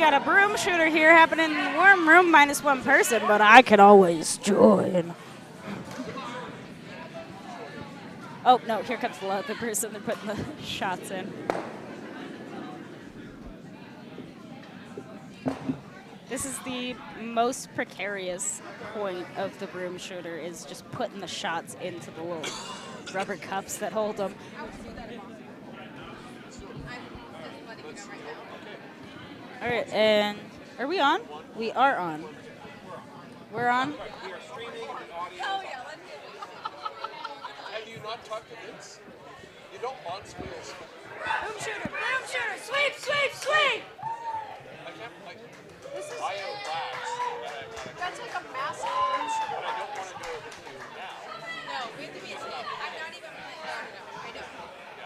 got a broom shooter here happening in the warm room, minus one person, but I can always join. Oh, no, here comes the other person. They're putting the shots in. This is the most precarious point of the broom shooter, is just putting the shots into the little rubber cups that hold them. All right, and are we on? We are on. We're on? Have you not talked to Vince? You don't want squeals. Broom shooter, sweep, sweep, sweep! I can't, like, I have flags. That's like a massive broom shooter. But I don't want to do it with you now. No, we have to be asleep. I'm not even playing. No, I know.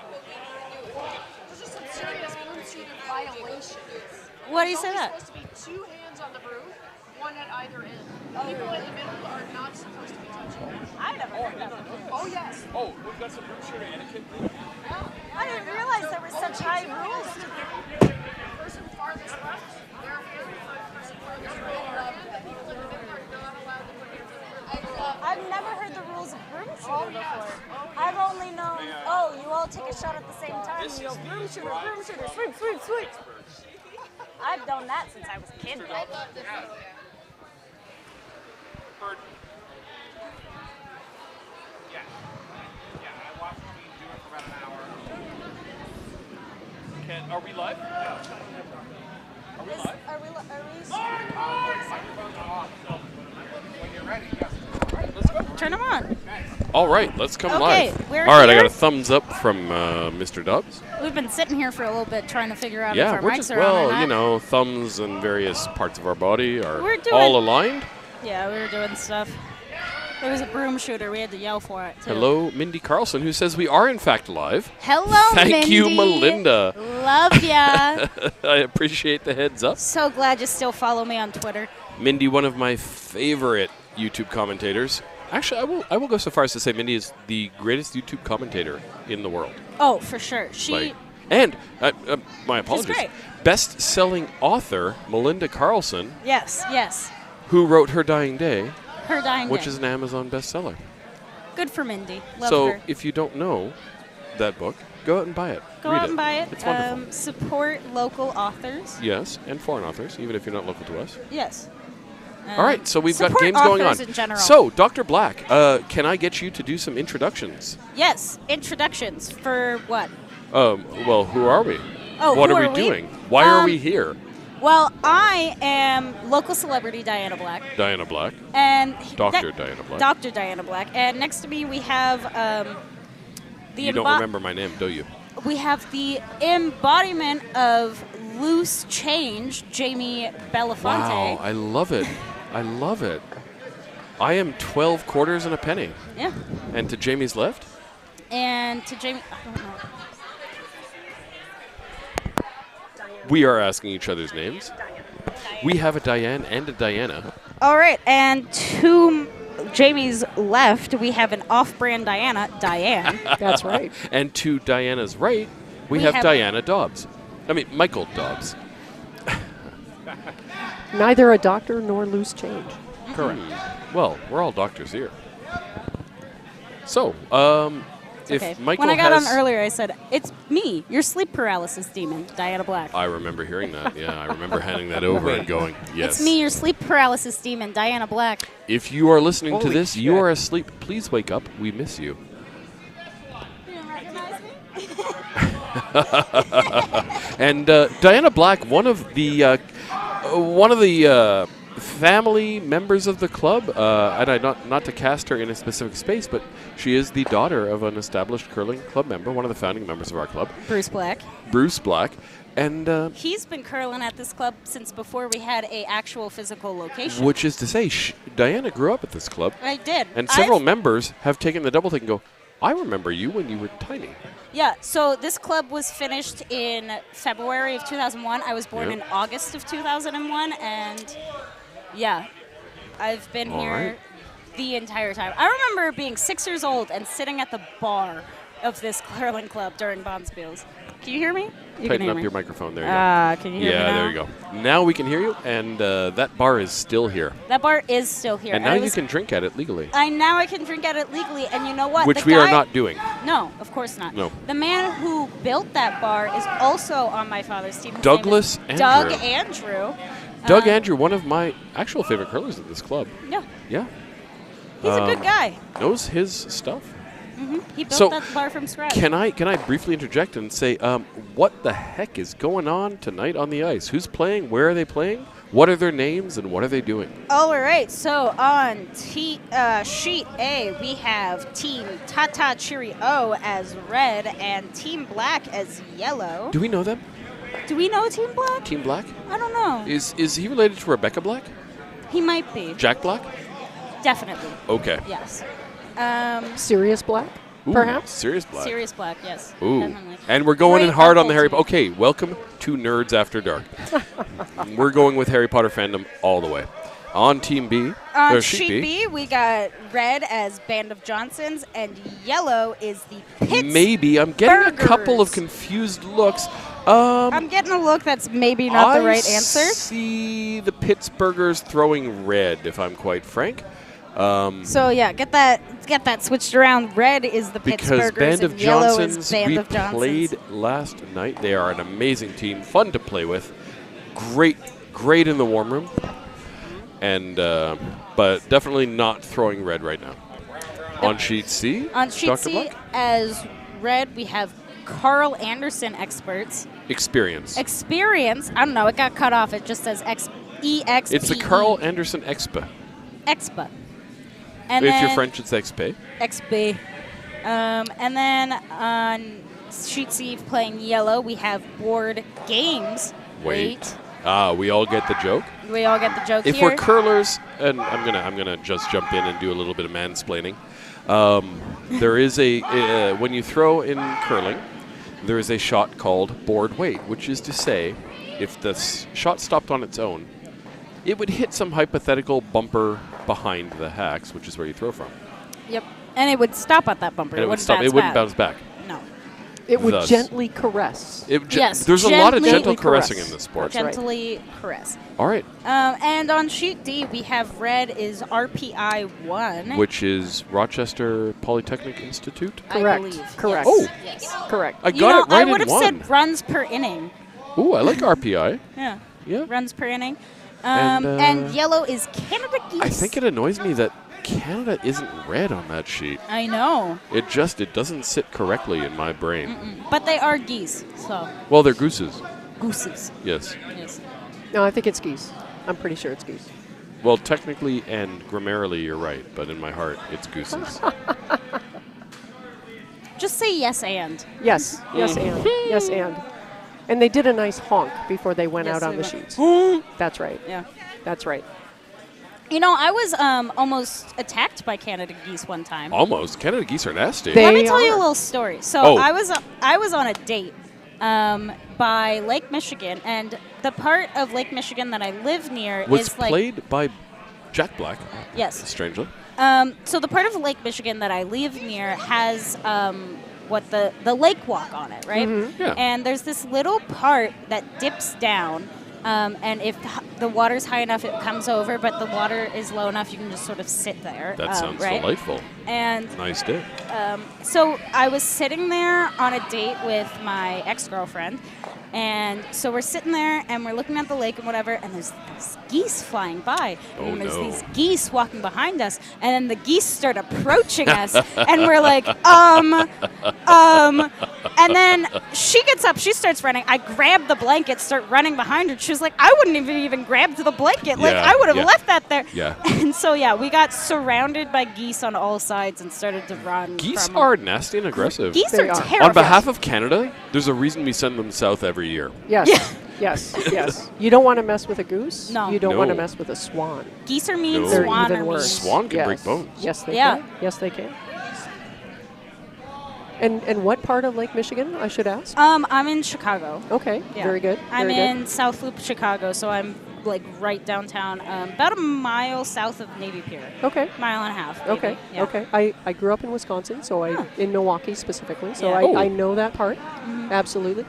But we need to do it. There's just some serious broom shooter violations. Why do you say that? There's supposed to be 2 hands on the broom, one at either end. People in the middle are not supposed to be touching it. I never heard that before. Oh, yes. Oh, we've got some broom shooter etiquette. I didn't realize there were such high rules. Person farthest left, their hand. Person farthest right, the people in the middle are not allowed to put hands on the broom. I've never heard the rules of broom shooter before. I've only known, you all take a shot at the same time. You go broom shooter, sweep, sweep, sweep. I've done that since I was a kid, though. Bird. Yeah. Yeah, I watched me do it for about an hour. Are we live? Yeah. Are we live? Are we Microphones are off, so when you're ready, yes. All right, let's go. turn them on? All right, let's come Okay, live. we're All right, I here. got a thumbs up from Mr. Dubs. We've been sitting here for a little bit trying to figure out if Yeah, our we're mics just, are on or well, not. you know, thumbs and various parts of our body are We're doing- all aligned. Yeah, we were doing stuff. There was a broom shooter. We had to yell for it, too. Hello, Mindy Carlson, who says we are, in fact, live. Hello, Thank you, Mindy. Melinda. Love ya. I appreciate the heads up. So glad you still follow me on Twitter. Mindy, one of my favorite YouTube commentators. Actually, I will go so far as to say Mindy is the greatest YouTube commentator in the world. Oh, for sure. She... And, my apologies, great. best-selling author Melinda Carlson, Yes. who wrote Her Dying Day, Her Dying which Day. is an Amazon bestseller. Good for Mindy. Love So her. if you don't know that book, go out and buy it. Go Read out and buy it. It's wonderful. Support local authors. Yes, and foreign authors, even if you're not local to us. Yes. All right, so we've got support games going on. authors in general. So, Dr. Black, can I get you to do some introductions? Yes, introductions for what? Well, who are we? Oh, what who are we are we? doing? Why are we here? Well, I am local celebrity Diana Black. Diana Black. And Dr. Diana Black. Dr. Diana Black. And next to me we have the You don't remember my name, do you? We have the embodiment of loose change, Jamie Belafonte. Wow, I love it. I love it. I am 12 quarters and a penny. Yeah. And to Jamie's left? And to Jamie, I don't know. We are asking each other's names. We have a Diane and a Diana. All right, and to Jamie's left, we have an off-brand Diane. That's right. And to Diana's right, we have Diana Dobbs. I mean, Michael Dobbs. Neither a doctor nor loose change. Correct. Well, we're all doctors here. So, if Okay. Michael When I got has... on earlier, I said, it's me, your sleep paralysis demon, Diana Black. I remember hearing that. Yeah, I remember handing that over and going, yes. It's me, your sleep paralysis demon, Diana Black. If you are listening to Holy this, shit. you are asleep. Please wake up. We miss you. You don't recognize me? And Diana Black, one of the family members of the club, and I not to cast her in a specific space, but she is the daughter of an established curling club member, one of the founding members of our club, Bruce Black. Bruce Black, and He's been curling at this club since before we had a actual physical location. which is to say, Diana grew up at this club, I did. and several members have taken the double take and go, I remember you when you were tiny. Yeah, so this club was finished in February of 2001. I was born Yeah. in August of 2001, and yeah, I've been All here right. the entire time. I remember being 6 years old and sitting at the bar of this curling club during Bonspiels. Can you hear me? You Tighten can hear up me. your microphone. There you go. Can you hear me Yeah, now? there you go. Now we can hear you, and that bar is still here. That bar is still here. And now you can drink at it legally. Now I can drink at it legally, and you know what? Which The we are guy- not doing. No, of course not. No. The man who built that bar is also on my father's team. His Douglas name is Doug Andrew. Andrew. Doug Andrew, one of my actual favorite curlers at this club. Yeah, Yeah. he's a good guy. Knows his stuff. He built So, that bar from scratch. Can I briefly interject and say what the heck is going on tonight on the ice? Who's playing? Where are they playing? What are their names and what are they doing? All right, so on sheet A, we have Team Tata Cheerio as red and Team Black as yellow. Do we know them? Do we know Team Black? Team Black? I don't know. Is he related to Rebecca Black? He might be. Jack Black? Definitely. Okay. Yes. Sirius Black, Ooh, perhaps? Sirius Black. Sirius Black, yes. Ooh. Definitely. And we're going in Great hard on the Apple Harry team. Okay, welcome to Nerds After Dark. We're going with Harry Potter fandom all the way. On Team B, On or sheet B, we got red as Band of Johnsons, and yellow is the Pitts. Maybe. I'm getting a couple of Burghers. confused looks. I'm getting a look that's maybe not the right answer. I see the Pittsburghers throwing red, if I'm quite frank. So yeah, get that switched around. Red is the Because Pittsburghers Band of and yellow Johnsons, is Band we of Johnsons. played last night. They are an amazing team, fun to play with. Great in the warm room. And but definitely not throwing red right now. On sheet C, On sheet Dr. C, Black? as red, we have Carl Anderson experts. Experience. Experience. I don't know. It got cut off. It just says EXP. It's the Carl Anderson Expa. Expa. And If then you're French, it's XP. XP. And then on sheet C, playing yellow, we have board games. Wait. We all get the joke. We all get the joke If here. we're curlers, and I'm gonna just jump in and do a little bit of mansplaining. There is a when you throw in curling, there is a shot called board weight, which is to say, if the shot stopped on its own, it would hit some hypothetical bumper behind the hacks, which is where you throw from. Yep. And it would stop at that bumper. And it would stop. It wouldn't bounce back. No. It would Thus. gently caress. Yes, There's a lot of gently gentle caressing caress. in this sport. That's right. Gently caress. All right. And on sheet D, we have red is RPI 1. Which is Rochester Polytechnic Institute. I Correct. believe. Correct. Yes. Oh. Yes. Correct. I You got know, it right I in would have one. said runs per inning. Ooh, I like RPI. Yeah. Yeah. Runs per inning. And, And yellow is Canada Geese. I think it annoys me that Canada isn't red on that sheet. I know. It doesn't sit correctly in my brain. But they are geese, so Well, they're gooses. gooses. Yes. Yes. No, I think it's geese. I'm pretty sure it's geese. Well, technically and grammarly, you're right, but in my heart, it's gooses. Just say yes and. Yes. Yes, and. Yes, and. And they did a nice honk before they went Yes, out on they the went. sheets. That's right. Yeah. That's right. You know, I was almost attacked by Canada geese one time. Almost. Canada geese are nasty. They- Let me tell you a are. little story. So Oh. I was on a date by Lake Michigan, and the part of Lake Michigan that I live near Was is like played by Jack Black, yes. strangely. So the part of Lake Michigan that I live near has what the lake walk on it, right? Yeah. And there's this little part that dips down. And if the water's high enough, it comes over, but the water is low enough, you can just sort of sit there. That sounds right? delightful. And Nice day. so I was sitting there on a date with my ex-girlfriend, and so we're sitting there and we're looking at the lake and whatever, and there's these geese flying by, Oh, and there's no. these geese walking behind us, and then the geese start approaching us, and we're like, and then she gets up, she starts running. I grab the blanket, start running behind her. She was like, I wouldn't even grab the blanket. Like, Yeah, I would have yeah. left that there. Yeah. And so, yeah, we got surrounded by geese on all sides and started to run. Geese from are nasty and aggressive. Geese They are are. terrifying. On behalf of Canada, there's a reason we send them south every year. Yes. Yes. Yes. You don't want to mess with a goose. No. You don't want to No. mess with a swan. Geese are mean, No. They're swan even are worse. mean. Swan can Yes. break bones. Yes, they Yeah. can. Yes, they can. And what part of Lake Michigan, I should ask? I'm in Chicago. Okay. Yeah. Very good. I'm Very in South Loop, Chicago, so I'm like right downtown, about a mile south of Navy Pier. Okay. Mile and a half. Maybe. Okay. Yeah. Okay. I grew up in Wisconsin, so in Milwaukee specifically, so Yeah. I know that part. Absolutely.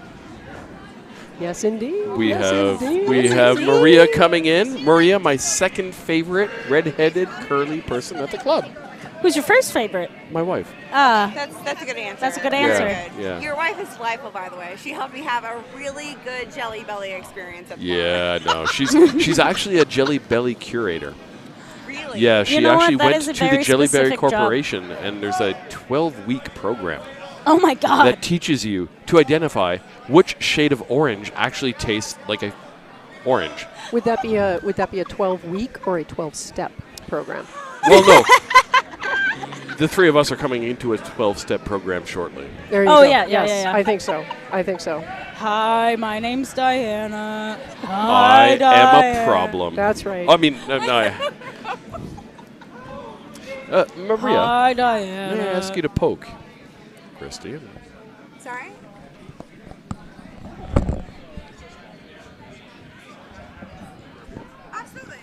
Yes, indeed. We Yes, have indeed. Maria coming in. Maria, my second favorite redheaded curly person at the club. Who's your first favorite? My wife. That's a good answer. That's a good answer. That's good. Yeah. Your wife is delightful, by the way. She helped me have a really good Jelly Belly experience at the Yeah, no, she's actually a Jelly Belly curator. Really? Yeah, she You know what? actually That went is a to the very Jelly Belly specific job. Corporation, and there's a 12-week program Oh my God. that teaches you to identify which shade of orange actually tastes like a orange. Would that be a 12-week or a 12-step program? Well, no. The three of us are coming into a 12-step program shortly. There you Oh, go. yeah, yes, yeah. I think so. I think so. Hi, my name's Diana. I Hi, am a Diana. problem. That's right. I mean, no. Maria, Hi, may Diana. I ask you to poke Christy? Sorry? Absolutely.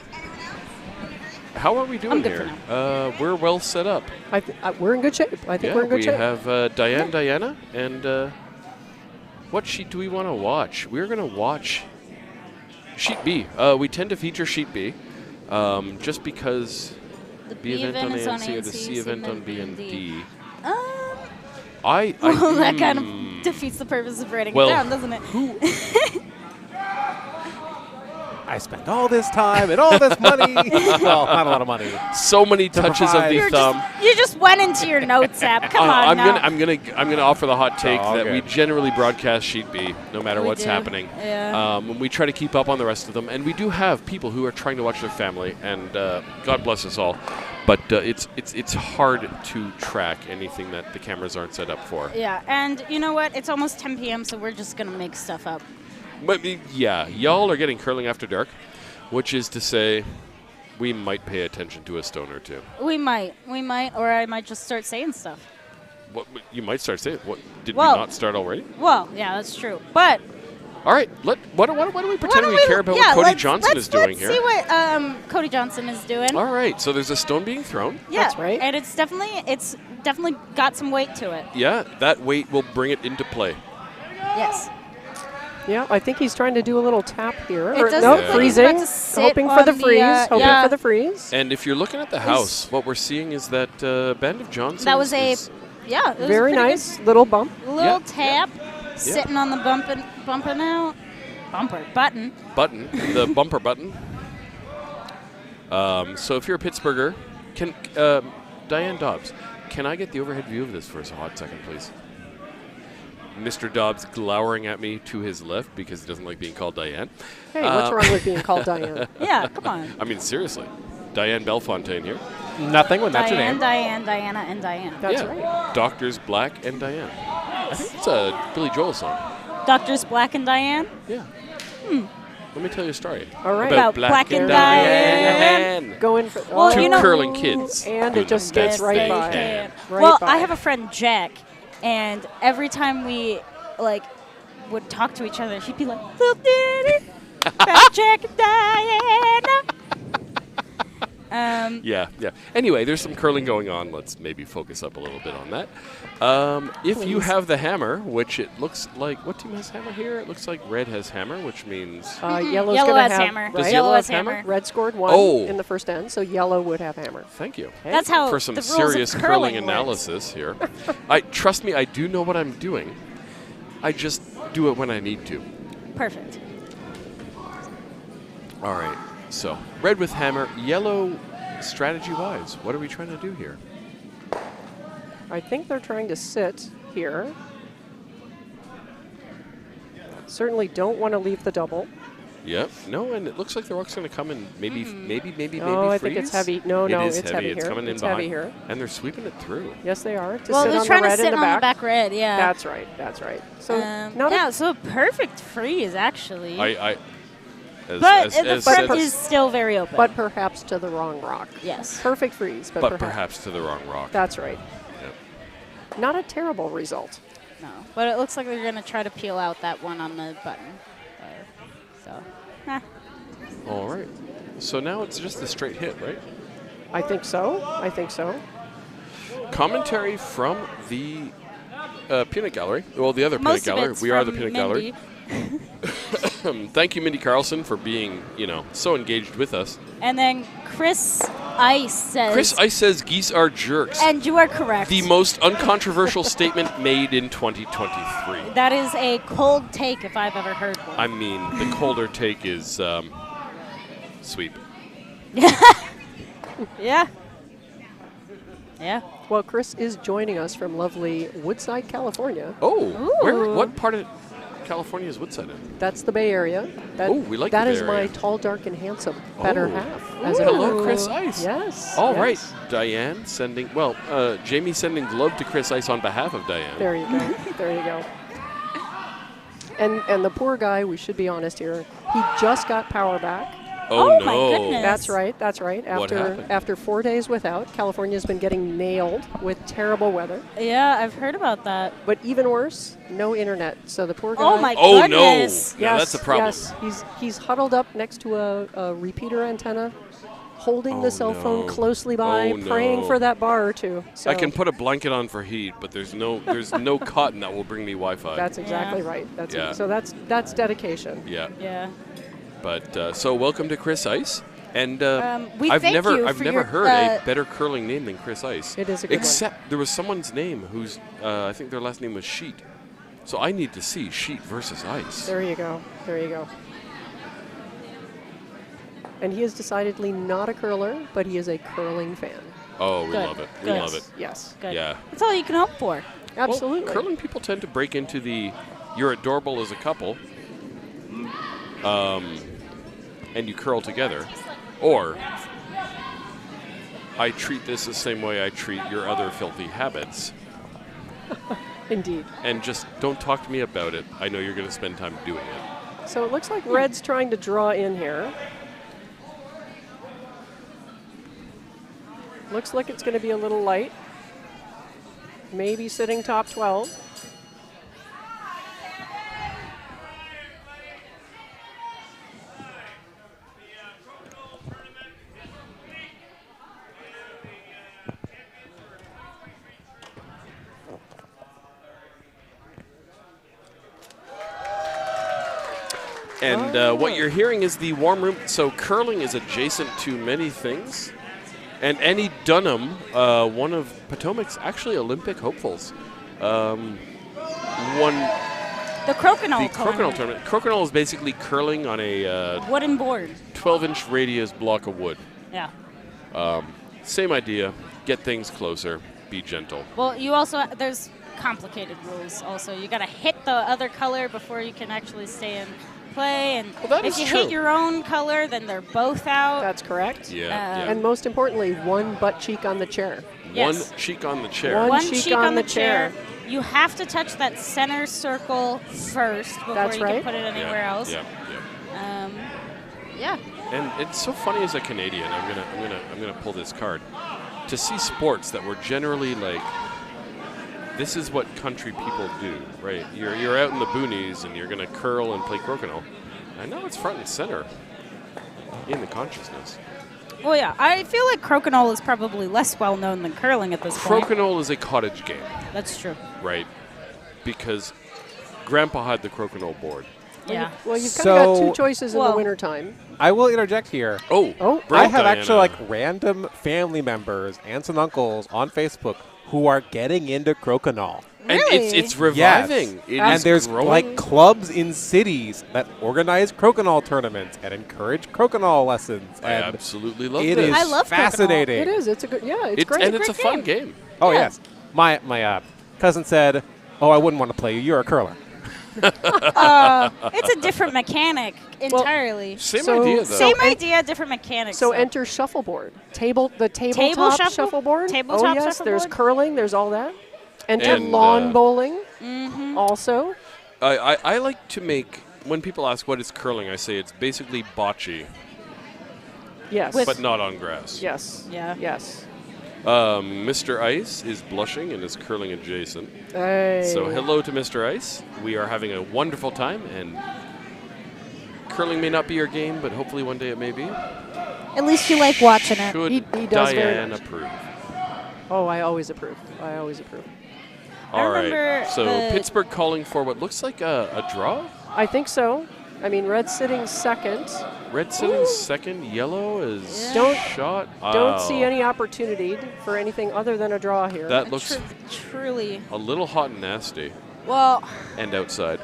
Anyone else? How are we doing I'm good here? for We're well set up. We're in good shape. I think Yeah, we're in good we shape. have Diana, and what sheet do we want to watch? We're going to watch Sheet B. We tend to feature Sheet B just because The B event on is ANC or the C event on B and D. Well, that kind of defeats the purpose of writing Well, it down, doesn't it? I spent all this time and all this money. Well, not a lot of money. So many touches of provide- the thumb. You just went into your notes app. Come on now. I'm gonna offer the hot take Oh, that we okay. generally broadcast Sheet B, no matter We what's do, happening. yeah. And we try to keep up on the rest of them, and we do have people who are trying to watch their family, and God bless us all. But it's hard to track anything that the cameras aren't set up for. Yeah, and you know what? It's almost 10 p.m., so we're just going to make stuff up. But yeah, y'all are getting curling after dark, which is to say, we might pay attention to a stone or two. We might, or I might just start saying stuff. What you might start saying? What did Well- we not start already? Well, yeah, that's true. But All right, why don't we pretend we care about what Cody Johnson is doing here? Let's see what Cody Johnson is doing. All right, so there's a stone being thrown. Yeah, That's right. And it's definitely got some weight to it. Yeah, that weight will bring it into play. Yes. Yeah, I think he's trying to do a little tap here. It Or- does no, look like he's freezing. about to sit Hoping for on the the, freeze. Hoping yeah. for the freeze. And if you're looking at the house, what we're seeing is that Band of Johnson. That was it was Very a pretty nice little bump. good little Yeah. tap, sitting on the bumper button. The bumper button. So if you're a Pittsburgher, can Diane Dobbs, can I get the overhead view of this for a hot second, please? Mr. Dobbs glowering at me to his left because he doesn't like being called Diane. Hey, what's wrong with being called Diane? Yeah, come on. I mean, seriously. Diane Belfontaine here. Nothing when that's your Diane, name. Diane, Diana, and Diane. That's yeah. right. Doctors Black and Diane. I think it's a Billy Joel song. Doctors Black and Diane. Yeah. Let me tell you a story. All right. About Black and Diane. Going for Well, Two you know- curling kids. And doing it just the best skates right they by. can. Right Well, by. I have a friend Jack, and every time we would talk to each other, he'd be like, "Little Diddy, about Jack and Diana." Yeah. Anyway, there's some curling going on. Let's maybe focus up a little bit on that. If you have the hammer, which it looks like, what team has hammer here? It looks like red has hammer, which means Yellow's Yellow gonna has have hammer. Right? Does Yellow has hammer? hammer. Red scored one Oh. in the first end, so yellow would have hammer. thank you That's how for some the rules of serious curling curling works. analysis here. Trust me, I do know what I'm doing. I just do it when I need to. Perfect. All right. So red with hammer, yellow. Strategy-wise, what are we trying to do here? I think they're trying to sit here. Certainly don't want to leave the double. Yep. No, and it looks like the rock's going to come and maybe Oh, I freeze. think it's heavy. No, It is it's heavy It's here. coming in It's behind. heavy here. And they're sweeping it through. Yes, they are. To Well, sit they're on trying the to red sit in on the back. the back red, yeah. That's right. That's right. So So perfect freeze, actually. but the as front said- is still very open. but perhaps to the wrong rock. yes. Perfect freeze, but perhaps to the wrong rock. That's right. Yep. Not a terrible result. No. But it looks like they're going to try to peel out that one on the button. All right. So now it's just a straight hit, right? I think so. I think so. Commentary from the peanut gallery. Well, the other Most peanut of gallery. it's We are the from peanut Mindy. gallery. Thank you, Mindy Carlson, for being, so engaged with us. And then Chris Ice says... Chris Ice says geese are jerks. And you are correct. The most uncontroversial statement made in 2023. That is a cold take if I've ever heard one. I mean, the colder take is sweep. Yeah. Yeah. Well, Chris is joining us from lovely Woodside, California. Oh, Ooh. what part of California is Woodside in? That's the Bay Area. We like that the Bay is Area. my tall, dark, and handsome better half. As it Hello, were. Chris Ice. Yes. All right, yes. Diane sending, Jamie sending love to Chris Ice on behalf of Diane. There you go. There you go. And the poor guy, we should be honest here, he just got power back. Oh, my no. goodness. That's right. That's right. What happened? After 4 days without, California's been getting nailed with terrible weather. Yeah, I've heard about that. But even worse, no internet. So the poor guy. Oh, my Oh, goodness. no. Yeah, that's a problem. Yes, he's huddled up next to a repeater antenna, holding the cell phone no. closely by, Oh, praying no. for that bar or two. So I can put a blanket on for heat, but there's no cotton that will bring me Wi-Fi. That's exactly Yeah. right. That's Yeah. So that's dedication. yeah. Yeah. But so welcome to Chris Ice. And we I've thank never you I've for never your, heard a better curling name than Chris Ice. It is a good one. Except there was someone's name who's I think their last name was Sheet. So I need to see Sheet versus Ice. There you go. There you go. And he is decidedly not a curler, but he is a curling fan. Oh, we Good. love it. We Good. love it. Yes. Good. Yeah. That's all you can hope for. Absolutely. Well, curling people tend to break into the you're adorable as a couple, and you curl together, or I treat this the same way I treat your other filthy habits, Indeed. and just don't talk to me about it. I know you're going to spend time doing it. So it looks like Red's trying to draw in here. Looks like it's going to be a little light. Maybe sitting top 12. And what you're hearing is the warm room. So curling is adjacent to many things. And Annie Dunham, one of Potomac's actually Olympic hopefuls, won The crokinole the crokinole tournament. Crokinole is basically curling on a Wooden board. 12-inch radius block of wood. Yeah. Same idea. Get things closer. Be gentle. Well, you also, there's complicated rules also. You got to hit the other color before you can actually stay in play. And Well, that if is you true. hit your own color, then they're both out. That's correct. Yeah. And most importantly, one butt cheek on the chair. Yes. One cheek on the chair. One One cheek cheek on on the the chair. You have to touch that center circle first before That's you right. can put it anywhere else. Yeah. Yeah. And it's so funny as a Canadian. I'm gonna pull this card to see sports that were generally like. This is what country people do, right? You're out in the boonies and you're gonna curl and play crokinole. I know it's front and center in the consciousness. Well, yeah. I feel like crokinole is probably less well known than curling at this point. Crokinole is a cottage game, That's true. right? Because Grandpa had the crokinole board. Yeah. Well, you've kind of got two So- choices in the Well- wintertime. I will interject here. Oh, Oh, bring I it, have Diana. actually random family members, aunts and uncles on Facebook who are getting into crokinole. And Really? it's reviving. It and is there's growing. clubs in cities that organize crokinole tournaments and encourage crokinole lessons. I And absolutely love it this. is I love crokinole. fascinating. It is. It's a good. Yeah, it's great. And it's a fun game. Oh Yeah. yes, my cousin said, "Oh, I wouldn't want to play you. You're a curler." It's a different mechanic entirely. Same So- idea, though. Same en- idea, different mechanics. So though. enter shuffleboard. The tabletop shuffle- shuffleboard. tabletop oh yes, there's shuffleboard? curling. There's all that. Enter And, lawn bowling. Mm-hmm. Also, I like to make, when people ask what is curling, I say it's basically bocce, yes. With- but not on grass. yes. Yeah. Yes. Mr. Ice is blushing and is curling adjacent. Hey. So hello to Mr. Ice. We are having a wonderful time, and curling may not be your game, but hopefully one day it may be. At least you like watching it. Should He does very Diane much. approve? Oh, I always approve. I always approve. All right. remember So the- Pittsburgh calling for what looks like a draw. I think so. I mean, red sitting second. Red sitting second. Yellow is Don't- shot. Don't Oh, see any opportunity for anything other than a draw here. That looks Truly. a little hot and nasty. Well, And outside.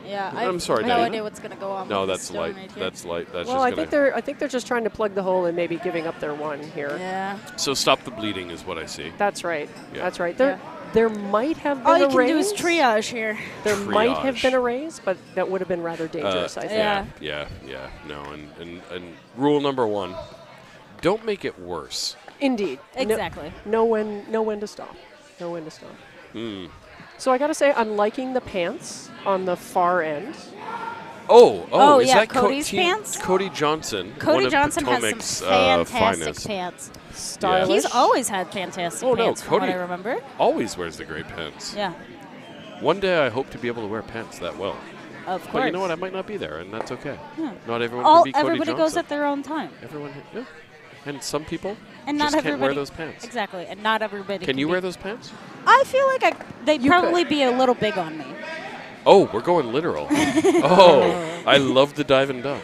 yeah. I'm sorry, I have no Diana. idea what's going to go on. No, with that's this stone light. right here. That's light. That's well, just I gonna. think they're just trying to plug the hole and maybe giving up their one here. Yeah. So stop the bleeding is what I see. That's right. Yeah. That's right. Yeah. There might have been All you a can raise. do is triage here. There might have Triage. been a raise, but that would have been rather dangerous, I think. Yeah. Yeah. No, and rule number 1: don't make it worse. Indeed. Exactly. Know when to stop. Know when to stop. Hmm. So I got to say, I'm liking the pants on the far end. Oh, is yeah, that Cody's Team pants? Cody Johnson. Cody one of Johnson has Potomac's, some fantastic finest. pants. Stylish. He's always had fantastic Oh, no, pants, from what Cody- I remember. Always wears the great pants. Yeah, One day I hope to be able to wear pants that well. of course. But you know what? I might not be there, and that's okay. Yeah. Not everyone All can be Cody everybody Johnson. goes at their own time, Everyone, yeah. And some people and not just everybody can't wear those pants. Exactly, and not everybody. Can you be- wear those pants? I feel like they'd You probably could. be a little big on me. Oh, we're going literal. Oh, I love the dive and dunk.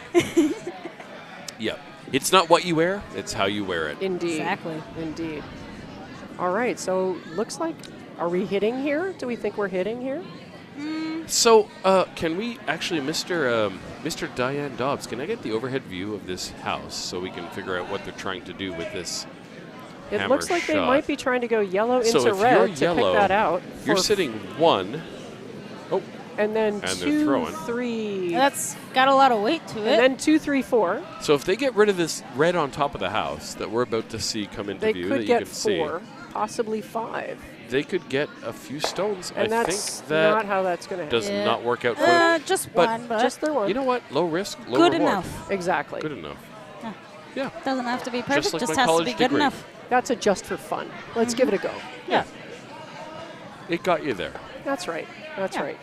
Yeah. It's not what you wear, it's how you wear it. Indeed. Exactly. Indeed. All right. So looks like, are we hitting here? Do we think we're hitting here? So, can we actually, Mr. Diane Dobbs, can I get the overhead view of this house so we can figure out what they're trying to do with this It hammer looks like shot? they might be trying to go yellow So into if red you're to yellow, pick that out. You're for- sitting 1. Oh, and then and they're 2, throwing. 3, That's got a lot of weight to and it. then 2, 3, 4. so if they get rid of this red on top of the house that we're about to see come into They view, could that get you can see, 4, possibly 5. they could get a few stones. And I that's think that not how that's going to happen. does Yeah. not work out for them. Just But one, but Just their one. You know what? Low risk, low good reward. enough. Exactly. Good enough. Yeah. Yeah. Doesn't have to be perfect. like Just my has to college be good degree. enough. That's a just for fun. Let's give it a go. Yeah. It got you there. That's right. That's Yeah. right.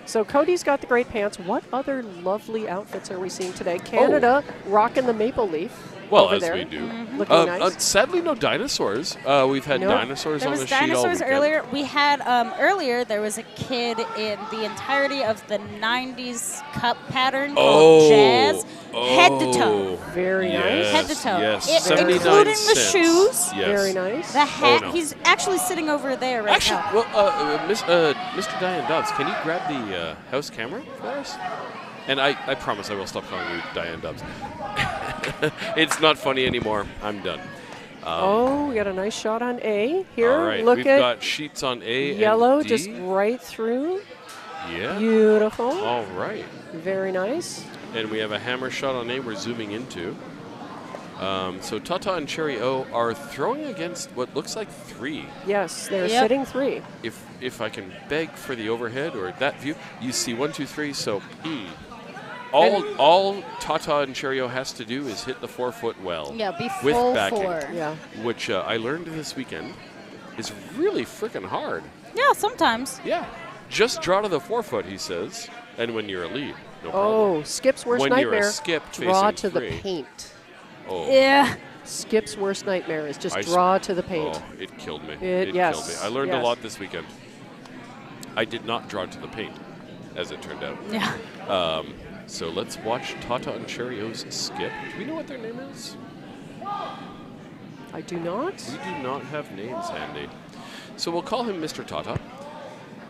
So Cody's got the great pants. What other lovely outfits are we seeing today? Canada rocking the maple leaf. Well, over as there. we do. Looking nice. Sadly, no dinosaurs. We've had No. dinosaurs There on was the sheet all dinosaurs weekend. earlier. We had earlier. There was a kid in the entirety of the '90s cup pattern called Jazz, head to toe, Very Yes, nice. head to toe, Yes, It- 79 including the cents. shoes, Yes. Very nice. the hat. no. He's actually sitting over there right Actually, now. well, Mr. Diane Dobbs, can you grab the house camera for us? And I promise I will stop calling you Diane Dobbs. It's not funny anymore. I'm done. Oh, we got a nice shot on A here. All right, Look we've at got sheets on A yellow and D. just right through. Yeah. Beautiful. All right. Very nice. And we have a hammer shot on A we're zooming into. So Tata and Cherry O are throwing against what looks like 3. Yes, they're Yep. sitting 3. If I can beg for the overhead or that view, you see 1, 2, 3. So all Tata and Cherry O has to do is hit the 4-foot well. Yeah, be with full backing, 4. Yeah. which I learned this weekend is really freaking hard. Yeah, sometimes. Yeah, just draw to the 4-foot, he says, and when you're a lead, no problem. Oh, Skip's worst When you're a nightmare. skip Draw facing to the 3. paint. Oh. Yeah. Skip's worst nightmare is just I draw to the paint. Oh, it killed me. Yes, killed me. I learned yes. a lot this weekend. I did not draw to the paint, as it turned out. Yeah. So let's watch Tata and Cherry O's skip. Do we know what their name is? I do not. We do not have names handy. So we'll call him Mr. Tata.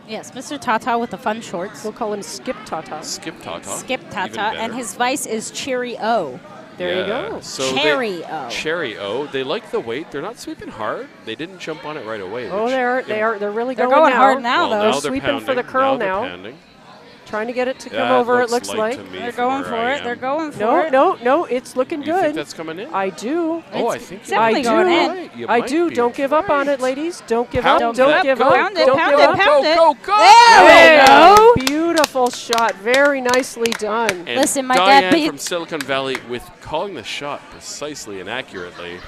Yes, Mr. Tata with the fun shorts. We'll call him Skip Tata. Skip Tata. Skip Even Tata, better. and his vice is Cherry O. There you go. So Cherry O. Cherry O. They like the weight. They're not sweeping hard. They didn't jump on it right away. Oh, which- they're really They're going going now. hard now, well, though. now they're Sweeping for pounding. the curl They're now. pounding. Trying to get it to come That over, it looks looks light like. to me They're from going where for I it. am. They're going for No, it. no, it's looking You think good. that's coming in? I do. Oh, I It's think definitely I going do. in. Right, you I might do. be Don't give up on right. it, ladies. Don't give Pound up. it. Don't give up. Pound it, Don't pound give it, up. pound it. Go, go! There we go. Beautiful shot. Very nicely done. And Listen, my Diane dad beat- from Silicon Valley with calling the shot precisely and accurately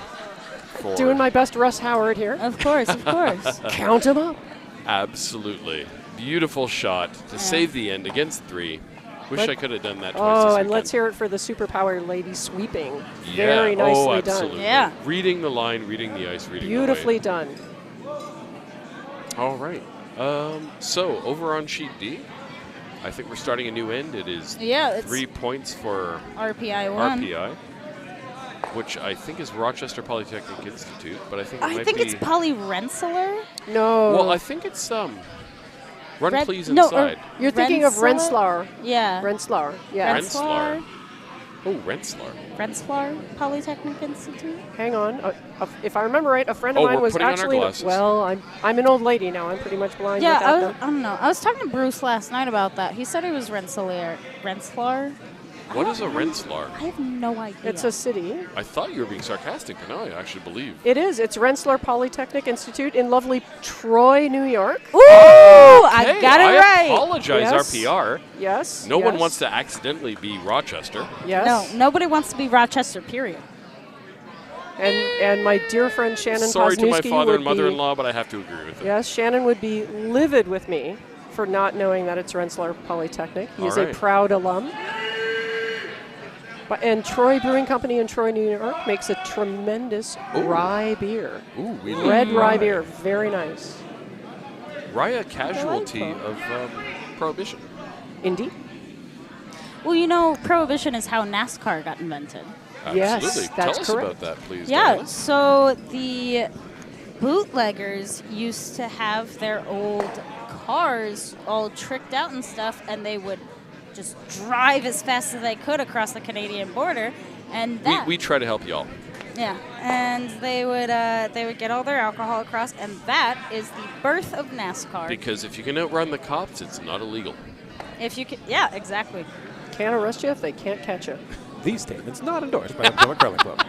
forward. Doing my best Russ Howard here. Of course, of course. Count him up. Absolutely. Beautiful shot to save the end against 3. Wish I could have done that twice Oh, this and weekend. let's hear it for the superpower lady sweeping. Yeah. Very nicely oh, done. absolutely. Yeah. Reading the line, reading the ice, reading Beautifully the way. done. All right. So over on sheet D, I think we're starting a new end. It is Yeah, it's 3 points for RPI 1. RPI, which I think is Rochester Polytechnic Institute, but I think it I might think be. it's Polly Rensselaer. No. Well, I think it's Run Red- please no, inside. You're thinking of Rensselaer? Rensselaer. Yeah. Rensselaer. Yeah. Rensselaer. Oh, Rensselaer. Rensselaer Polytechnic Institute. Hang on. If I remember right, a friend of Oh, mine we're was putting on our actually. glasses. Well, I'm an old lady now. I'm pretty much blind Yeah, without them. I don't know. I was talking to Bruce last night about that. He said it was Rensselaer. Rensselaer? What is a Rensselaer? I have no idea. It's a city. I thought you were being sarcastic, but now I actually believe. It is. It's Rensselaer Polytechnic Institute in lovely Troy, New York. Ooh, I Hey, got it I right. apologize, Yes. RPR. Yes. No one yes, wants to accidentally be Rochester. Yes. No, nobody wants to be Rochester, period. And my dear friend Shannon Sorry to my Posnewski father would and be- mother-in-law, but I have to agree with it. Yes, Shannon would be livid with me for not knowing that it's Rensselaer Polytechnic. He All is right. a proud alum. And Troy Brewing Company in Troy, New York makes a tremendous rye beer. Ooh, we Red love rye beer, very nice. Rye, a casualty Delightful. of Prohibition. Indeed. Well, you know, Prohibition is how NASCAR got invented. Yes, Absolutely. that's Tell us correct. about that, please. Yeah, Dallas. so the bootleggers used to have their old cars all tricked out and stuff, and they would just drive as fast as they could across the Canadian border, and that We try to help y'all. yeah, and they would get all their alcohol across, and that is the birth of NASCAR. Because if you can outrun the cops, it's not illegal. If you could, yeah, exactly. Can't arrest you if they can't catch you. These statements not endorsed by the Plymouth Curling Club.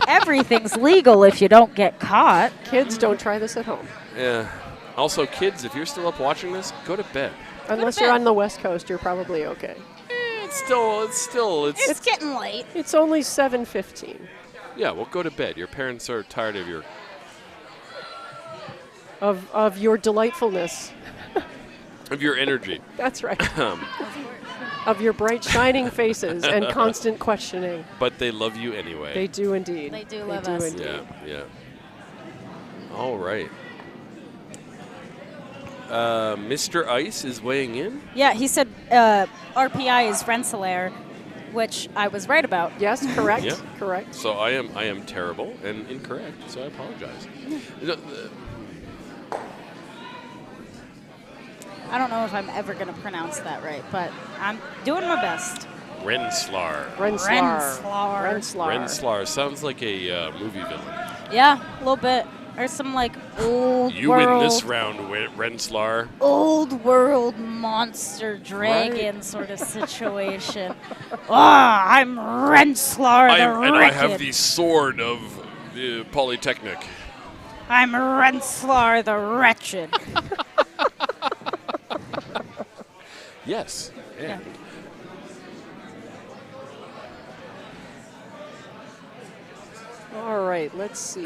Everything's legal if you don't get caught. Kids, don't try this at home. Yeah. Also, kids, if you're still up watching this, go to bed. Unless you're on the West Coast, you're probably okay. It's It's getting late. It's only 7:15. yeah. Well, go to bed. Your parents are tired of your. Of your delightfulness. Of your energy. That's right. Of your bright, shining faces and constant questioning. But they love you anyway. They do indeed. They do love us. Indeed. Yeah. All right. Mr. Ice is weighing in. Yeah, he said RPI is Rensselaer, which I was right about. Yes, correct. Yeah. Correct. So I am terrible and incorrect. So I apologize. No, I don't know if I'm ever going to pronounce that right, but I'm doing my best. Rensselaer. Rensselaer. Rensselaer sounds like a movie villain. Yeah, a little bit. Or some like old You world, win this round, Rensselaer. old world monster dragon sort of situation. I'm Rensselaer the And I have Wretched. the sword of the Polytechnic. I'm Rensselaer the Wretched. Yes. Yeah. All right, let's see.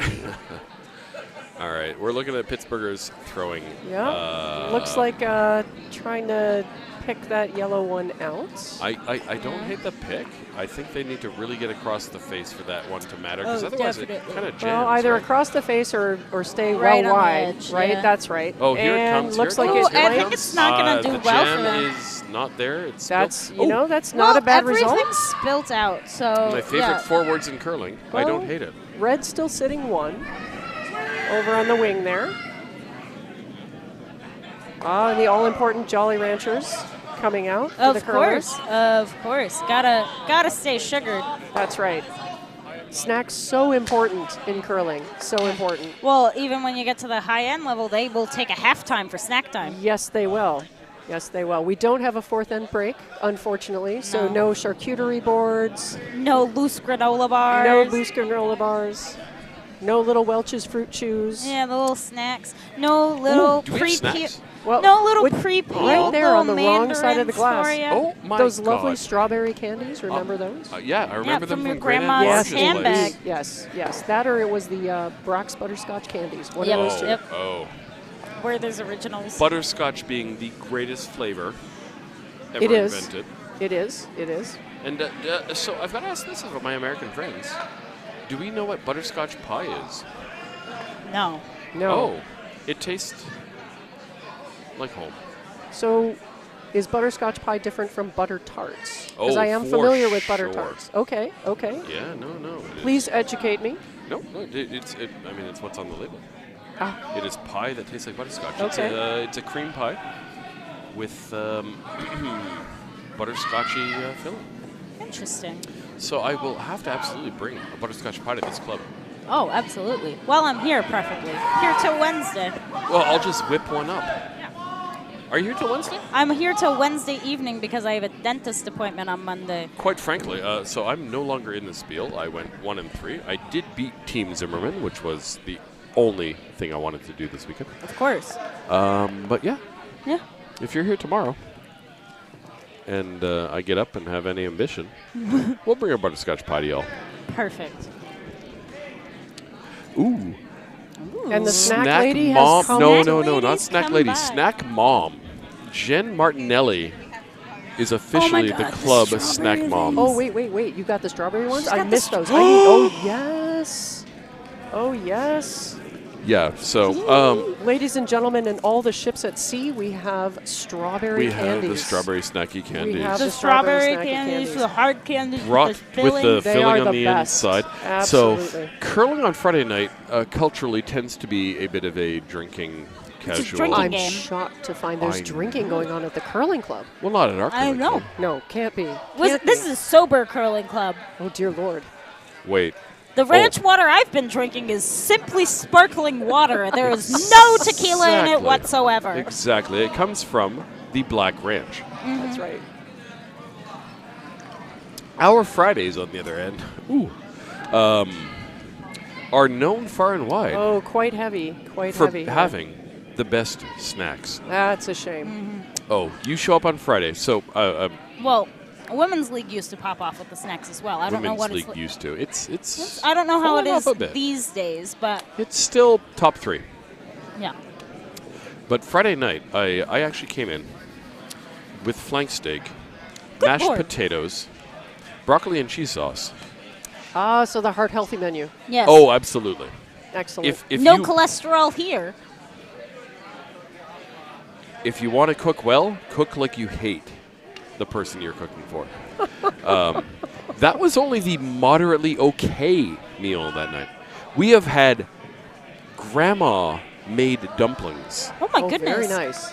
All right. We're looking at Pittsburghers throwing. Yeah. Looks like trying to pick that yellow one out. I don't hate the pick. I think they need to really get across the face for that one to matter, because Oh, otherwise definitely. it kind of jams. Well, either right? across the face or stay Right well on the wide. edge, right? yeah. That's right. Oh, here it and comes. looks here like it it comes. Here I might. think it's not gonna do the well for jam them. is not there. It's That's spilled. that's not a bad result. Everything's spilt out, so My favorite yeah. four words in curling. I Well, don't hate it. Red still sitting one over on the wing there. And the all-important Jolly Ranchers coming out for the Of curlers. course. Gotta stay sugared. That's right. Snacks so important in curling. So important. Well, even when you get to the high-end level, they will take a halftime for snack time. Yes, they will. Yes, they will. We don't have a fourth end break, unfortunately. So No. no charcuterie boards, No loose granola bars. no loose granola bars, No little Welch's fruit chews. Yeah, the little snacks. No little do we have pre-peeled. snacks? Well, No little with- pre-peeled right there on the little wrong side of the mandarins glass. for ya. Oh my Those God. lovely strawberry candies. Remember those? Yeah, I remember them from your Grand grandma's Marsh's handbag. place. Yes. That or it was the Brock's butterscotch candies. One Yep. of those two. Yep. Oh. Where there's originals. Butterscotch being the greatest flavor ever It is. invented. It is. And so I've got to ask this of my American friends. Do we know what butterscotch pie is? No. No. Oh, it tastes like home. So, is butterscotch pie different from butter tarts? Because Oh, I am for familiar with butter sure. tarts. Okay. Yeah, no. It is. Please educate me. No, it's what's on the label. Ah. It is pie that tastes like butterscotch. Okay. It's a cream pie with butterscotchy filling. Interesting. So I will have to absolutely bring a butterscotch pie to this club. Oh, absolutely. While I'm here, preferably. Here till Wednesday. Well, I'll just whip one up. Are you here till Wednesday? I'm here till Wednesday evening because I have a dentist appointment on Monday. Quite frankly, so I'm no longer in the spiel. I went 1-3. I did beat Team Zimmerman, which was the only thing I wanted to do this weekend. Of course. But yeah, Yeah. if you're here tomorrow and I get up and have any ambition, we'll bring a butterscotch pie to y'all. Perfect. Ooh. And the snack lady mom. has come. No, Snack not ladies snack come lady. by. Snack mom. Jen Martinelli is officially God, the the club strawberry snack mom. Oh, wait. You got the strawberry ones? She's I got the missed those. Oh, yes. Yeah. So Ladies and gentlemen, and all the ships at sea, we have strawberry we have candies. the strawberry snacky candies. have The the strawberry strawberry snacky candies, candies. the hard candies, Brought with the filling. with the They filling are on the the best. inside. Absolutely. So curling on Friday night culturally tends to be a bit of a drinking casual. drinking I'm game. shocked to find there's I drinking going on at the curling club. Well, not at our I curling know. club. No, can't be. This is a sober curling club. Oh, dear Lord. Wait. The ranch water I've been drinking is simply sparkling water. There is no tequila in it Exactly. whatsoever. Exactly. It comes from the Black Ranch. That's right. Our Fridays, on the other end, are known far and wide Oh, quite heavy. Quite for heavy. having the best snacks. That's a shame. Oh, you show up on Friday, so Well, Women's League used to pop off with the snacks as well. I don't know Women's what League it's. used to. It's I don't know how it falling is off a bit. these days, but It's still top 3. yeah. But Friday night, I actually came in with flank steak, mashed Lord. potatoes, broccoli and cheese sauce. Ah, so the heart healthy menu. Yes. Oh, absolutely. Excellent. If no you cholesterol here. if you want to cook well, cook like you hate the person you're cooking for. That was only the moderately okay meal that night. We have had grandma-made dumplings, Oh my Oh, goodness. very nice.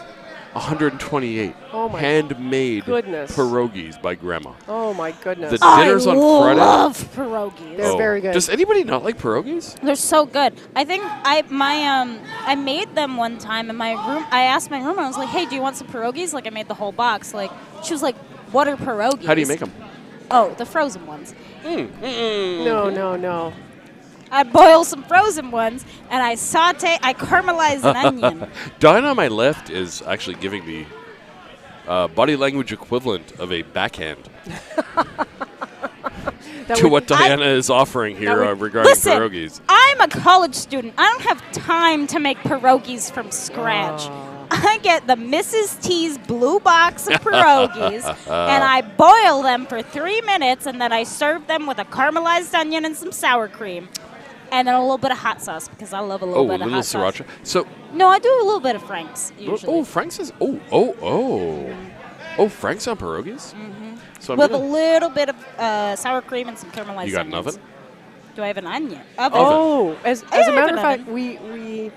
128 Oh my handmade goodness. pierogies by grandma. Oh, my goodness. The dinners on Friday. I love pierogies. They're very good. Does anybody not like pierogies? They're so good. I think I made them one time in my room. I asked my roommate, I was like, "Hey, do you want some pierogies?" Like I made the whole box. Like she was like, "What are pierogies?" How do you make them? Oh, the frozen ones. No. I boil some frozen ones and I caramelize an onion. Diana on my left is actually giving the body language equivalent of a backhand That to would- what Diana is offering here would- regarding Listen, pierogies. I'm a college student. I don't have time to make pierogies from scratch. I get the Mrs. T's blue box of pierogies and I boil them for 3 minutes and then I serve them with a caramelized onion and some sour cream. And then a little bit of hot sauce because I love a little Oh, a bit of little hot sauce. sriracha. So, No, I do a little bit of Frank's usually. oh, Frank's is Frank's on pierogies. So I'm with a gonna, little bit of sour cream and some caramelized you got an onions. oven? Do I have an onion? Oven. Oh, as I a have matter an of fact, oven. we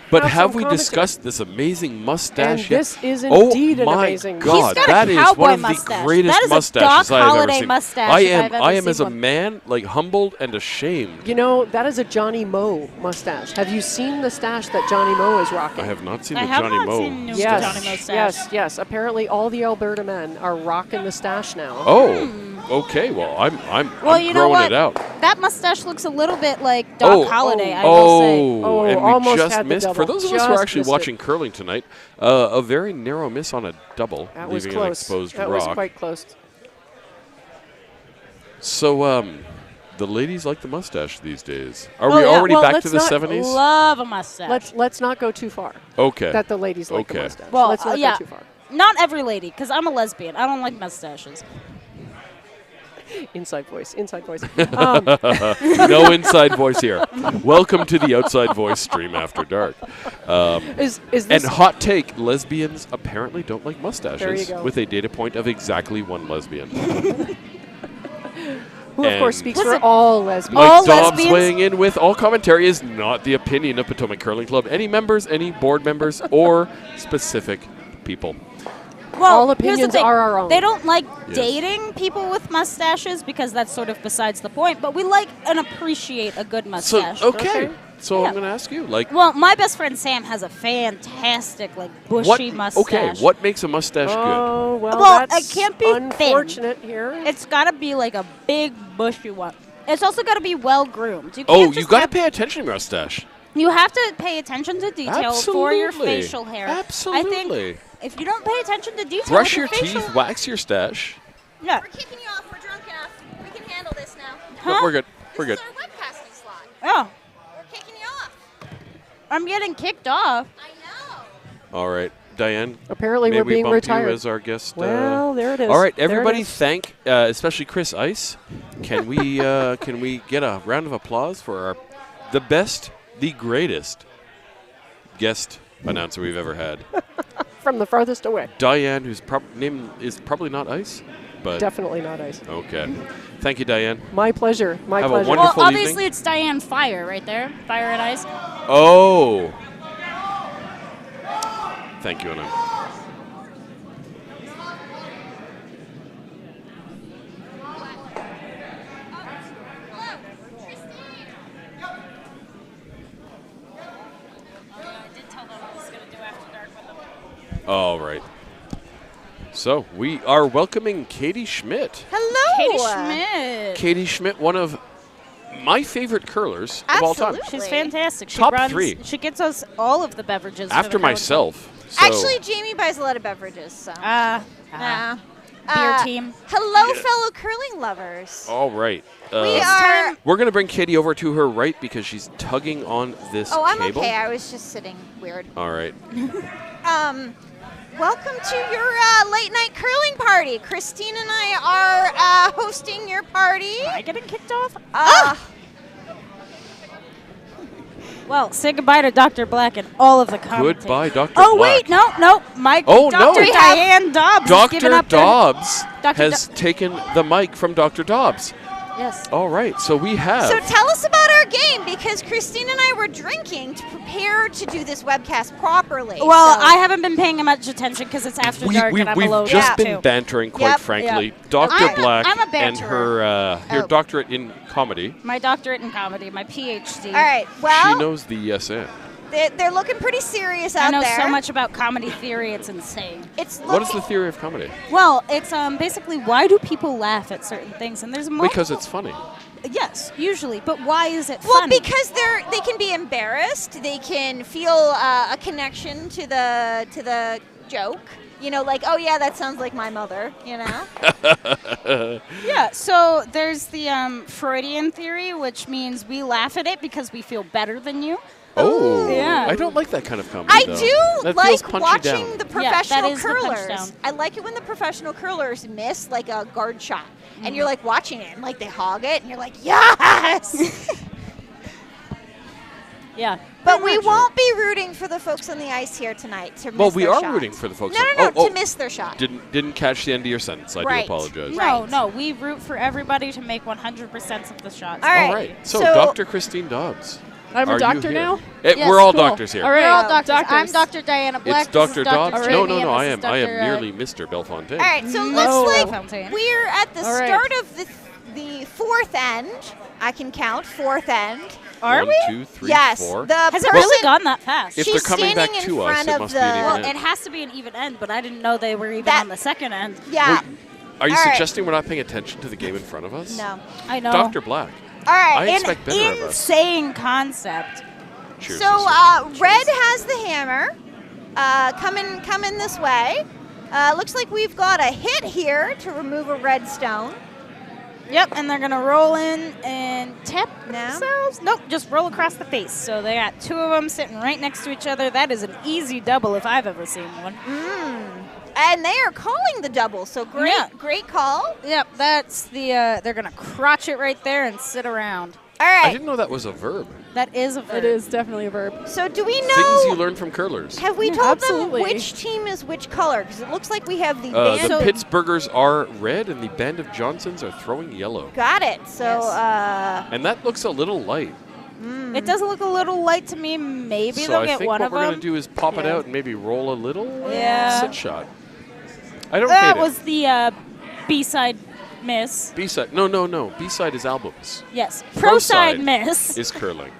But have have some we commentary. discussed this amazing mustache And yet? this is indeed an oh my amazing God, He's got a that is cowboy one of mustache. the greatest That is a mustaches Doc I have ever Holliday seen. mustache I if am, I've ever I am seen as a one. man like humbled and ashamed. You know, that is a Johnny Moe mustache. Have you seen the stash that Johnny Moe is rocking? I have not seen I the have Johnny not Moe. seen new Yes, Johnny Moe stash. yes. Apparently, all the Alberta men are rocking the stash now. Oh, Okay, well, I'm Well, you know growing what? it out. That mustache looks a little bit like Doc Holliday, I will Oh, say. and Oh, we almost just had the missed. For double. those of us who are Just actually missed it. watching curling tonight, a very narrow miss on a double, That was leaving an close. exposed That rock. was quite close. So, the ladies like the mustache these days. Are Oh, we yeah. already Well, back let's to the not 70s? Love a mustache. Let's not go too far. Okay. That the ladies like the Okay. mustache. Well, let's not yeah. go too far. Not every lady, because I'm a lesbian. I don't like mustaches. Inside voice. Inside voice. No inside voice here. Welcome to the Outside Voice stream after dark. Is And this hot take, lesbians apparently don't like mustaches, There you go. with a data point of exactly one lesbian. who of course and- speaks Listen, for all lesbians? Mike All Dobbs lesbians- weighing in with all commentary is not the opinion of Potomac Curling Club. Any members, any board members, or specific people. Well, All here's the opinions thing. are our own. They don't like Yes. dating people with mustaches because that's sort of besides the point, but we like and appreciate a good So, mustache. okay. So Yeah. I'm going to ask you, like, Well, my best friend Sam has a fantastic, like, bushy mustache. okay, what makes a mustache good? Oh, well, Well, it that's can't be thin. unfortunate here. It's got to be like a big, bushy one. It's also got to be well groomed. You Oh, can't you just got to have- pay attention to your mustache. You have to pay attention to detail for your Absolutely. facial hair. Absolutely. I think if you don't pay attention to detail, Brush with your facial, teeth, wax your stash. Yeah. We're kicking you off. We're drunk enough. We can handle this now. Huh? We're good. We're This good. is our webcasting slot. Oh, We're kicking you off. I'm getting kicked off. I know. All right, Diane. Apparently may we're we being bump retired. you as our guest. Well, there it is. All right, There it everybody, is. thank especially Chris Ice. Can we get a round of applause for the best, the greatest guest announcer we've ever had, From the farthest away. Diane, whose name is probably not Ice, but Definitely not ice. okay. Thank you, Diane. My pleasure. My Have a pleasure. wonderful Well, evening. obviously it's Diane Fire right there. Fire and Ice. Oh. Thank you, Anna. All right. So we are welcoming Katie Schmidt. Hello. Katie Schmidt. Katie Schmidt, one of my favorite curlers of all time. Absolutely. She's fantastic. She Top runs, 3. She gets us all of the beverages. for After the Curling myself. So Actually, Jamie buys a lot of beverages, so. Club. Beer team. Hello, Yeah. fellow curling lovers. all right. We are. We're going to bring Katie over to her right because she's tugging on this Oh, I'm cable. okay. I was just sitting weird. All right. Welcome to your late night curling party. Christine and I are hosting your party. Am I getting kicked off? Uh, Well, say goodbye to Dr. Black and all of the commentators. Goodbye, Dr. Oh, Black. wait, no. My Oh, no. Dr. We have Diane Dobbs has given Dr. up their- Dobbs Dr. has taken the mic from Dr. Dobbs. Yes. All right, so we have. So tell us about our game because Christine and I were drinking to prepare to do this webcast properly. Well, so- I haven't been paying much attention because it's after dark and I'm we've alone just now, been too. bantering, quite Yep. frankly. Yep. Dr. I'm a- Black I'm a and banterer. her Oh. doctorate in comedy. My doctorate in comedy, my PhD. All right. She Well, knows the ESN. they're looking pretty serious I out know there. so much about comedy theory, it's insane. It's What is looking- the theory of comedy? Well, it's basically why do people laugh at certain things? And there's multiple. Because it's funny. Yes, usually. But why is it Well, funny? because they can be embarrassed. They can feel a connection to the joke. You know, like, oh yeah, that sounds like my mother. You know. Yeah, so there's the Freudian theory, which means we laugh at it because we feel better than you. Oh, Yeah. I don't like that kind of comedy. I though. do That feels like punchy watching down. the Yeah, that professional is the punch curlers. down. I like it when the professional curlers miss like a guard shot, and Mm-hmm. you're like watching it, and like they hog it, and you're like, yes. Yeah. But pretty we much. won't be rooting for the folks on the ice here tonight to miss Well, we their are shot. rooting for the folks. No, on- no, no, oh, to miss their shot. Didn't catch the end of your sentence. I Right. do apologize. No, Right. no, we root for everybody to make 100% of the shots. All right. All right. So, So- Dr. Christine Dobbs. I'm are a you doctor here? now? Yes, We're all cool. doctors here. All right. We're all Yeah, doctors. I'm Dr. Diana Black. It's Dr. Dobbs. Dr. No, Jamie, no, and I this am. is I am Dr. merely Mr. Belfontaine. All right, so No. let's Fountain. we're at the All right. start of the fourth end. I can count fourth end. Are One, we? 2, 3, Yes, 4. the Has it person. really gone that fast? If She's they're coming back standing in to us, front it of must be an the- even Well, end. it has to be an even end, but I didn't know they were even That- on the second end. Yeah. Are you All right. suggesting we're not paying attention to the game in front of us? No. I know. Dr. Black. All right. I expect better of us. Insane concept. Cheers. So sister. red has the hammer. Coming this way. Looks like we've got a hit here to remove a red stone. Yep, and they're gonna roll in and tap Now? themselves. Nope, just roll across the face. So they got two of them sitting right next to each other. That is an easy double if I've ever seen one. And they are calling the double. So great, Yeah. great call. Yep, that's the. They're gonna crotch it right there and sit around. All I right. didn't know that was a verb. That is a verb. It is definitely a verb. So do we Things you know? learn from curlers. Have we Yeah, told absolutely. them which team is which color? Because it looks like we have the The band. Pittsburghers are red, and the Band of Johnsons are throwing yellow. Got it. So And that looks a little light. It does look a little light to me. Maybe So they'll I get think one what of we're going them. to do is pop it Yeah. out and maybe roll a little Yeah. sit shot. I don't That hate was the B-side miss. it. B-side. No. B-side is albums. Yes. Pro Pro-side side miss. Is curling.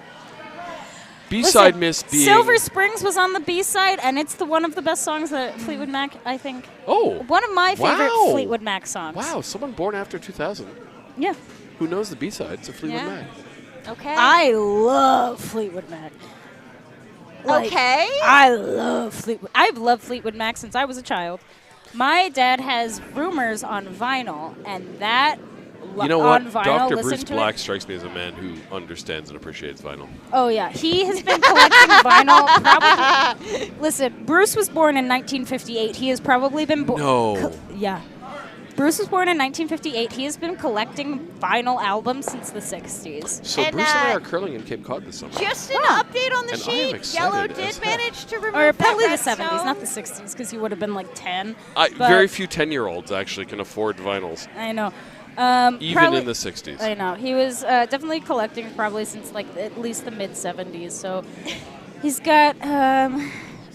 B-side Listen, miss being... Silver Springs was on the B-side, and it's one of the best songs that Fleetwood Mac, I think. Oh. One of my favorite Wow. Fleetwood Mac songs. Wow, someone born after 2000. Yeah. Who knows the B-sides of Fleetwood Yeah. Mac? okay. I love Fleetwood Mac. Like, okay. I love Fleetwood. I've loved Fleetwood Mac since I was a child. My dad has Rumors on vinyl, and that You know on what? vinyl, Dr. listen Bruce to Black it. strikes me as a man who understands and appreciates vinyl. Oh yeah, he has been collecting vinyl. Probably. Listen, Bruce was born in 1958. He has probably been born. No. Yeah. Bruce was born in 1958. He has been collecting vinyl albums since the 60s. So And, Bruce and I uh, are curling in Cape Cod this summer. Just an update on the And I am sheet. excited Yellow as did heck. manage to remove Or that probably the red 70s, stone. not the 60s, because he would have been like 10. I, But- very few 10-year-olds actually can afford vinyls, I know. even Probably- in the 60s. I know. He was definitely collecting probably since like at least the mid 70s. So he's got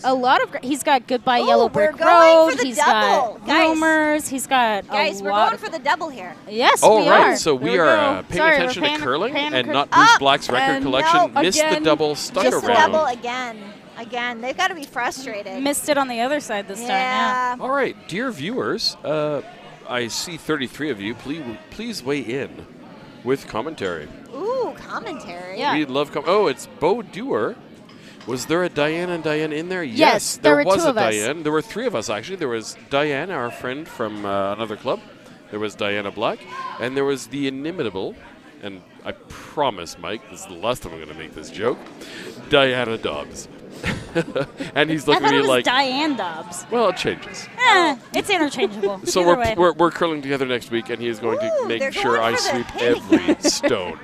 a lot of. He's got Goodbye Ooh, Yellow we're Brick going Road. for the He's double. got Guys. Rumors. He's got Guys, a we're lot going of. for the double here. Yes, Oh, we right. are. So Here we are go. paying Sorry, we're attention to paying- curling paying and cur- not Bruce Up Black's record and collection. no, Missed the again, double, stuck Just the around. double again. Again, they've got to be frustrated. Missed it on the other side this time. Yeah. All right, dear viewers, I see 33 of you. Please weigh in with commentary. Ooh, commentary. Yeah. We'd love Oh, it's Bo Dewar. Was there a Diane and Diane in there? Yes, there there were was two a of us. Diane. There were three of us, actually. There was Diane, our friend from another club. There was Diana Black. And there was the inimitable, and I promise, Mike, this is the last time I'm going to make this joke, Diana Dobbs. And he's I looking thought at it me was like, Diane Dobbs. well, it changes. It's interchangeable. So Either way. we're curling together next week, and he is going to Ooh, make they're sure going I for the sweep pig. every stone.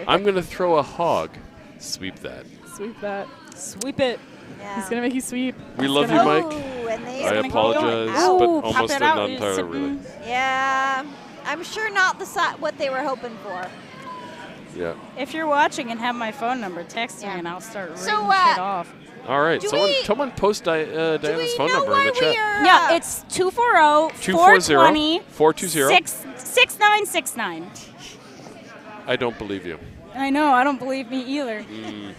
I'm going to throw a hog. Sweep that. Sweep that. Sweep it. Yeah. He's going to make you sweep. We He's love you, gonna- Mike. Ooh, and they I gonna keep apologize, going. but Ooh, pop almost it and out. not You're entirely, sitting- really. Yeah. I'm sure not what they were hoping for. Yeah. If you're watching and have my phone number, text Yeah. me and I'll start reading So, shit off. All right. Do Someone, we- someone post Do Diana's we phone know number why in the we chat. are? Yeah, it's 240-420-6969. 420-420-6969. I don't believe you. I know, I don't believe me either.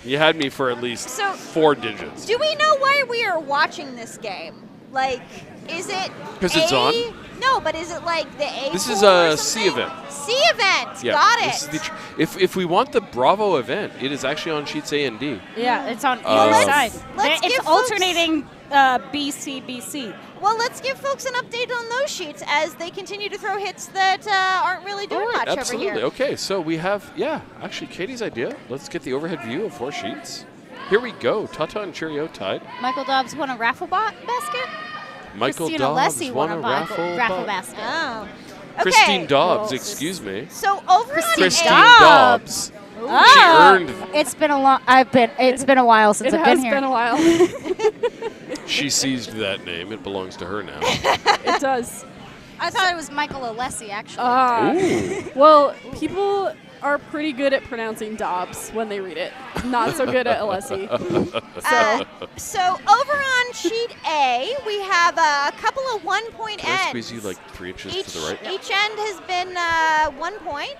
You had me for at least So- 4 digits. Do we know why we are watching this game? Like, is it 'Cause it's on? No, but is it like the A? This is pool a or C something? event. C event. Yeah. Got This it. is the if we want the Bravo event, it is actually on sheets A and D. Yeah, it's on Well, either let's- side. let's It's give folks- alternating BC, BC. Well, let's give folks an update on those sheets as they continue to throw hits that aren't really doing All right, much absolutely. over here. Okay, so we have, actually Katie's idea. Let's get the overhead view of 4 sheets. Here we go. Tata and Cheerio tied. Michael Dobbs won a raffle basket. Michael Christina Dobbs Lessie won won a a raffle raffle. basket. Oh. Okay. Christine Dobbs, Well, excuse me. So over Christine on Dobbs. She earned. It's been a long. It's been a while since It I've has been here. been a while. She seized that name. It belongs to her now. It does. I thought it was Michael Alessi actually. Ooh. Well, people are pretty good at pronouncing Dobbs when they read it. Not so good at Alessi. So over on sheet A, we have a couple of 1-point Can I ends. squeeze you like 3 inches to the right? Each end has been 1 point.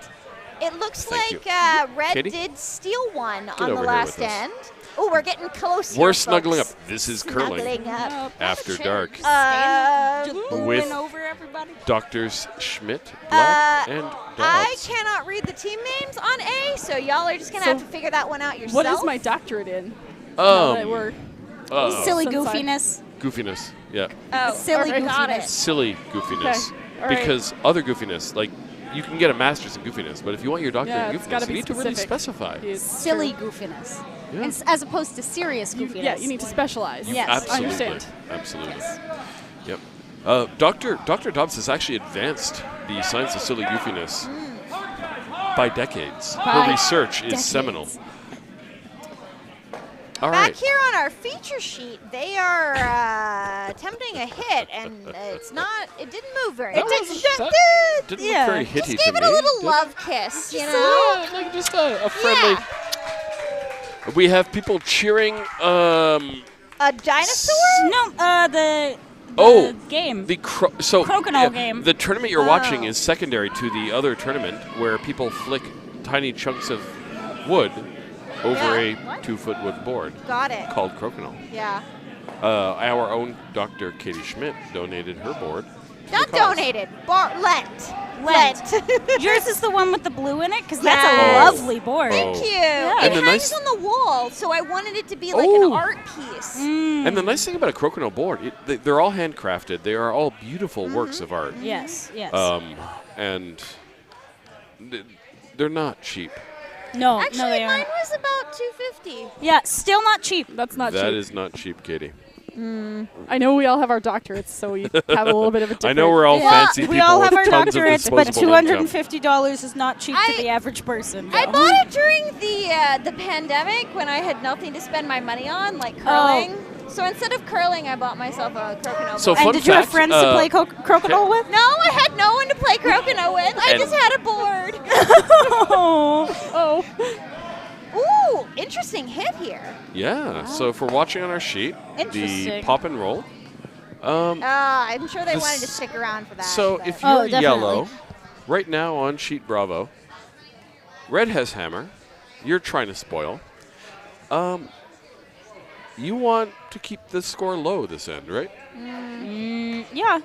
It looks Thank like Red Katie? did steal one on over the here last with us. end. Oh, we're getting close here, We're snuggling up. folks. This is curling Snuggling up. after dark. Just With- booming over everybody. Doctors Schmidt, Black, and I Dobbs. cannot read the team names on A, so y'all are just going to So have to figure that one out yourself. What is my doctorate in? Now that we're Silly Since I- goofiness. goofiness. Yeah. Oh, Silly alright, got goofiness. it. Silly goofiness. Okay, all right. Because other goofiness, like you can get a master's in goofiness, but if you want your doctorate Yeah, in it's gotta goofiness, be you need to really specific. specify. It's Silly true. goofiness. Yeah. And as opposed to serious goofiness. Yeah, you need to specialize. Yes. I Absolutely. understand. Absolutely. Yep. Dr. Dobbs has actually advanced the science of silly goofiness by decades. Her By research is decades. seminal. All Back right. here on our feature sheet, they are attempting a hit, and it didn't move very much. That didn't Yeah. look very hitty Just to give it me. a little did love kiss, you know? Yeah, like just a friendly. We have people cheering. A dinosaur? No, the Oh, game. The Crokinole game. The tournament you're watching Oh. is secondary to the other tournament where people flick tiny chunks of wood over a What? 2-foot wood board Got it. called crokinole. Yeah. Our own Dr. Katie Schmidt donated her board. to Not the cause. donated. Lent. Yours is the one with the blue in it? Because that's Yes. a Oh. lovely board. Thank Oh. you. Yeah. It And the hangs nice- on the wall, so I wanted it to be like an Oh. art piece. And the nice thing about a crokinole board, they're all handcrafted. They are all beautiful works of art. Yes, yes. And they're not cheap. no, no, Actually, they mine aren't. was about $250. Yeah, still not cheap. That's not That cheap. is not cheap, Katie. I know we all have our doctorates, so we have a little bit of a different. I know we're all Yeah, fancy people we all have with our tons of doctorates, but disposable income. $250 is not cheap I- to the average person. I no. bought it during the pandemic when I had nothing to spend my money on, like curling. So instead of curling, I bought myself a crokinole So board. And fun did you have fact, friends to play crokinole with? No, I had no one to play crokinole with. I And- just had a board. Oh, Ooh, interesting hit here. Yeah. So if we're watching on our sheet, the Interesting. pop and roll. I'm sure they This- wanted to stick around for that. So but- if Oh, you're definitely. yellow, right now on sheet Bravo, red has hammer. You're trying to spoil. You want to keep the score low this end, right? Yeah.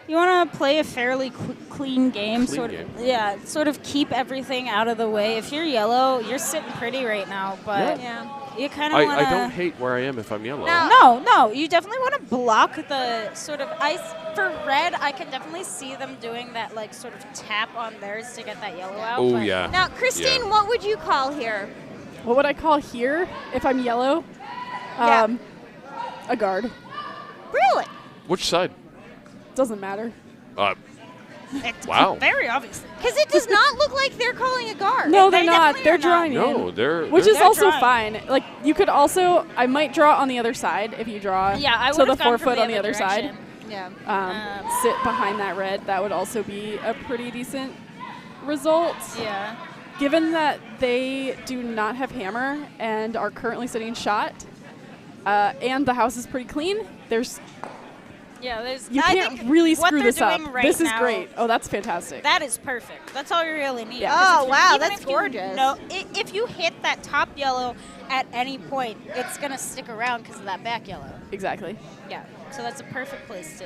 You want to play a fairly clean game, Clean game. Yeah, sort of keep everything out of the way. If you're yellow, you're sitting pretty right now, but yeah. you kind of want to. I don't hate where I am if I'm yellow. No. No, you definitely want to block the sort of ice. For red, I can definitely see them doing that, like, sort of tap on theirs to get that yellow out. Oh but yeah. Now, Christine, Yeah. what would you call here? what would I call here if I'm yellow? Yeah. A guard. Really? Which side? Doesn't matter. It's Wow. very obviously. Because it does not look like they're calling a guard. No, they they're not. definitely They're are not. drawing No, in. they're. Which they're- is also drawing. fine. Like you could also, I might draw on the other side if you draw Yeah, I to would the have gone 4 from foot on the other side. direction. Yeah. Sit behind that red. That would also be a pretty decent result. Yeah. Given that they do not have hammer and are currently sitting shot, and the house is pretty clean, Yeah, there's. you I can't think really what screw they're this up. doing right This is now, great. Oh, that's fantastic. That is perfect. That's all you really need. Yeah. 'Cause Oh, if you- wow, even that's if you gorgeous. know- if you hit that top yellow at any point, it's gonna stick around because of that back yellow. Exactly. Yeah. So that's a perfect place to.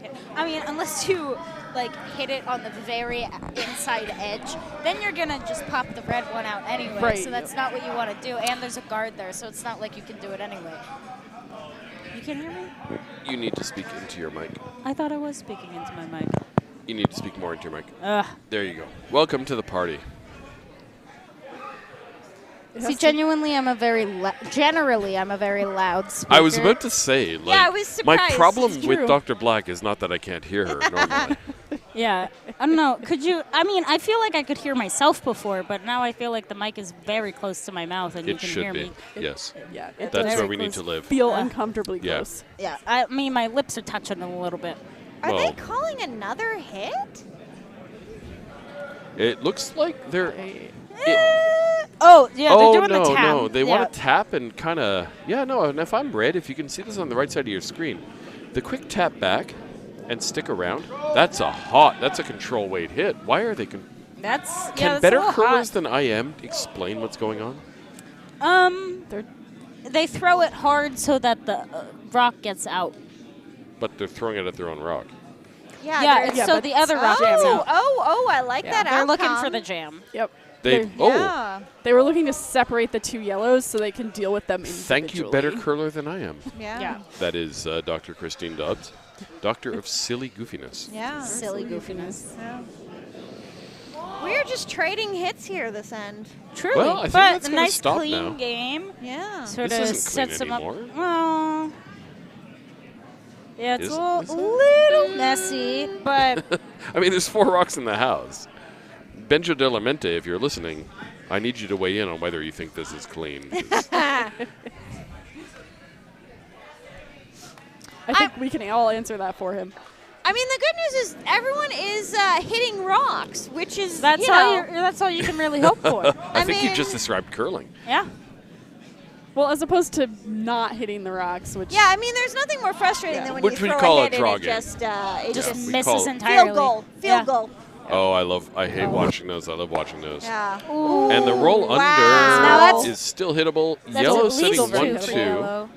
Hit. I mean, unless you like hit it on the very inside edge, then you're gonna just pop the red one out anyway. Right. So that's not what you want to do. And there's a guard there, so it's not like you can do it anyway. You can hear me? You need to speak into your mic. I thought I was speaking into my mic. You need to speak more into your mic. Ugh. There you go. Welcome to the party. It See, has to- genuinely, generally, I'm a very loud speaker. I was about to say, like, I was my surprised. problem It's with true. Dr. Black is not that I can't hear her normally. Yeah. I don't know. Could you? I mean, I feel like I could hear myself before, but now I feel like the mic is very close to my mouth and you It can should hear be. me. Yes. Yeah, it That's does where we need to live. feel uncomfortably Yeah. close. Yeah. I mean, my lips are touching a little bit. Are Well- they calling another hit? It looks like they're. Oh, yeah, oh, they're doing no, the tap. no. They want to tap and kind of. Yeah, no. And if I'm red, if you can see this on the right side of your screen, the quick tap back and stick around, that's a control weight hit. Why are they. That's Can better curlers than I am explain what's going on? They throw it hard so that the rock gets out. But they're throwing it at their own rock. Yeah, it's so the other rock gets out. I like that They're outcome. looking for the jam. Yep. Yeah. They were looking to separate the 2 yellows so they can deal with them individually. Thank you, better curler than I am. Yeah. That is Dr. Christine Dobbs, Doctor of Silly Goofiness. Yeah. Silly goofiness. Yeah. We're just trading hits here this end. Truly, Well, I think but that's a gonna nice stop clean now. game. Yeah. Sort This of isn't clean sets them up. anymore. Well, yeah, it's Is- a is it? little messy, but I mean, there's 4 rocks in the house. Benjo de la Mente, if you're listening, I need you to weigh in on whether you think this is clean. I think we can all answer that for him. I mean, the good news is everyone is hitting rocks, which is that's all you can really hope for. I think you mean- just described curling. Yeah. Well, as opposed to not hitting the rocks, which Yeah, I mean, there's nothing more frustrating than when Which you we'd throw call a a hit and draw it game. just Just we misses call it- entirely. field goal. Yeah. Field goal. Oh, I hate watching those. I love watching those. Yeah. Ooh. And the roll Wow. Now under that's- is still hittable. That's Yellow at sitting least 1-2. yellow.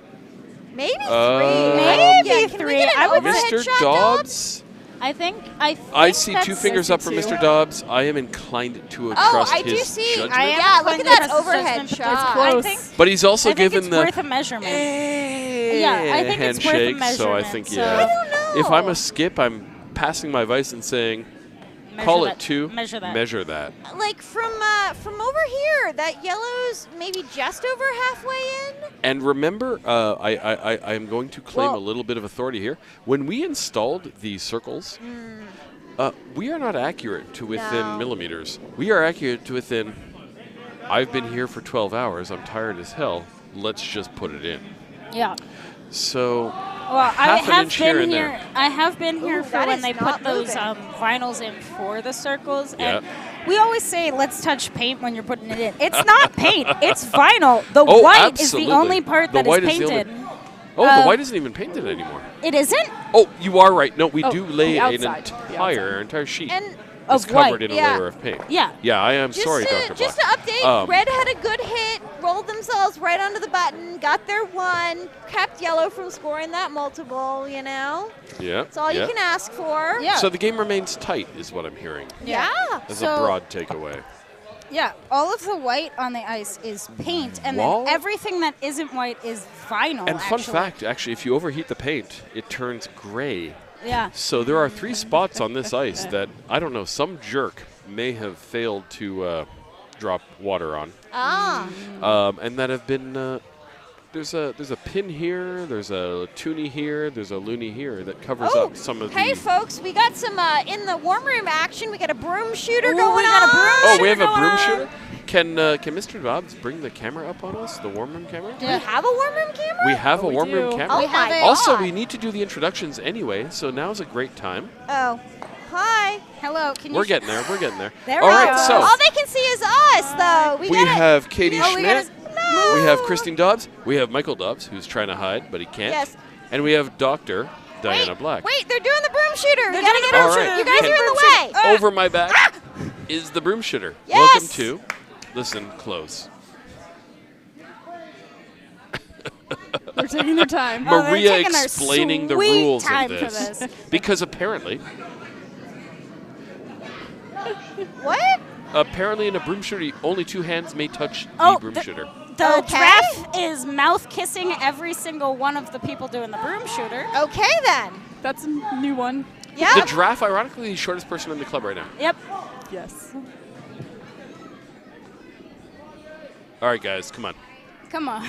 Maybe 3. Maybe Can we 3. get an I would overhead Mr. shot, Dobbs. I think I see 2 that's- fingers up from I see Mr. 2. Dobbs. I am inclined to Oh, trust I do his see. judgment. I am Yeah, look inclined at to that trust his overhead judgment, shot. but Close. I think But he's also I think given it's the worth a measurement. yeah, I think it's worth a handshake. So I measurement, think so- yeah. I don't If I'm know. a skip, I'm passing my vice and saying, Measure call that. it 2. Measure that. Measure that. Like from over here, that yellow's maybe just over halfway in. And remember, I am going to claim Well- a little bit of authority here. When we installed the circles, we are not accurate to within No. millimeters. We are accurate to within, I've been here for 12 hours, I'm tired as hell, let's just put it in. Yeah. So, Well, I half an have inch here been and here. there. I have been here Ooh, for that when is they not put those moving. vinyls in for the circles, Yeah. and we always say, "Let's touch paint when you're putting it in." It's not paint; it's vinyl. The Oh, white absolutely. is the only part The that white is is the only- painted. the white isn't even painted anymore. It isn't Oh, you are right. No, we Oh, do lay the an outside. The entire sheet. And It's of covered white. in a yeah. layer of paint. Yeah. Yeah, I am just sorry, to, Dr. just Black. to update, Red had a good hit, rolled themselves right onto the button, got their 1, kept Yellow from scoring that multiple. You know, Yeah. that's all yeah. you can ask for. Yeah. So the game remains tight, is what I'm hearing. Yeah. As So- a broad takeaway. Yeah, all of the white on the ice is paint, and Wall? then everything that isn't white is vinyl. And fun actually. fact, actually, if you overheat the paint, it turns gray. Yeah. So there are 3 spots on this ice that, I don't know, some jerk may have failed to drop water on. Ah. And that have been, there's a pin here, there's a toonie here, there's a loony here that covers up some of Hey, the... folks, we got some in the warm room action. We got a broom shooter Ooh, going we got a on. broom Oh, we have a going broom on. shooter? Can Mr. Dobbs bring the camera up on us, the warm room camera? We have a warm room camera? We have Oh, a we warm room do. camera. Oh, We have my a- Also, God. we need to do the introductions anyway, so now's a great time. Oh. Hi. Hello. Can We're you? getting there. We're getting there. There All we right, go. so All they can see is us, though. we have Katie Oh, we gotta- Schmidt. No. We have Christine Dobbs. We have Michael Dobbs, who's trying to hide, but he can't. Yes. And we have Dr. Diana Wait, Black. Wait, they're doing the broom shooter. They're We gotta doing get the broom over. shooter. You guys Can- are in the way. Over my back is the broom shooter. Yes. Welcome to Listen Close. they're taking their time. Oh, they're Maria taking their explaining the sweet rules time of for this. this. Because apparently What? in a broom shooter, only 2 hands may touch the Oh, broom the- shooter. The Okay. giraffe is mouth kissing every single one of the people doing the broom shooter. Okay, then. That's a new one. Yeah. The giraffe, ironically, the shortest person in the club right now. Yep. Yes. All right, guys, come on. Come on.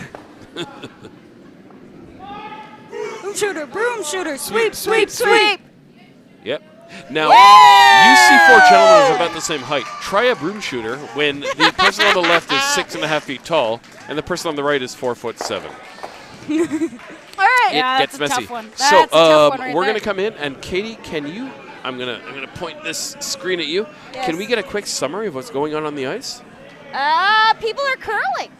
broom shooter, sweep, sweep, sweep. Yep. Now, you see 4 gentlemen of about the same height. Try a broom shooter when the person on the left is 6.5 feet tall and the person on the right is 4'7". All right. Yeah, It gets that's a messy. tough one. So That's a tough one right we're there. gonna come in and Katie, can you? I'm gonna point this screen at you. Yes. Can we get a quick summary of what's going on the ice? People are curling.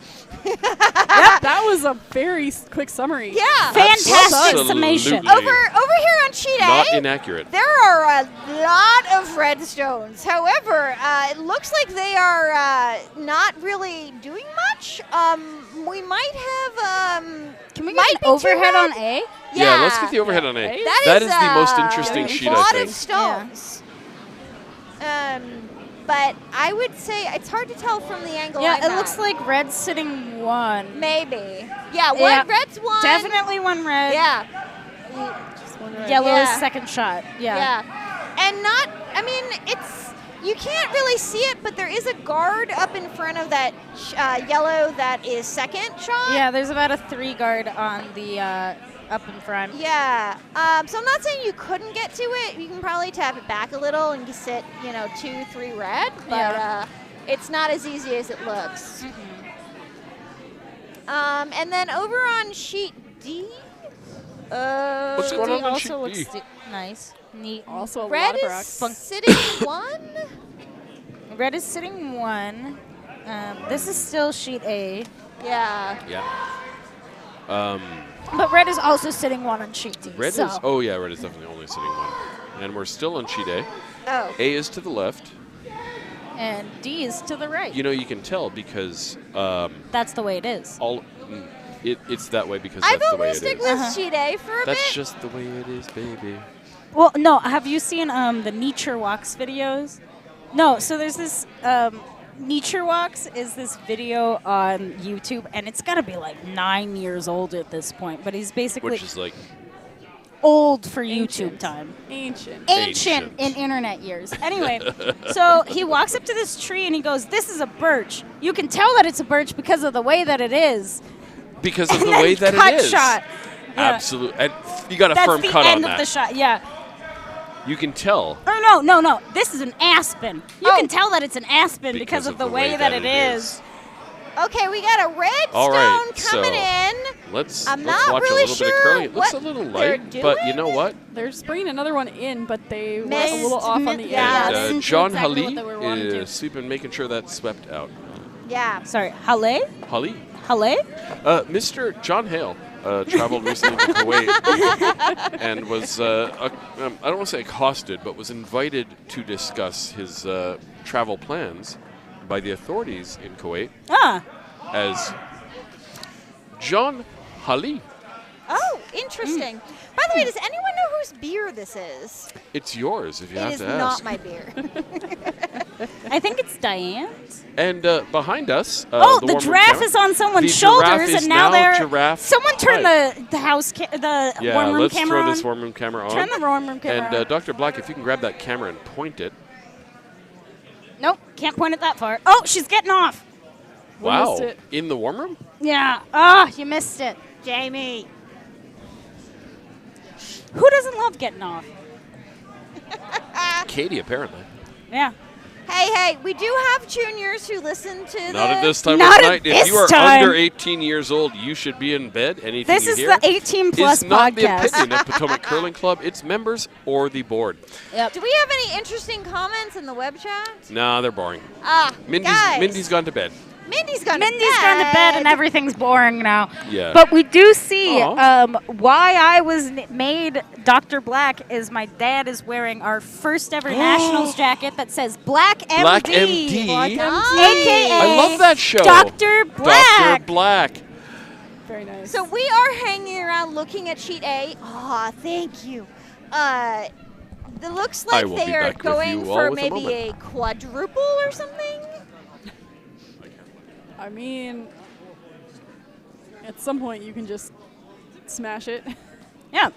That was a very quick summary. Yeah. Fantastic Absolutely. summation. Over here on sheet Not A, inaccurate. there are a lot of redstones. However, it looks like they are not really doing much. We might have. Can we might get be an too overhead red. on A? Yeah, let's get the overhead on A. That is the most interesting a sheet, lot I of think. stones. But I would say it's hard to tell from the angle. Yeah, I'm it at. looks like red's sitting 1. Maybe. Yeah, Yeah. red's 1. Definitely 1 red. Yeah. Yellow is Yeah. second shot. Yeah. Yeah. And not, I mean, you can't really see it, but there is a guard up in front of that yellow that is second shot. Yeah, there's about a 3 guard on the up in front. Yeah. So I'm not saying you couldn't get to it. You can probably tap it back a little and sit, 2, 3 red, but Yeah. it's not as easy as it looks. And then over on sheet D, What's going on on sheet also D? looks nice. Neat. Also a red lot of is rocks. sitting 1. Red is sitting 1. This is still sheet A. Yeah. Yeah. But red is also sitting 1 on sheet D. Red so. is. Oh yeah, red is definitely only sitting 1. And we're still on sheet A. Oh. A is to the left. And D is to the right. You can tell because That's the way it is. it's that way because I that's the vote way we it stick is. with sheet A for a That's bit. just the way it is, baby. Well, no. Have you seen the Nature Walks videos? No. So there's this Nature Walks is this video on YouTube, and it's got to be like 9 years old at this point. But he's basically Which is like old for YouTube Ancient. time. Ancient. Ancient in internet years. Anyway, so he walks up to this tree and he goes, "This is a birch. You can tell that it's a birch because of the way that it is." because of And the then way that cut it is. shot. Yeah. Absolutely. And you got a That's firm the cut end on of that. the shot. Yeah. You can tell. Oh no. This is an aspen. You Oh. can tell that it's an aspen because of the way that it is. Okay, we got a red All right, stone coming in. Let's I'm let's not watch really a little bit sure of curling. It looks a what little they're light, but you know doing. what? They're spraying another one in, but they went Missed. a little off on the Yeah, edge. this And is John exactly what Halley they were wanting to. is sweeping, making sure that's swept out. Yeah. Sorry, Halle? Halley? Mr. John Hale traveled recently to Kuwait and was, I don't want to say accosted, but was invited to discuss his travel plans by the authorities in Kuwait Ah, as John Halley. Oh, interesting. By the way, does anyone know whose beer this is? It's yours if you It have is to not ask. my beer. I think it's Diane's. And behind us, Oh, the the warm room giraffe camera- is on someone's the giraffe shoulders, is and now they're. giraffe. Someone turn Right. the house the Yeah, warm room let's camera throw on. this warm room camera on. Turn the warm room camera And on. Dr. Black, if you can grab that camera and point it. Nope, can't point it that far. Oh, she's getting off. We Wow. missed it. In the warm room? Yeah. Ah, you missed it, Jamie. Who doesn't love getting off? Katie, apparently. Yeah. Hey, we do have juniors who listen to Not at this time Not of at night. If this you are time. under 18 years old, you should be in bed. Anything This you is hear the 18 plus is not the podcast. opinion of Potomac Curling Club, its members or the board. Yep. Do we have any interesting comments in the web chat? Nah, they're boring. Ah, guys. Mindy's gone to bed. Mindy's gone Mindy's to bed. gone to bed and everything's boring now. Yeah. But we do see Aw. why I was made Dr. Black is my dad is wearing our first ever Nationals jacket that says Black MD. Black MD. AKA I love that show. Dr. Black. Dr. Black. Very nice. So we are hanging around looking at sheet A. Aw, thank you. It looks I like will they be are back with going you all for with a maybe moment. a quadruple or something. I mean, at some point you can just smash it. Yeah.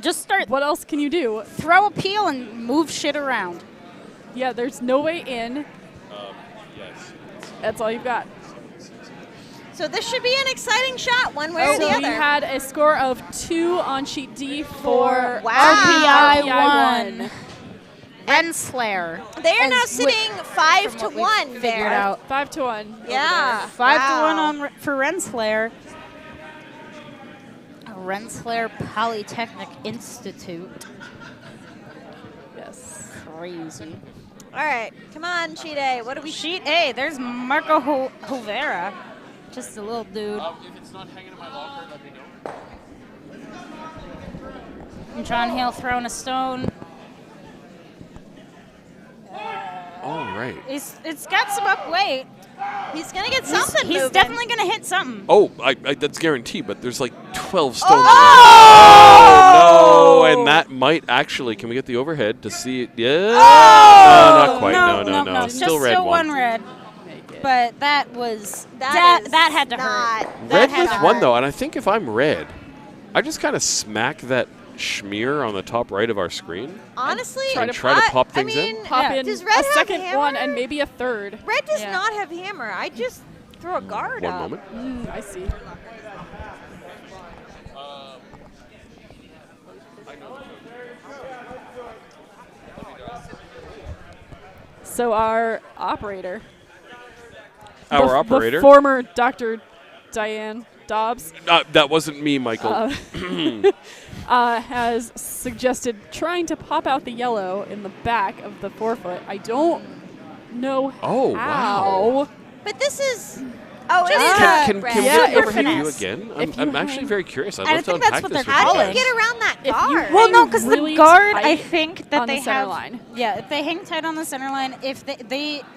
Just start. What else can you do? Throw a peel and move shit around. Yeah, there's no way in. Yes. That's all you've got. So this should be an exciting shot, one way or So the we other. had a score of 2 on sheet D for RPI RPI 1. Rensselaer. They are As now wi- sitting 5 to from what we've 1 figured there. out. 5-1. over Yeah. 5 Wow. to 1 on for Rensselaer. Rensselaer Polytechnic Institute. there. Yes. Crazy. All right, come on, sheet A. What do we? Sheet A, there's Marco Hovera. Just a little dude. If it's not hanging in my locker, let me know. And John Hale throwing a stone. All right. It's got some up weight. He's gonna get something. He's moving. definitely gonna hit something. Oh, that's guaranteed, but there's like 12 stones. Oh! Oh, no, and that might actually. Can we get the overhead to see it? Yeah. Oh! No, not quite. No. Just Still red one one. red. Make it. But that was That is that had to not- hurt. That Red had was to one hurt. though, and I think if I'm red, I just kind of smack that schmear on the top right of our screen. Honestly, And try to pop things in? I mean, Pop Yeah. in Does Red a have second hammer? one and maybe a third. Red does Yeah. not have hammer. I just throw a guard One up. moment. I see. So our operator. Our the operator. former Dr. Diane Dobbs That wasn't me, Michael. has suggested trying to pop out the yellow in the back of the forefoot. I don't know Oh, how. wow. But this is. Oh, it Just is Can a we red. Yeah, get the if overhead you- view again? if you I'm actually hang- very curious. I'd I love to think that's unpack what this they're with How you do you calling. guys. get around that If you guard? hang Well, no, because really the guard, I tight think that on they the center have. line. Yeah, if they hang tight on the center line, if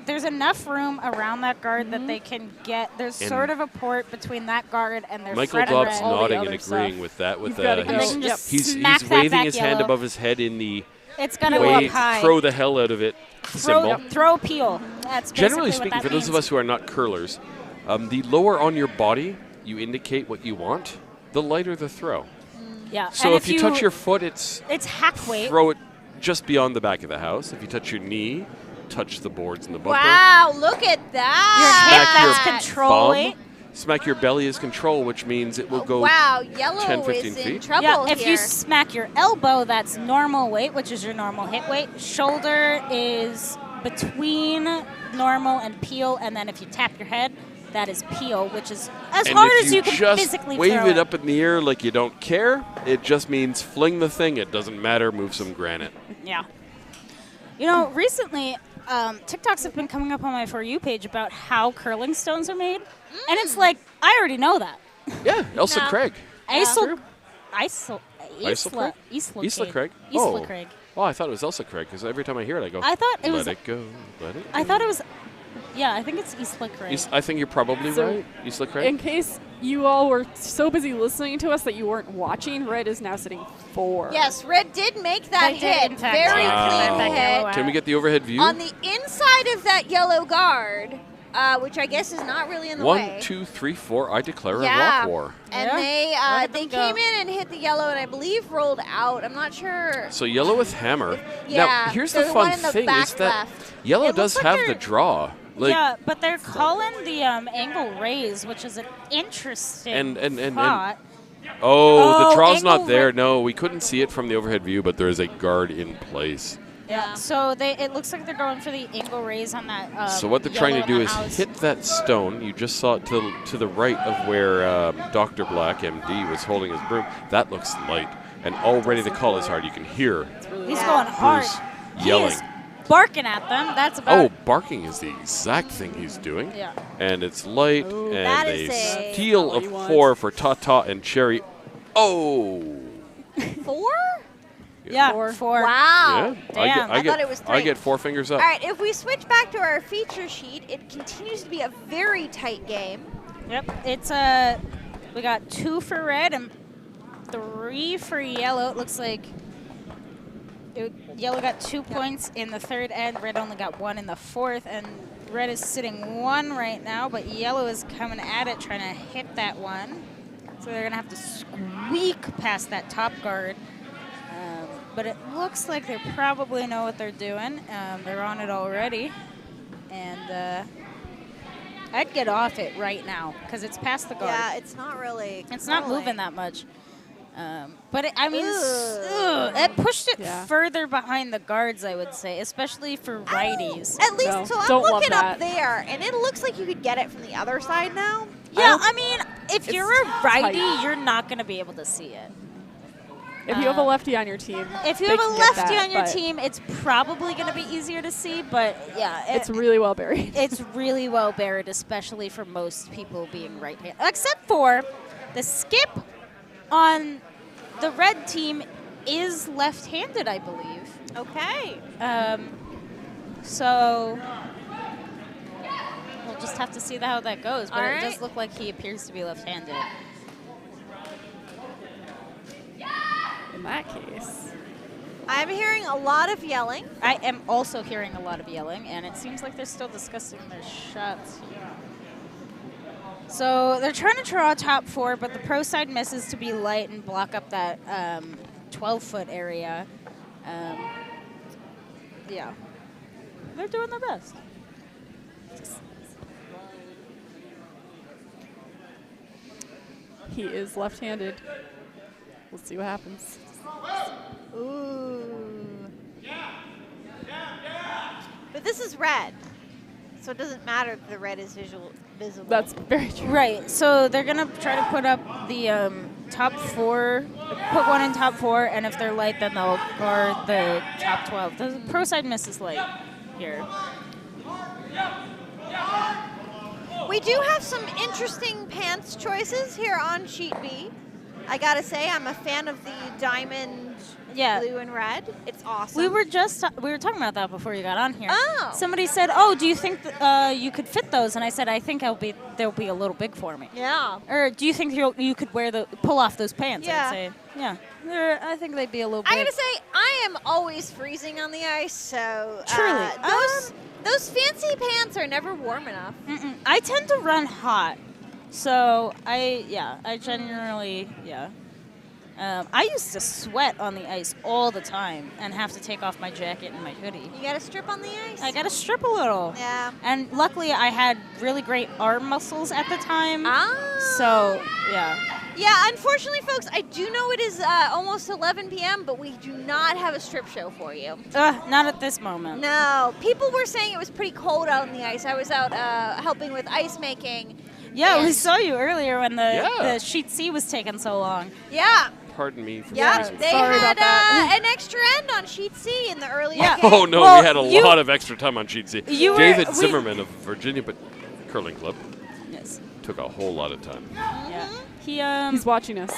there's enough room around that guard that they can get. There's And sort of a port between that guard and their Michael front Dobbs red. all the nodding other and agreeing stuff. with that. With You've gotta go. And they can just smack he's that waving back his hand yellow. above his head in the It's gonna go up wave, high. throw the hell out of it symbol. Throw a peel. That's Generally basically speaking, what for that those of means. us who are not curlers, the lower on your body you indicate what you want, the lighter the throw. Yeah. So and if you touch your foot, it's hack weight. throw it just beyond the back of the house. If you touch your knee, touch the boards in the bumper. Wow, look at Your that. hip, Smack your that's control bum. weight. Smack your belly is control, which means it will go. Wow, yellow 10, 15 is in feet. trouble Yeah, if here. you smack your elbow, that's normal weight, which is your normal hit weight. Shoulder is between normal and peel, and then if you tap your head, that is peel, which is as And hard if as you can just physically wave throw it up in the air like you don't care, it just means fling the thing. It doesn't matter. Move some granite. Yeah. You know, recently, TikToks have been coming up on my For You page about how curling stones are made, and it's like, I already know that. Yeah, Elsa No. Craig. Isla Craig? Isla Craig? Isla Craig. Oh, I thought it was Elsa Craig because every time I hear it, I go. I thought it let was. it go. Let it. I thought it was. Yeah, I think it's Isla Craig. I think you're probably So, right. Isla Craig. In case you all were so busy listening to us that you weren't watching, Red is now sitting 4. Yes, Red did make that They did, hit. in fact, Very Wow. clean that hit. yellow Can we out. get the overhead view? On the inside of that yellow guard, which I guess is not really in the way. 1, 2, 3, 4. I declare Yeah. a rock war. And Yeah. Let they them go. came in and hit the yellow and I believe rolled out. I'm not sure. So yellow with hammer. Yeah, Now here's the there's one fun in the thing back is that left. yellow It does looks like have the they're- draw. Like, yeah, but they're calling the angle raise, which is an interesting And thought. oh, the draw's angle not there. ra- No, we couldn't see it from the overhead view, but there is a guard in place. Yeah. So it looks like they're going for the angle raise on that. So what they're trying to yellow do in is the house. hit that stone. You just saw it to the right of where Dr. Black, MD, was holding his broom. That looks light. And already the call is hard. You can hear He's Yeah. going hard. Bruce He yelling. is barking at them. That's about. Oh, barking is the exact thing he's doing. Yeah. And it's light, and that a is a- steal That's of all he 4 for Tata and Cherry. Oh. 4? Yeah. 4. 4. Wow. Yeah, Damn. I thought it was I 3. get 4 fingers up. All right, if we switch back to our feature sheet, it continues to be a very tight game. Yep. It's we got 2 for red and 3 for yellow. It looks like yellow got 2 points in the third end. Red only got 1 in the fourth, and red is sitting 1 right now. But yellow is coming at it, trying to hit that 1. So they're gonna have to squeak past that top guard. But it looks like they probably know what they're doing. They're on it already, and I'd get off it right now because it's past the guard. Yeah, it's not really. It's not curling. moving that much. But I mean, Ugh. it pushed it Yeah. further behind the guards, I would say, especially for righties. At least, No, so I'm don't love looking up that. there, and it looks like you could get it from the other side now. Yeah, I mean, if It's you're a righty, tight. you're not going to be able to see it. If you have a lefty on your team, If you they have a can get lefty that, on your but team, it's probably going to be easier to see, but yeah. it's really well buried. It's really well buried, especially for most people being right-handed. Except for the skip on the red team is left-handed, I believe. Okay. So we'll just have to see how that goes. But All it right. does look like he appears to be left-handed. In that case. I'm hearing a lot of yelling. I am also hearing a lot of yelling, and it seems like they're still discussing their shots. So they're trying to draw top 4, but the pro side misses to be light and block up that 12-foot area. Yeah. They're doing their best. He is left-handed. We'll see what happens. Ooh. But this is red, so it doesn't matter if the red is visible. That's very true. Right. So they're going to try to put up the top 4, put one in top 4, and if they're light, then they'll guard the top 12. The pro side misses light here. We do have some interesting pants choices here on sheet B. I gotta say, I'm a fan of the diamond blue and red. It's awesome. We were talking about that before you got on here. Oh. Somebody said, "Oh, do you think you could fit those?" And I said, "I think they'll be a little big for me." Yeah. Or do you think you could pull off those pants? Yeah. I'd say, yeah. I think they'd be a little big. I gotta say, I am always freezing on the ice, so Truly. those fancy pants are never warm enough. I tend to run hot, so I generally. I used to sweat on the ice all the time and have to take off my jacket and my hoodie. You gotta strip on the ice. I gotta strip a little. Yeah. And luckily, I had really great arm muscles at the time. Ah. So, yeah. Yeah, unfortunately, folks, I do know it is almost 11 p.m., but we do not have a strip show for you. Not at this moment. No. People were saying it was pretty cold out on the ice. I was out helping with ice making. Yeah, we saw you earlier when the sheet C was taking so long. Yeah. Pardon me for Yeah, freezing. they Sorry had about that. an extra end on sheet C in the early Yeah. game. Oh, no, Well, we had a lot of extra time on sheet C. David Zimmerman of Virginia Curling Club took a whole lot of time. Yeah. He's watching us.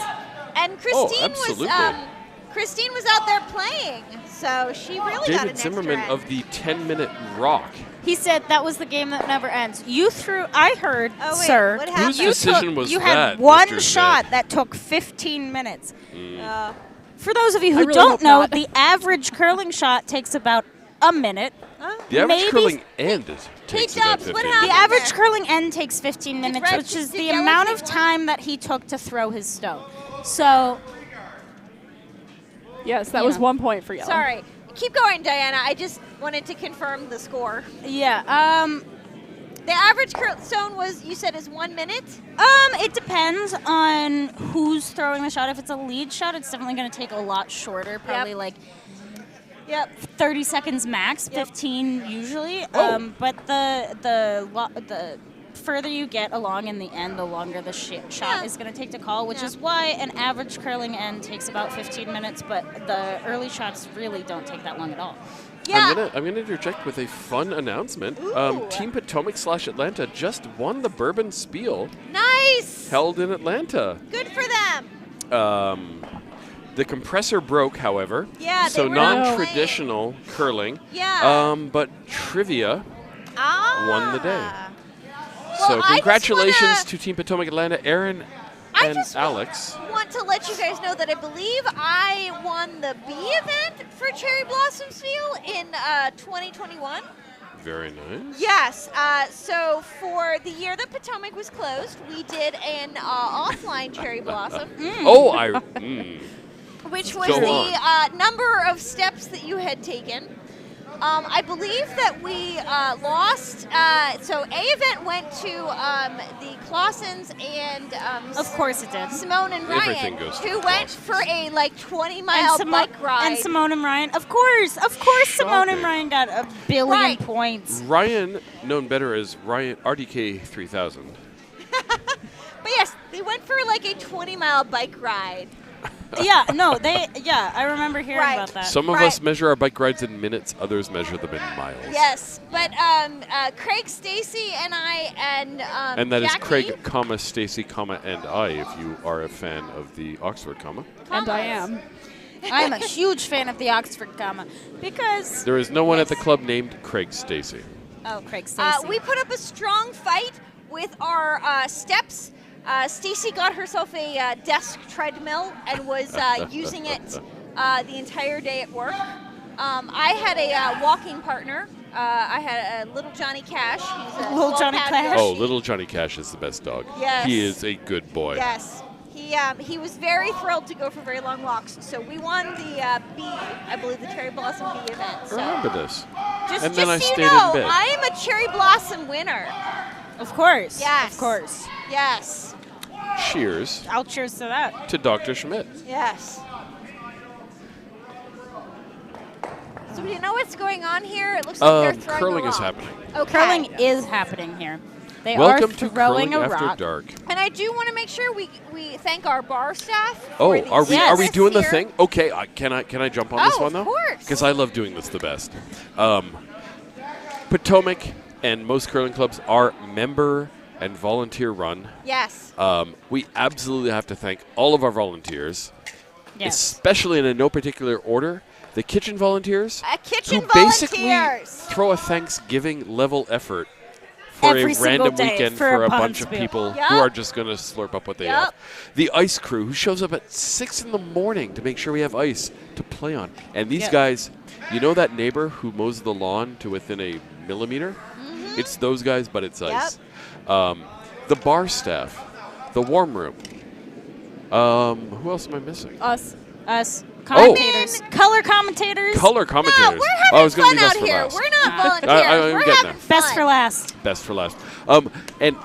And Christine absolutely. was out there playing, so she really got an David extra Zimmerman end. of the 10-minute rock. He said that was the game that never ends. I heard, Oh, wait, sir, what happened? Whose decision was you that, had one Mr. shot Zed? that took 15 minutes. Uh, For those of you I who really don't hope know, not. the average curling shot takes about a minute. The average Maybe- curling end takes about Dubs, what 15 happened? The minutes. average curling end takes 15 minutes, Red which is did the yellow amount take of one? time that he took to throw his stone. So, Yes, that was 1 point for yellow. Sorry. Keep going, Diana. I just wanted to confirm the score. yeah. The average stone was, you said, is 1 minute? It depends on who's throwing the shot. If it's a lead shot, it's definitely going to take a lot shorter, probably like Yep. 30 seconds max, 15 usually. Oh. But the further you get along in the end, the longer the shot is going to take to call, which is why an average curling end takes about 15 minutes, but the early shots really don't take that long at all. Yeah. I'm gonna interject with a fun announcement. Ooh. Team Potomac / Atlanta just won the Bourbon Spiel Nice. held in Atlanta. Good for them. The compressor broke, however. Yeah, So they were non-traditional curling. Yeah. But trivia Ah. won the day. Well, So I just congratulations wanna- to Team Potomac Atlanta, Aaron I and just Alex. want to let you guys know that I believe I won the B event for Cherry Blossom Spiel in 2021. Very nice. Yes. So for the year that Potomac was closed, we did an offline Cherry Blossom, Oh, which was Go the number of steps that you had taken. I believe that we lost. So A event went to the Clausens and Of course it did. Simone and Ryan, Everything goes to who the went Clausens. for a 20-mile bike ride. And Simone and Ryan. Of course, Simone and Ryan got a billion Right. points. Ryan, known better as Ryan RDK 3000. But yes, they went for like a 20-mile bike ride. Yeah, no, I remember hearing Right. about that. Some of Right. us measure our bike rides in minutes, others measure them in miles. Yes, but Craig, Stacy, and I, And that is Jackie, Craig, comma, Stacy, comma, and I, if you are a fan of the Oxford comma. And I am. I'm a huge fan of the Oxford comma because There is no one at the club named Craig Stacy. Craig Stacy. we put up a strong fight with our steps. Stacy got herself a desk treadmill and was using it the entire day at work. I had a walking partner. I had a little Johnny Cash. He's a Little Johnny 12-pound Cash? Oh, Yoshi. little Johnny Cash is the best dog. Yes. He is a good boy. Yes. He was very thrilled to go for very long walks. So we won the bee, I believe the Cherry Blossom Bee event. I So remember this. just, And then I so you stayed in know, bed. I am a Cherry Blossom winner. Of course. Yes. Of course. Yes. Cheers I'll cheers to that. to Dr. Schmidt. Yes. So do you know what's going on here? It looks like they're throwing Curling a is rock. happening. Okay. Curling is happening here. They Welcome are to throwing Curling a rock. After Dark. And I do want to make sure we thank our bar staff. Oh, for these are we Yes. doing the here. thing? Okay, can I jump on this Oh, one of though? course. Because I love doing this the best. Potomac and most curling clubs are member and volunteer run. Yes. We absolutely have to thank all of our volunteers, Yes. especially in no particular order. The kitchen volunteers, Kitchen who basically volunteers. throw a Thanksgiving level effort for Every a single random day weekend for for a a bunch of Bonspiel. people Yup. who are just going to slurp up what they Yup. have. The ice crew, who shows up at 6 in the morning to make sure we have ice to play on. And these Yep. guys, you know that neighbor who mows the lawn to within a millimeter? Mm-hmm. It's those guys, but it's ice. The bar staff, the warm room. Who else am I missing? Us. Us. Commentators. Color commentators. Color commentators. No, we're Oh, I was having gonna fun leave us out for here. last. We're not volunteers. I'm We're getting having there. fun. Best for last. Best for last. And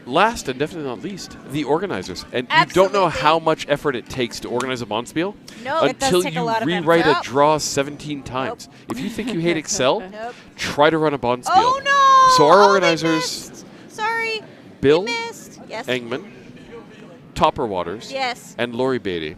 last and definitely not least, the organizers. And you don't know Absolutely. how much effort it takes to organize a Bonspiel No, it does until take a you lot of effort. rewrite a Yep. draw 17 times. If you think you hate Excel, Nope. try to run a Bonspiel. Oh no! So our Oh, they organizers, missed. Sorry. Bill They missed. Yes. Engman, Topper Waters, Yes. and Lori Beatty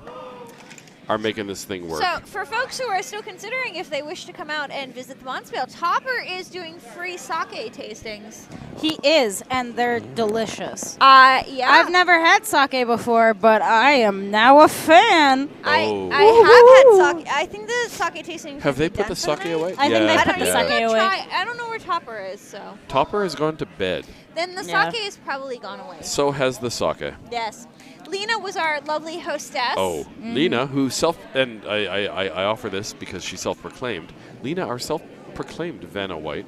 are making this thing work. So, for folks who are still considering if they wish to come out and visit the Bonspiel, Topper is doing free sake tastings. He is, and they're delicious. Yeah. I've never had sake before, but I am now a fan. I Oh. have had sake. I think the sake tastings. Have they been put the done for sake night. away? I think they I put don't the know. sake I'm gonna away. try. I don't know where Topper is, so Topper has gone to bed. then the Yeah. sake is probably gone away. So has the sake. Yes. Lena was our lovely hostess. Oh, Lena, who and I offer this because she's self-proclaimed. Lena, our self-proclaimed Vanna White.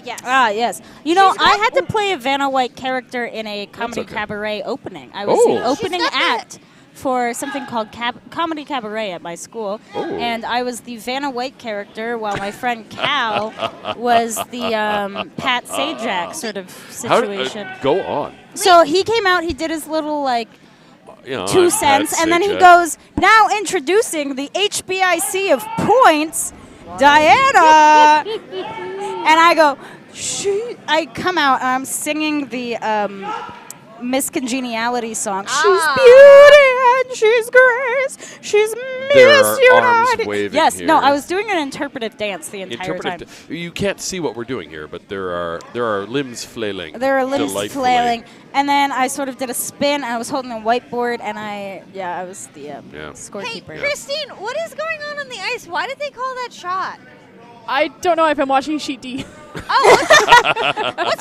Yes. Ah, yes. You know, She's I got- had to play a Vanna White character in a comedy okay. cabaret opening. I was Oh. the opening She's got act for something called Comedy Cabaret at my school. Oh. And I was the Vanna White character while my friend Cal was the Pat Sajak sort of situation. Go on. So he came out, he did his little, like, You know, 2 I'm cents, Pat and then he Sajak. goes, now introducing the HBIC of points, Diana. And I go, I come out and I'm singing the Miss Congeniality song. Ah. She's beauty and she's grace. She's There Miss are arms United. waving Yes, no, here. I was doing an interpretive dance the entire time. You can't see what we're doing here, but there are limbs flailing. There are limbs delightfully. flailing, and then I sort of did a spin. I was holding a whiteboard, and I was the Yeah. Hey, scorekeeper. Christine, what is going on the ice? Why did they call that shot? I don't know. I've been watching Sheet D. What's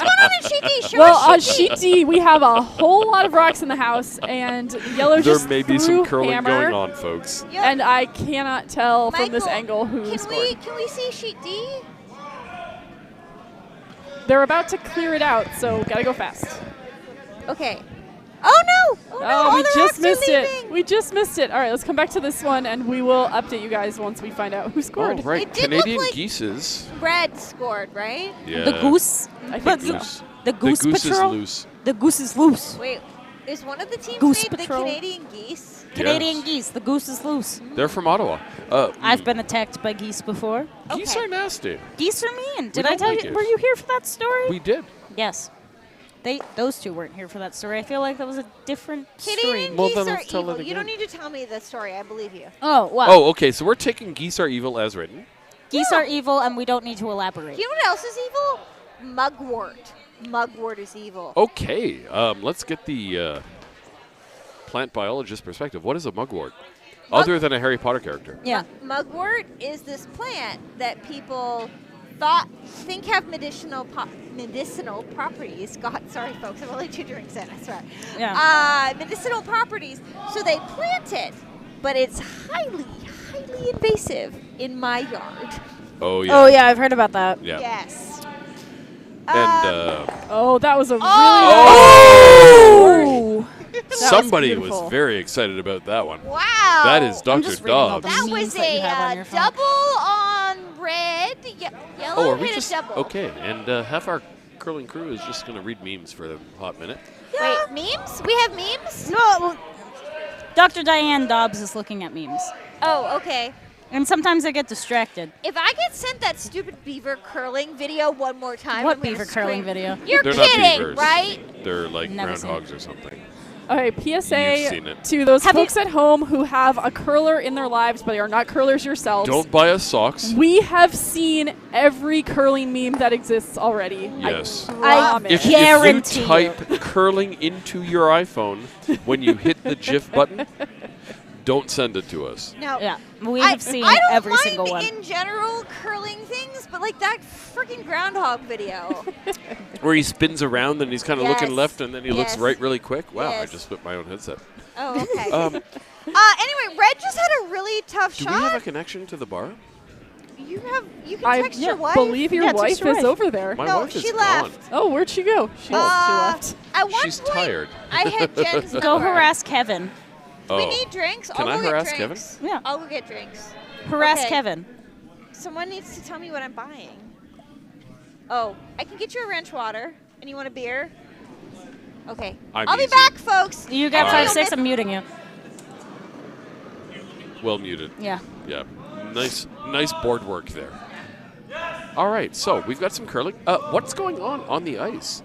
going on in Sheet D? Show Well, us on Sheet D. Sheet D, we have a whole lot of rocks in the house, and Yellow There just may be threw some curling hammer, going on, folks. Yep. and I cannot tell from this Michael, angle who can scored. Can we see Sheet D? They're about to clear it out, so gotta go fast. Okay. Oh no! Oh no! Oh, all we the just rocks are missed it. leaving. We just missed it. All right, let's come back to this one, and we will update you guys once we find out who scored. All right, It did look Canadian like- geeses. Red scored, right? Yeah. The goose. I think but so. Goose. The goose the goose patrol. is loose. The goose is loose. Wait, is one of the teams Goose named Patrol. the Canadian Geese? Canadian Yes. geese. The goose is loose. They're from Ottawa. I've been attacked by geese before. Geese Okay. are nasty. Geese are mean. Did I don't tell like you? it. Were you here for that story? We did. Yes. those two weren't here for that story. I feel like that was a different Canadian stream. Well, geese then are let's tell evil. it You don't again. need to tell me the story. I believe you. Oh, wow. Oh, okay. So we're taking Geese Are Evil as written. Geese are evil, and we don't need to elaborate. You know what else is evil? Mugwort. Mugwort is evil. Okay. Let's get the plant biologist perspective. What is a mugwort? Other than a Harry Potter character. Yeah. Mugwort is this plant that people think have medicinal properties. God, sorry folks, I'm only 2 drinks in, I swear. Yeah. Medicinal properties. So they plant it, but it's highly, highly invasive in my yard. Oh, yeah. Oh, yeah, I've heard about that. Yeah. Yes. And Oh, that was a really oh! Somebody was beautiful. very excited about that one. Wow. That is I'm Dr. just reading all Dobbs. the That memes was that you have on a your phone. double on red, yellow Oh, are we hit just a double. okay? And half our curling crew is just going to read memes for a hot minute. Wait, memes? We have memes? No, Dr. Diane Dobbs is looking at memes. Oh, okay. And sometimes I get distracted. If I get sent that stupid beaver curling video one more time, What I'm gonna beaver curling scream. video? You're They're not kidding, beavers. right? They're like Never seen groundhogs or something. Okay, You've PSA seen it. to those Have you- folks at home who have a curler in their lives but are not curlers yourselves. Don't buy us socks. We have seen every curling meme that exists already. Yes. I I promise. If you guarantee you. type curling into your iPhone when you hit the GIF button, don't send it to us. No. Yeah, we I have seen don't every mind single one. in general curling things, but like that freaking groundhog video. Where he spins around and he's kind of looking Yes. left and then he looks Yes. right really quick. Wow, I Yes. just whipped my own headset. Oh, okay. Um, Anyway, Red just had a really tough do we have a shot. connection to the bar? You can I text your wife. believe your Yeah, text wife your is wife. over there. My No, wife is she gone. left. Oh, where'd she go? She left. At one She's point, tired. I had Jen's Go number. harass Kevin. Oh. We need drinks. Can I'll I go get harass drinks. Kevin? Yeah. I'll go get drinks. Harass Okay. Kevin. Someone needs to tell me what I'm buying. Oh, I can get you a ranch water. And you want a beer? Okay. I'm I'll be easy. back, folks. You got All right. 5-6. I'm muting you. Well muted. Yeah. Yeah. Nice board work there. All right, so we've got some curling. What's going on the ice?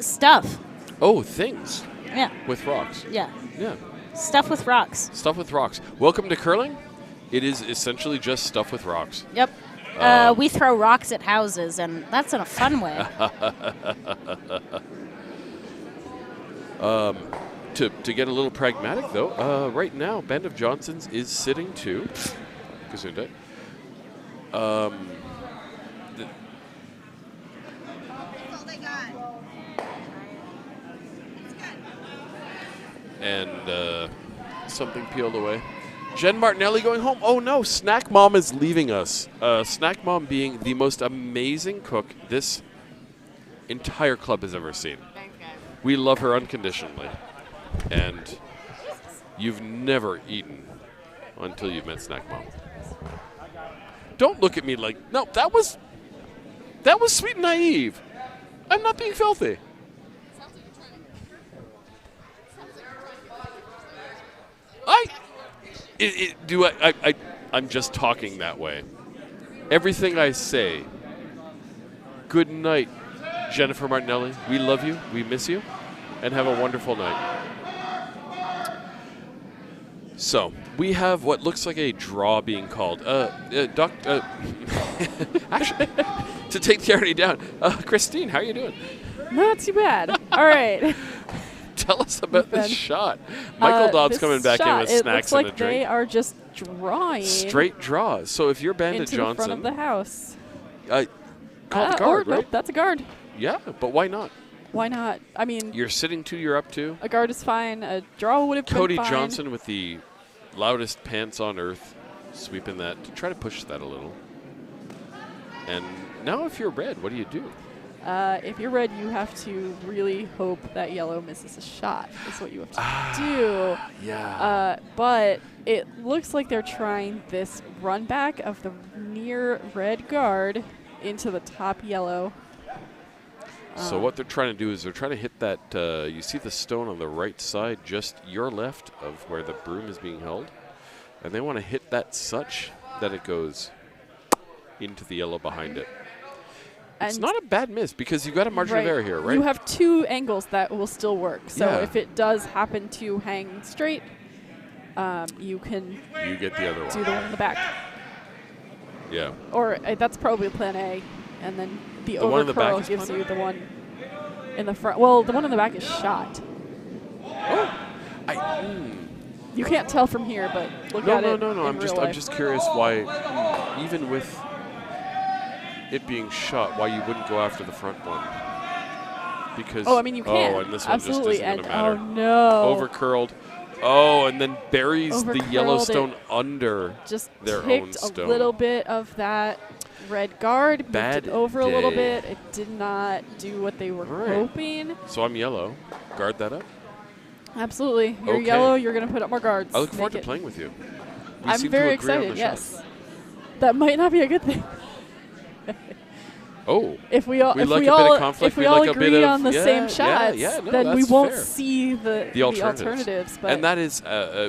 Stuff. Oh, things Yeah. with rocks. Yeah. Yeah. Stuff with rocks. Stuff with rocks. Welcome to curling. It is essentially just stuff with rocks. Yep. We throw rocks at houses, and that's in a fun way. To get a little pragmatic, though, right now, Band of Johnsons is sitting to Gesundheit. That's all they got. It's good. And something peeled away. Jen Martinelli going home. Oh no, Snack Mom is leaving us. Snack Mom being the most amazing cook this entire club has ever seen. We love her unconditionally. And you've never eaten until you've met Snack Mom. Don't look at me like, no, that was sweet and naive. I'm not being filthy. I'm just talking that way. Everything I say. Good night, Jennifer Martinelli. We love you. We miss you. And have a wonderful night. So, we have what looks like a draw being called. Actually, to take the irony down, Christine, how are you doing? Not too bad. All right. Tell us about this Ben. shot. Michael Dobbs this coming back in shot, with it snacks looks and a like they drink. are just drawing Straight draws. So if you're Bandit into the front of Johnson, the house. call the Or, guard, nope, right? that's a guard. Yeah, but why not? Why not? I mean, You're sitting 2, you're up 2. a guard is fine. A draw would have Cody been fine. Johnson with the loudest pants on earth, sweeping that to try to push that a little. And now if you're red, what do you do? If you're red, you have to really hope that yellow misses a shot. Is what you have to do. Yeah. But it looks like they're trying this run back of the near red guard into the top yellow. So what they're trying to do is they're trying to hit that, you see the stone on the right side, just your left of where the broom is being held. And they want to hit that such that it goes into the yellow behind it. It's not a bad miss because you've got a margin of error here, right? You have 2 angles that will still work. So Yeah. if it does happen to hang straight, you can You get the other do one. the one in the back. Yeah. Or that's probably plan A. And then the The one in over the back curl is gives plan you the one in the front. Well, the one in the back is shot. You can't tell from here, but look at it. No. in I'm real life. just curious why, even with it being shot, why you wouldn't go after the front one. Because Oh, I mean, you can. Oh, and this one Absolutely. just isn't And gonna matter. oh no. Over curled. Oh, and then buries the Overcurled yellow it. stone under Just their own kicked stone. a little bit of that red guard, moved Bad it over a little day. bit. It did not do what they were All right. hoping. So I'm yellow. Guard that up. Absolutely. You're Okay. yellow. You're going to put up more guards. I look forward to Make it- playing with you. We I'm seem very to agree on excited. the Yes. shot. That might not be a good thing. Oh. If we all, We if like we a bit of all, conflict, if we we all like a bit agree of- on the yeah, same yeah, shots, yeah, no, then we that's won't fair. see the alternatives. But And that is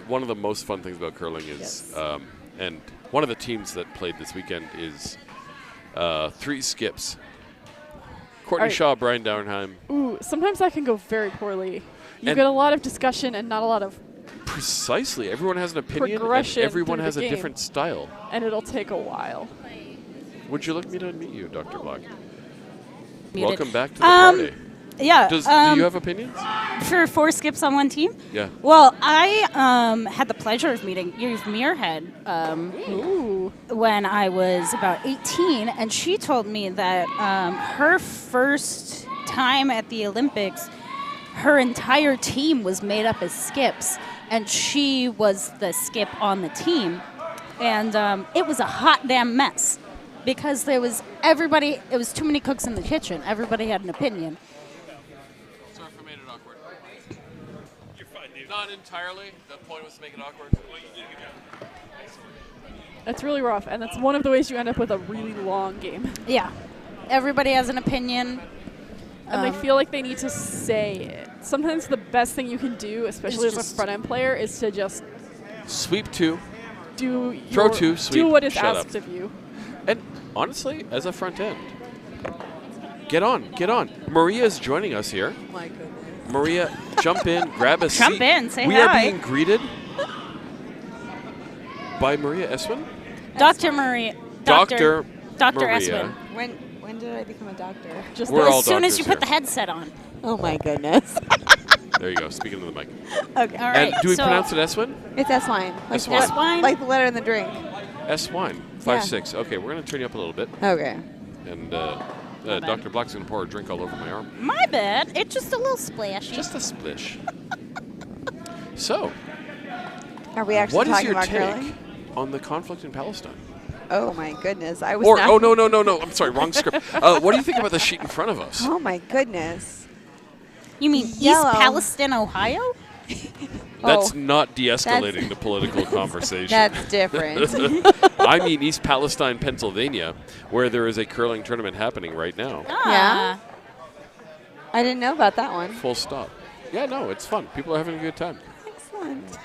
one of the most fun things about curling is, Yes. and one of the teams that played this weekend is 3 skips. Courtney All right. Shaw, Brian Dauernheim. ooh, sometimes that can go very poorly. You And- get a lot of discussion and not a lot of, Precisely. Everyone has an opinion, and Progression everyone through has the a game. different style. and it'll take a while. Would you like me to meet you, Dr. Black? Muted. Welcome back to the party. Yeah. Do you have opinions? for 4 skips on one team? Yeah. Well, I had the pleasure of meeting Eve Muirhead Ooh. when I was about 18, and she told me that her first time at the Olympics, her entire team was made up as skips, and she was the skip on the team. And it was a hot damn mess because there was everybody, it was too many cooks in the kitchen. Everybody had an opinion. Sorry if I made it awkward. You're fine, dude. Not entirely. The point was to make it awkward. That's really rough, and that's one of the ways you end up with a really long game. Yeah. Everybody has an opinion. And they feel like they need to say it. Sometimes the best thing you can do, especially as a just- front end player, is to just Sweep 2. do Throw your- two, sweep, do what is shut asked up. of you. And honestly, as a front end, get on. Maria's joining us here. My goodness. Maria, jump in, grab a seat. Jump in, say we hi. are being greeted by Maria Eswin. Dr. Maria. Dr. Dr. Maria. Eswin. When did I become a doctor? Just We're all As soon as doctors you put here. the headset on. Oh my goodness. There you go, speaking to the mic. Okay. All right. And do we so pronounce it Eswin? It's S wine. S wine. S-wine? Like the letter in the drink. S-wine. 5-6. Okay, we're going to turn you up a little bit. Okay. And Dr. Black's going to pour a drink all over my arm. My bad. It's just a little splashy. Just a splish. So, Are we actually what is talking your about take curling? on the conflict in Palestine? Oh my goodness. I was Or, not. oh, no. I'm sorry, wrong script. What do you think about the sheet in front of us? Oh my goodness. You mean Yellow. East Palestine, Ohio? That's Oh, not de-escalating the political conversation. that's different. I mean East Palestine, Pennsylvania, where there is a curling tournament happening right now. Yeah? I didn't know about that one. Full stop. Yeah, no, it's fun. People are having a good time. Excellent.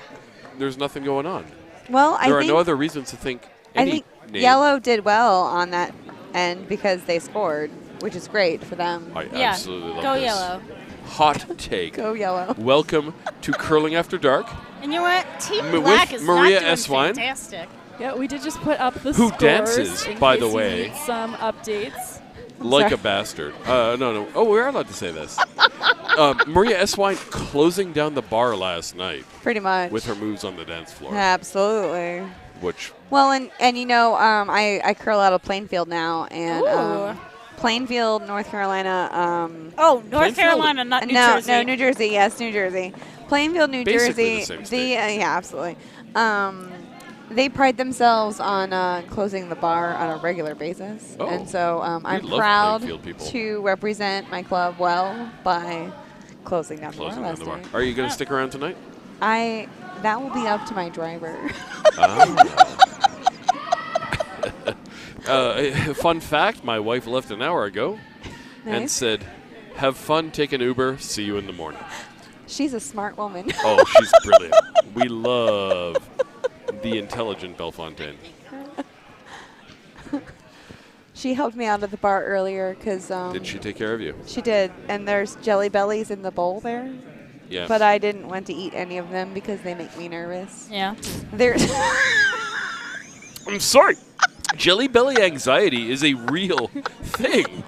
There's nothing going on. Well, I There are think, no other reasons to think I any think name. Yellow did well on that end because they scored, which is great for them. I Yeah. absolutely love Go this. yellow. Hot take. Go Yellow. Welcome to Curling After Dark. And you know what? Team With Black is Maria not doing S. Wine. fantastic. Yeah, we did just put up the Who scores dances, in by case the you way. need some updates. Like sorry. a bastard. No. Oh, we're allowed to say this. Maria S. Wine closing down the bar last night Pretty much. with her moves on the dance floor, Absolutely. which Well, and you know, I curl out of Plainfield now, and Ooh. Plainfield, North Carolina. Oh, North Plainfield- Carolina, not New no, Jersey. no, New Jersey. Yes, New Jersey. Plainfield, New Basically Jersey. the same state. Yeah, absolutely. They pride themselves on closing the bar on a regular basis, Oh. and so I'm love proud Plainfield people. to represent my club well by closing down closing the bar down the last bar. night. Are you going to stick around tonight? That will be up to my driver. Fun fact, my wife left an hour ago and Nice. said, have fun, take an Uber, see you in the morning. She's a smart woman. Oh, she's brilliant. We love the intelligent Bellefontaine. She helped me out at the bar earlier because Did she take care of you? she did. And there's Jelly Bellies in the bowl there. Yeah. But I didn't want to eat any of them because they make me nervous. Yeah. There's I'm sorry. Jelly belly anxiety is a real thing.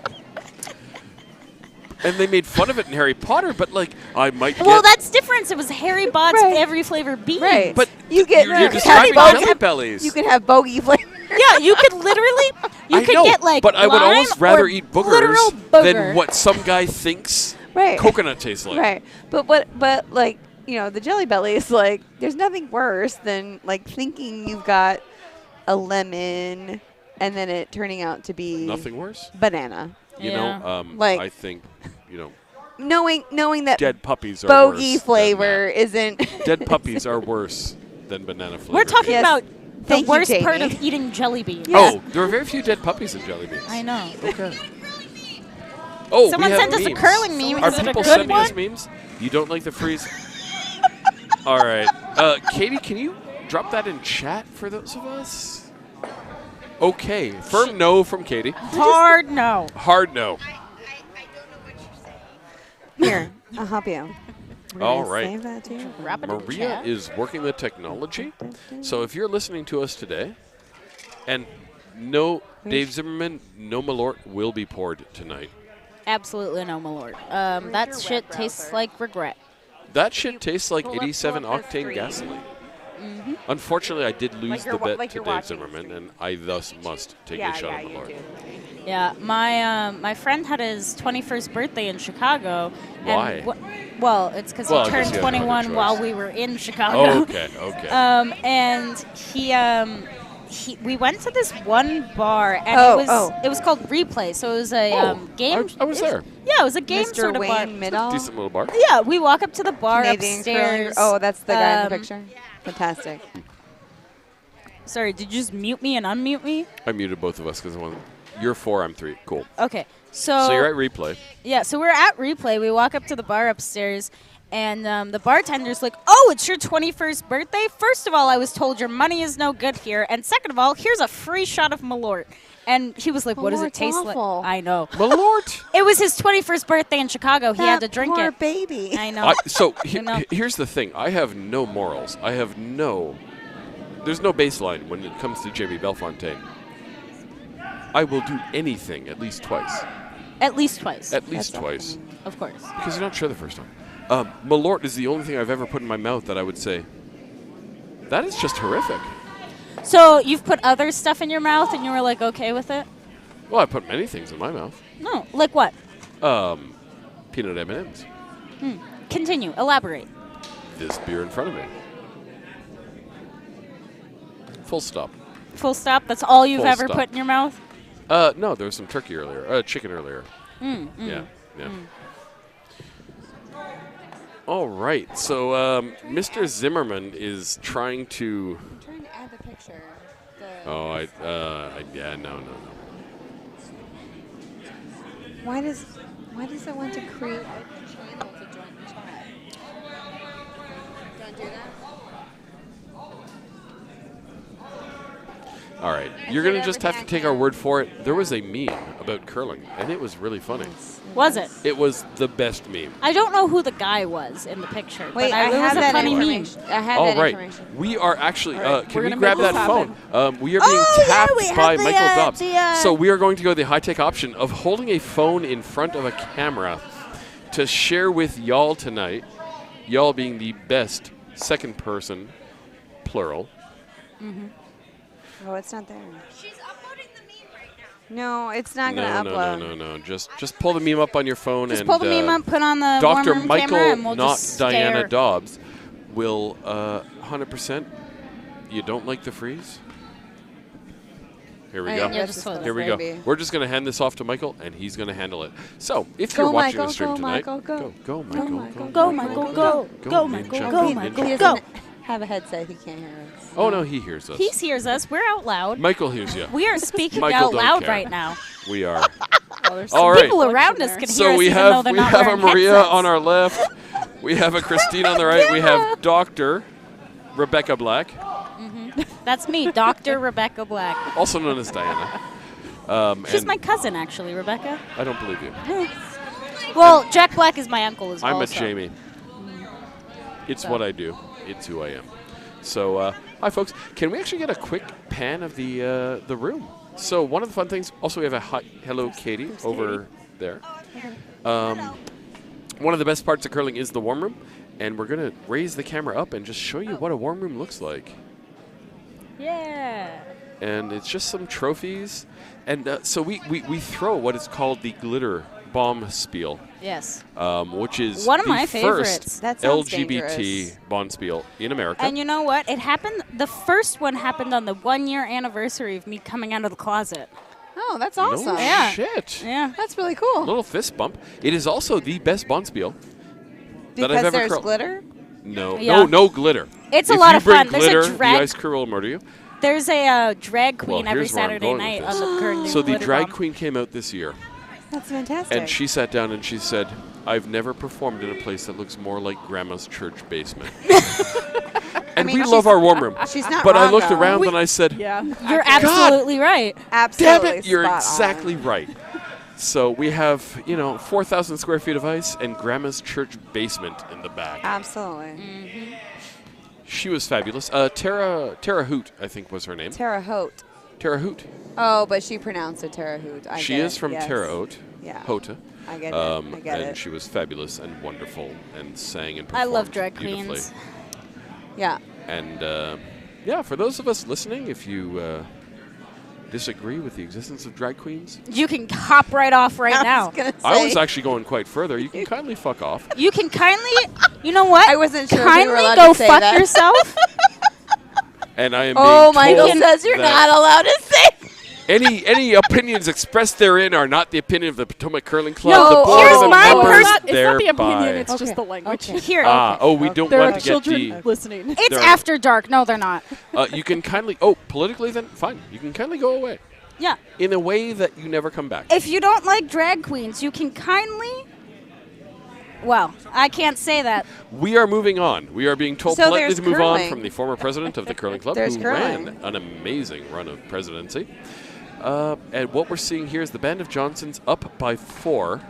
And they made fun of it in Harry Potter, but like I might get. Well, that's different. It was Harry Bot's Right. every flavor bean. right. But you get you're you describing can have jelly bogey, bellies. you can have bogey flavor. Yeah, you could literally, I could know, get like but I would lime almost rather or eat literal boogers booger. than what some guy thinks Right. coconut tastes like. Right. But like, you know, the Jelly Belly is like, there's nothing worse than like thinking you've got a lemon and then it turning out to be Nothing worse. banana. You Yeah. know, Like- I think, you know, Knowing that dead puppies are bogey worse flavor than isn't that. Dead puppies are worse than banana flavor. We're talking Yes. about the Thank you, worst part Jamie. of eating jelly beans. Oh, there are very few dead puppies in jelly beans. I know. Okay. Oh, Someone we have sent us a memes. curling meme. Are Is it a people good sending us one? memes? You don't like the freeze? All right. Katie, can you drop that in chat for those of us? Okay. Firm no from Katie. Hard no. Hard no. here. I'll help you. We're All gonna right. Save that too. Wrap it in Maria chat. is working the technology. So if you're listening to us today, and no Dave Zimmerman, no Malort will be poured tonight. Absolutely no, my lord. That shit tastes like regret. That shit tastes like pull up 87 the octane screen. gasoline. Unfortunately, I did lose you're the wa- bet like to you're Dave watching the Zimmerman, screen. and I thus must take a shot of you Malort. do. Yeah, my friend had his 21st birthday in Chicago. Why? And well, it's because Well, I he guess turned you had no other 21 choice. while we were in Chicago. Oh, okay, okay. And we went to this one bar, and it was called Replay. So it was a game. I was there. Yeah, it was a game Mr. sort of bar. Wayne Middle. Decent little bar. Yeah, we walk up to the bar Canadian curling. upstairs. Oh, that's the guy in the Um, picture. Fantastic. Sorry, did you just mute me and unmute me? I muted both of us because you're 4, I'm 3. Cool. Okay, so So you're at replay. yeah, so we're at Replay. We walk up to the bar upstairs, and the bartender's like, "Oh, it's your 21st birthday. First of all, I was told your money is no good here, and second of all, here's a free shot of Malort." And he was like, "What does it Malort's taste awful. like?" I know. Malort! It was his 21st birthday in Chicago. He had to That drink poor it. baby. I know. So know. here's the thing. I have no morals. There's no baseline when it comes to Jamie Belfontaine. I will do anything at least twice. At least twice, At least twice. of course. Because you're not sure the first time. Malort is the only thing I've ever put in my mouth that I would say, that is just horrific. So you've put other stuff in your mouth, and you were like, okay with it? Well, I put many things in my mouth. No, like what? Peanut M&Ms. Continue. Elaborate. This beer in front of me. Full stop. Full stop. That's all you've Full ever stop. put in your mouth? No, there was some turkey earlier. Chicken earlier. Yeah. All right. So Mr. Zimmerman is trying to. I'm trying to add the picture. Oh, yeah, no. Why does it want to create a channel to join the chat? Don't do that. All right. You're going to just have to take our word for it. There was a meme about curling, and it was really funny. Was it? It was the best meme. I don't know who the guy was in the picture. Wait, but I it was have a that funny meme. information. I have All that right. information. We are actually. right, Can we're we gonna grab make that this phone? We are being Oh, yeah, tapped we have by the, Michael Dobbs. the, So we are going to go the high-tech option of holding a phone in front of a camera to share with y'all tonight. Y'all being the best second person, plural. Oh, it's not there. She's uploading the meme right now. No, it's not going to upload. No. Just pull the meme up on your phone Just and pull the meme up, put on the Dr. warm room Michael, camera, and we'll not just Diana stare. Dobbs, will 100%. You don't like the freeze? Here we go. Yeah, just hold it. Here we go. Maybe. We're just going to hand this off to Michael, and he's going to handle it. So, if you're Go, watching Michael, the stream go, tonight, Michael, go. go, Michael, Go, Michael, go. Go, Ninja. Michael, Go, go, He Michael, doesn't go. have a headset. He can't hear us. Oh, no, he hears us. He hears us. We're out loud. Michael hears you. We are speaking Michael out don't loud care. right now. We are. Oh, there's All some right. People around in us there. can hear So us we even though have they're we not have a wearing Maria headsets. on our left. We have a Christine on the right. We have Dr. Rebecca Black, That's me, Dr. Rebecca Black. also known as Diana. She's and my cousin, actually, Rebecca. I don't believe you. Well, Jack Black is my uncle as well. I'm a so. Jamie. It's So. what I do. It's who I am. So, hi, folks. Can we actually get a quick pan of the room? So, one of the fun things. Also, we have a hello, Katie, over there. One of the best parts of curling is the warm room, and we're gonna raise the camera up and just show you what a warm room looks like. Yeah. And it's just some trophies, and so we throw what is called the glitter bomb spiel. Yes. Which is One of the my favorites. first That sounds LGBT dangerous. bonspiel in America. And you know what? It happened. The first one happened on the 1-year anniversary of me coming out of the closet. Oh, that's No awesome. Yeah. shit. Yeah. That's really cool. Little fist bump. It is also the best bonspiel that I've Because ever there's curled. glitter? No, Yeah. no glitter. It's a If lot you of bring fun. There's a glitter, drag- the ice crew will murder you. There's a drag queen Well, every here's where I'm Saturday going night with on this. the current. So the glitter drag bomb. queen came out this year, That's fantastic. and she sat down and she said, "I've never performed in a place that looks more like Grandma's church basement." And mean, we she's- love our warm room. She's not But I wrong, looked though. around and I said, Yeah. You're absolutely right. Absolutely. "Damn it, you're spot on. exactly right." So we have, 4,000 square feet of ice and Grandma's church basement in the back. Absolutely. She was fabulous. Tara Hoot, I think was her name. Terre Haute. Tara Hoot. Oh, but she pronounced it Terre Haute. I She get is it, from yes. Terre Haute. Yeah. Hota. I get it. I get and it. she was fabulous and wonderful and sang and I performed love drag beautifully. queens. Yeah. And for those of us listening, if you disagree with the existence of drag queens, You can hop right off right I now. was gonna say. I was actually going quite further. You can kindly fuck off. You can kindly, you know what? I wasn't sure if we kindly were allowed go to say fuck that. yourself. And I am Oh, being Michael told says you're that not allowed to say. any opinions expressed therein are not the opinion of the Potomac Curling Club. No, the board here's of my members pers- It's not the opinion, thereby. it's just the language. Here, We don't There want are to get children the. listening. it's there are- after dark. No, they're not. You can kindly. Politically then fine. You can kindly go away Yeah. in a way that you never come back. If you don't like drag queens, you can kindly. Well, I can't say that. We are moving on. We are being told So politely there's to move on curling. from the former president of the curling club, There's who curling. ran an amazing run of presidency. And what we're seeing here is the Band of Johnsons up by 4,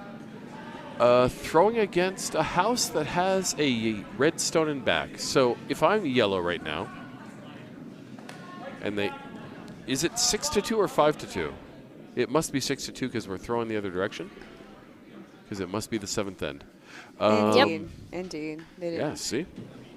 throwing against a house that has a red stone in back. So if I'm yellow right now, and is it 6-2 or 5-2? It must be 6-2 because we're throwing the other direction. Because it must be the 7th end. Indeed. Indeed. They did. Yeah, see?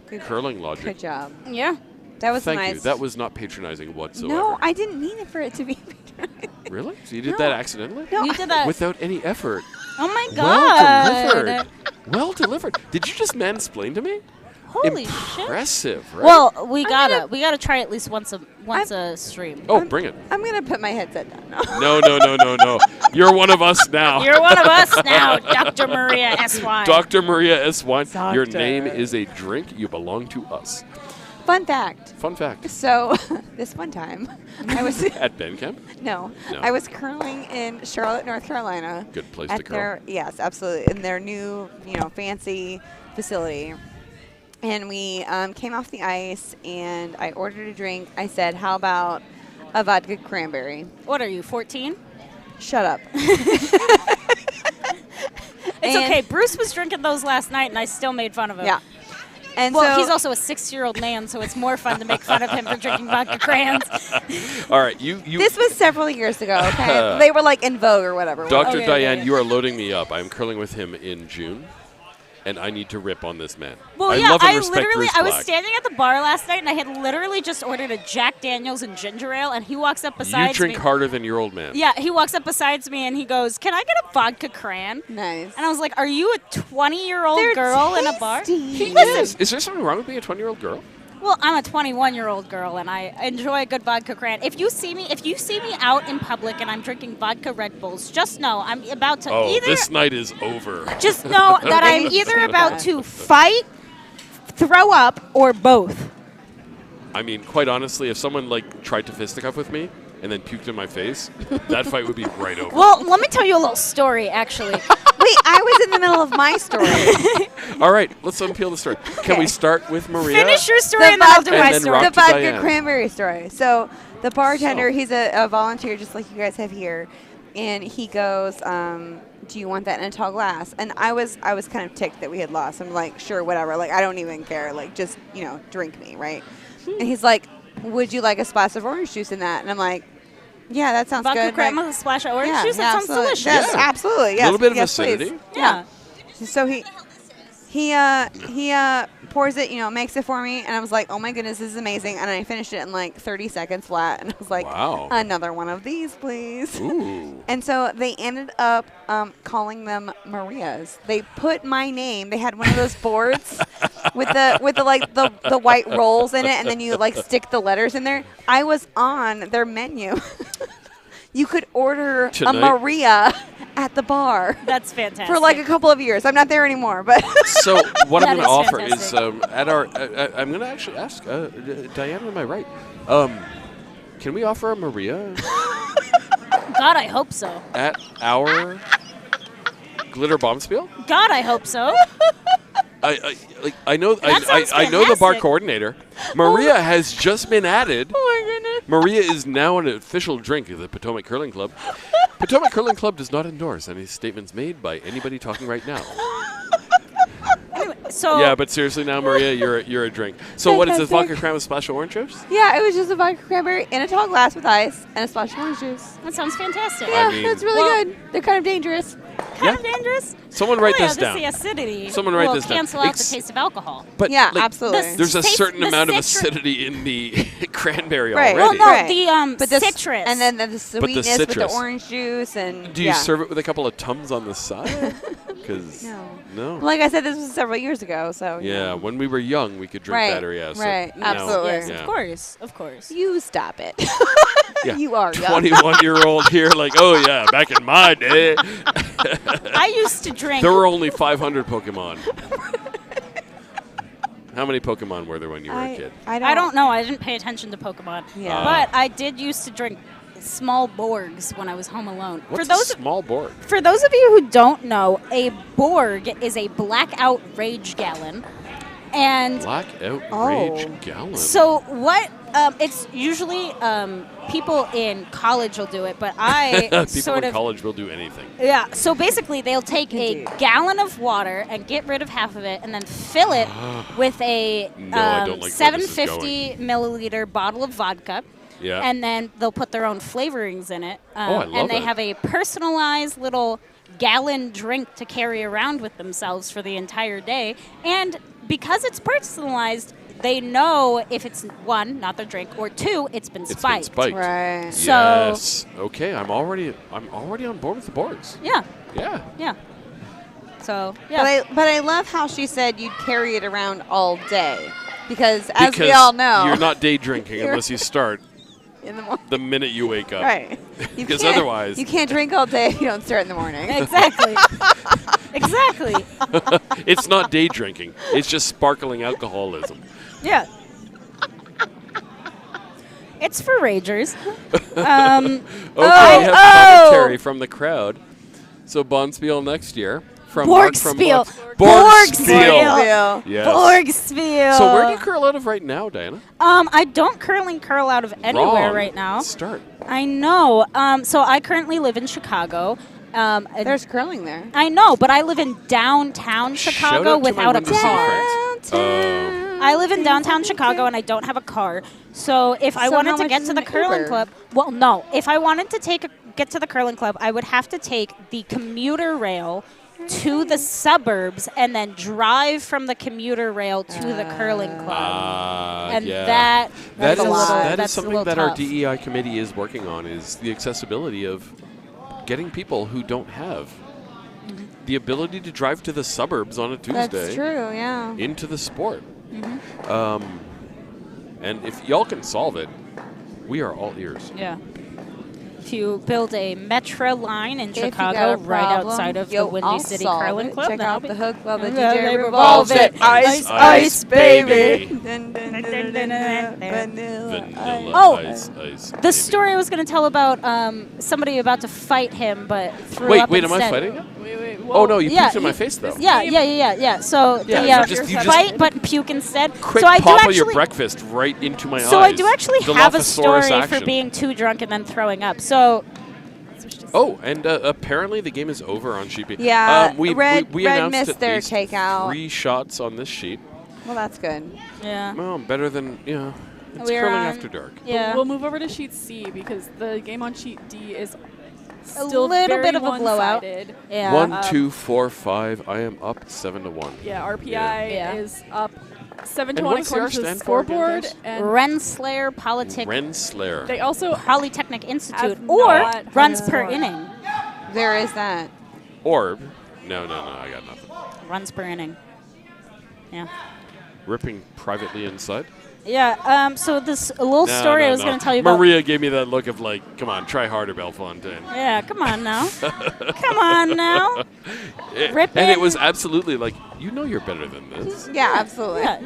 Good, Curling logic. good job. Yeah. That was Thank nice. you. That was not patronizing whatsoever. No, I didn't mean it for it to be patronizing. Really? So you did No. that accidentally? You did that. Without any effort. Oh my Well god. delivered. Well delivered. Did you just mansplain to me? Holy shit. Impressive, right? Well, we gotta try at least once a stream. oh, bring it. I'm going to put my headset down now. No. You're one of us now. You're one of us now, Dr. Maria S.Y. Dr. Maria S. Wine. Your Doctor. name is a drink. You belong to us. Fun fact. Fun fact. So, this one time, I was At Ben Camp. no, No. I was curling in Charlotte, North Carolina. Good place at to curl. their yes, absolutely, in their new fancy facility. And we came off the ice, and I ordered a drink. I said, "How about a vodka cranberry?" What are you, 14? Shut up. It's And- okay. Bruce was drinking those last night, and I still made fun of him. Yeah. And Well, so he's also a 6-year-old man, so it's more fun to make fun of him for drinking vodka crayons. All right. You. this was several years ago. Okay, they were like in vogue or whatever. Dr. Okay, Diane, okay. you are loading me up. I'm curling with him in June, and I need to rip on this man. Well, I yeah, love and I respect literally, Bruce I was Black. standing at the bar last night, and I had literally just ordered a Jack Daniels and ginger ale, and he walks up You beside drink me. harder than your old man. Yeah, he walks up beside me, and he goes, "Can I get a vodka cran?" Nice. And I was like, "Are you a 20-year-old They're girl in a bar?" tasty. Yes. Is there something wrong with being a 20-year-old girl? Well, I'm a 21-year-old girl, and I enjoy a good vodka cran. If you see me out in public and I'm drinking vodka Red Bulls, just know I'm about to Oh, either this night is over. just know that I'm either about to fight, throw up, or both. I mean, quite honestly, if someone tried to fisticuff with me and then puked in my face, that fight would be right over. Well, let me tell you a little story, actually. Wait, I was in the middle of my story. All right, let's unpeel the story. Can we start with Maria? Finish your story and then I'll do and my then story. rock The to vodka Diane. cranberry story. So the bartender, So. he's a volunteer just like you guys have here, and he goes, "Do you want that in a tall glass?" And I was kind of ticked that we had lost. I'm like, "Sure, whatever. Like I don't even care. Like just drink me, right?" And he's like, "Would you like a splash of orange juice in that?" And I'm like, "Yeah, that sounds Vodka good." crema Like, with a splash of orange yeah, juice? That sounds absolutely. delicious. Yes, Yeah. absolutely. A Yes, little bit of yes, please. acidity. Yeah. So he pours it, makes it for me, and I was like, "Oh my goodness, this is amazing!" And I finished it in like 30 seconds flat, and I was like, Wow. "Another one of these, please." Ooh. And so they ended up calling them Marias. They put my name. They had one of those boards with the white rolls in it, and then you like stick the letters in there. I was on their menu. You could order Tonight? a Maria at the bar. That's fantastic. For like a couple of years. I'm not there anymore, but So what I'm That going to is offer is fantastic. at our. I'm going to actually ask Diana. Am I right? Can we offer a Maria God, I hope so. at our glitter bomb spiel? God, I hope so. I know That sounds I know the bar fantastic. coordinator. Maria has just been added. oh my goodness. Maria is now an official drink of the Potomac Curling Club. Potomac Curling Club does not endorse any statements made by anybody talking right now. So Yeah, but seriously now, Maria, you're a drink. So what is this, Fantastic. vodka crema with splash of orange juice? Yeah, it was just a vodka cranberry in a tall glass with ice and a splash of orange juice. that sounds fantastic. Yeah, mean- that's really Well- good. They're kind of dangerous. Kind of dangerous. Someone write Oh, yeah, this down. The acidity Someone write will this down. cancel out Ex- the taste of alcohol. But Yeah, like, absolutely. there's a Taste- certain the amount of citru- acidity in the cranberry Right. already. Well, no, Right. the But the citrus. And then the sweetness with the citrus. orange juice and Do you yeah. serve it with a couple of Tums on the side? Because No. Like I said, this was several years ago, so Yeah, when we were young, we could drink Right, that. Or yeah, so right, now- absolutely. Yes, yeah. of course, of course. You stop it. Yeah. You are young. 21-year-old here, like, oh yeah, back in my day, I used to drink. there were only 500 Pokemon. How many Pokemon were there when you were a kid? I don't know. I didn't pay attention to Pokemon. Yeah. But I did used to drink small Borgs when I was home alone. What's For those a small board? For those of you who don't know, a Borg is a blackout rage gallon. And Blackout Oh. Rage Gallon. so what, it's usually people in college will do it, but I People sort in of, college will do anything. yeah, so basically they'll take Indeed. a gallon of water and get rid of half of it and then fill it with a No, I don't like where this is 750 milliliter bottle of vodka. Yeah. And then they'll put their own flavorings in it. I love and they it. have a personalized little gallon drink to carry around with themselves for the entire day. And because it's personalized, they know if it's one, not their drink, or two, it's been It's spiked. been spiked. Right. So- Yes. Okay, I'm already on board with the boards. Yeah, Yeah. yeah. So, yeah. But I love how she said you'd carry it around all day. Because as we Because all know, you're not day drinking You're- unless you start in the morning. the minute you wake up. Right. You Because can't- otherwise- you can't drink all day if you don't start in the morning. Exactly. Exactly. It's not day drinking. It's just sparkling alcoholism. Yeah. It's for ragers. Okay, we have commentary from the crowd. So Bonspiel next year. From Mark from Borgspiel. Borgspiel. Yes. Borgspiel. So where do you curl out of right now, Diana? I don't curling curl out of anywhere Wrong. right now. Start. I know. So I currently live in Chicago. And There's curling there. I know, but I live in downtown Shout Chicago out to my without a Windy City car. friends. I live in downtown Chicago and I don't have a car. So if I So wanted how to much get is to the an curling Uber? club, well, no. If I wanted to get to the curling club, I would have to take the commuter rail to the suburbs and then drive from the commuter rail to the curling club. And yeah. that That is a is little, that is that's a something little that our tough. DEI committee is working on, is the accessibility of getting people who don't have the ability to drive to the suburbs on a Tuesday That's true, yeah. into the sport. And if y'all can solve it, we are all ears. Yeah. to build a metro line in If you got Chicago, a right problem, outside of the yo, Windy I'll City solve Curling it. Club. Check That'll out be- the hook while the Yeah, DJ they revolves it. Ice, Ice, baby. Vanilla Oh, ice, The baby. story I was going to tell about somebody about to fight him, but threw Wait, up am I instead. fighting him? Wait. Oh no, you Yeah, puked in my you- face though. Yeah. So Yeah, the you just- fight, but puke instead. Quick so I do pop of actually, your breakfast right into my eyes. So I do actually have a story Dilophosaurus for action. being too drunk and then throwing up. So Oh, and apparently the game is over on Sheepy. Yeah, we Red announced missed at their least takeout. 3 shots on this sheet. Well, that's good. yeah, Well, better than it's We're curling on- after dark. yeah. We'll move over to sheet C because the game on sheet D is A still little very bit of a blowout. one-sided. Yeah. 1, 2, 4, 5. I am up 7-1. Yeah, RPI Yeah. is up 7 to And 1 what does CR according to the stand for again, scoreboard. guys? And Rensselaer Rensselaer. they also Polytechnic Institute Have or not runs heard per of it. inning. There is that. Orb. No, I got nothing. Runs per inning. Yeah. Ripping privately inside. Yeah. So this little No, story no, I was no. going to tell you about. Maria gave me that look of like, come on, try harder, Bellefontaine. Yeah. Come on now. Come on now. And Ripping. it was absolutely like, you know you're better than this. Yeah, absolutely. Yeah.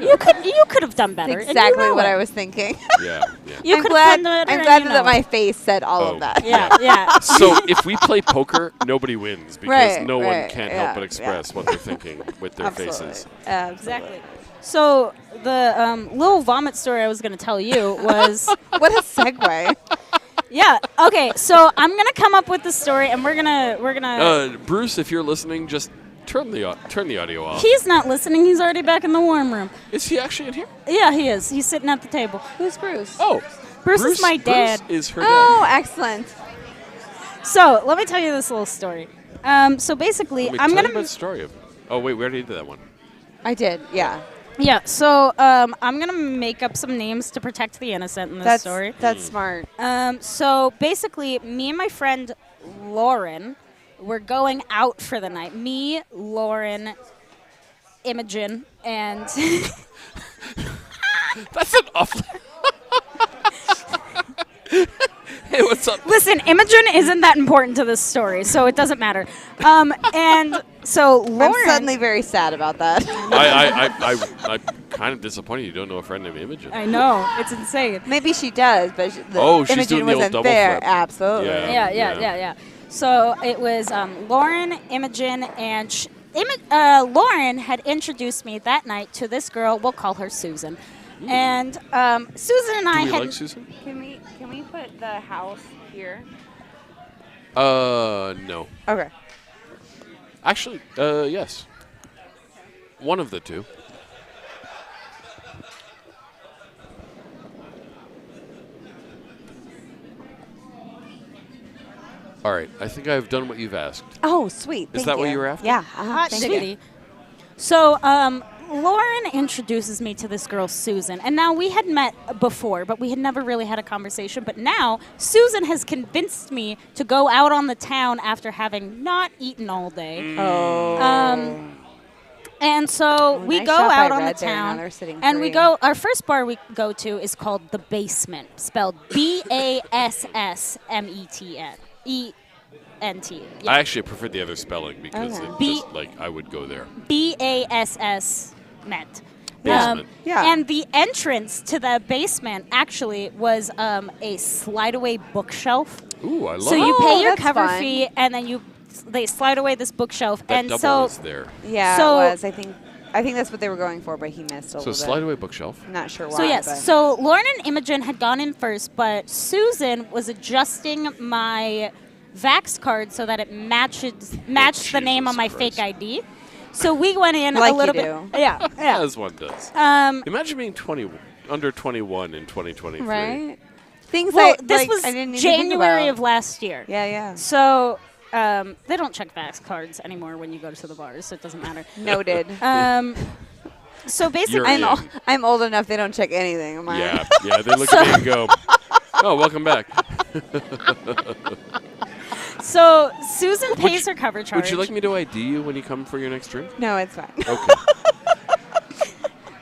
You could have done better. and you Exactly know what it. I was thinking. Yeah. You I'm could glad, have done better. I'm and glad you that know my it. face said all Oh. of that. Yeah. So if we play poker, nobody wins because Right, no one right, can't yeah, help but express what they're thinking with their Absolutely. faces. Exactly. So the little vomit story I was going to tell you was. What a segue. Yeah. Okay. So I'm gonna come up with the story, and we're gonna. Bruce, if you're listening, just turn the audio off. He's not listening. He's already back in the warm room. Is he actually in here? Yeah, he is. He's sitting at the table. Who's Bruce? Oh, Bruce is my dad. Bruce is her Oh, excellent. So let me tell you this little story. So basically, dad. Let me I'm tell you gonna. about the story of. Oh wait, we already did that one. I did, yeah. Yeah. So I'm gonna make up some names to protect the innocent in this story. That's smart. So basically, me and my friend Lauren were going out for the night. Me, Lauren, Imogen, and That's an awful. Hey, what's up? listen, Imogen isn't that important to this story, so it doesn't matter. And so Lauren. I'm suddenly very sad about that. I'm kind of disappointed you don't know a friend named Imogen. I know, it's insane. Maybe she does, but the Oh, she's Imogen doing the old wasn't double there. flip. Absolutely. Yeah. Yeah. So it was Lauren, Imogen, and Lauren had introduced me that night to this girl. We'll call her Susan. And Susan and I Do we had. like Susan? Can we put the house here? No. Okay. Actually, yes. One of the two. All right, I think I've done what you've asked. Oh, sweet. Is Thank that what you. you were after? Yeah. Hot thank you. sweetie. So Lauren introduces me to this girl, Susan. And now we had met before, but we had never really had a conversation. But now Susan has convinced me to go out on the town after having not eaten all day. Oh. And so we nice go shop I out on the read there. Now town, they're sitting and we free. go. Our first bar we go to is called The Basement, spelled BASSMENT. I actually prefer the other spelling because Okay. it B- just like I would go there. BASS meant. Basement. Yeah. And the entrance to the basement actually was a slide-away bookshelf. Ooh, I love So it. you pay your that's cover fun. fee, and then they slide away this bookshelf. That and double so was there. Yeah, So- it was. I think that's what they were going for, but he missed a So little slide bit. away bookshelf. I'm not sure why. So yes, but so Lauren and Imogen had gone in first, but Susan was adjusting my Vax card so that it matched the name on Jesus my Christ. fake ID. So we went in Like a little you bit. do. Yeah, yeah. As one does. Imagine being under 21 in 2023. right? Things Well, like this like, was I didn't even think January about. of last year. Yeah. So they don't check Vax cards anymore when you go to the bars, so it doesn't matter. Noted. So basically, You're in. I'm old enough. They don't check anything. Am I? Yeah. They look at me and go, "Oh, welcome back." so Susan pays her cover charge. Would you like me to ID you when you come for your next drink? No, it's fine. Okay.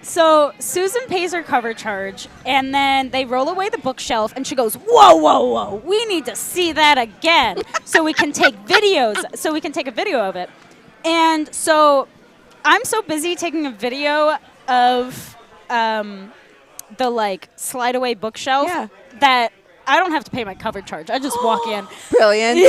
So Susan pays her cover charge, and then they roll away the bookshelf, and she goes, "Whoa, whoa, whoa! We need to see that again, so we can take videos, so we can take a video of it." And so I'm so busy taking a video of the like slide away bookshelf that I don't have to pay my cover charge. I just walk in. Brilliant.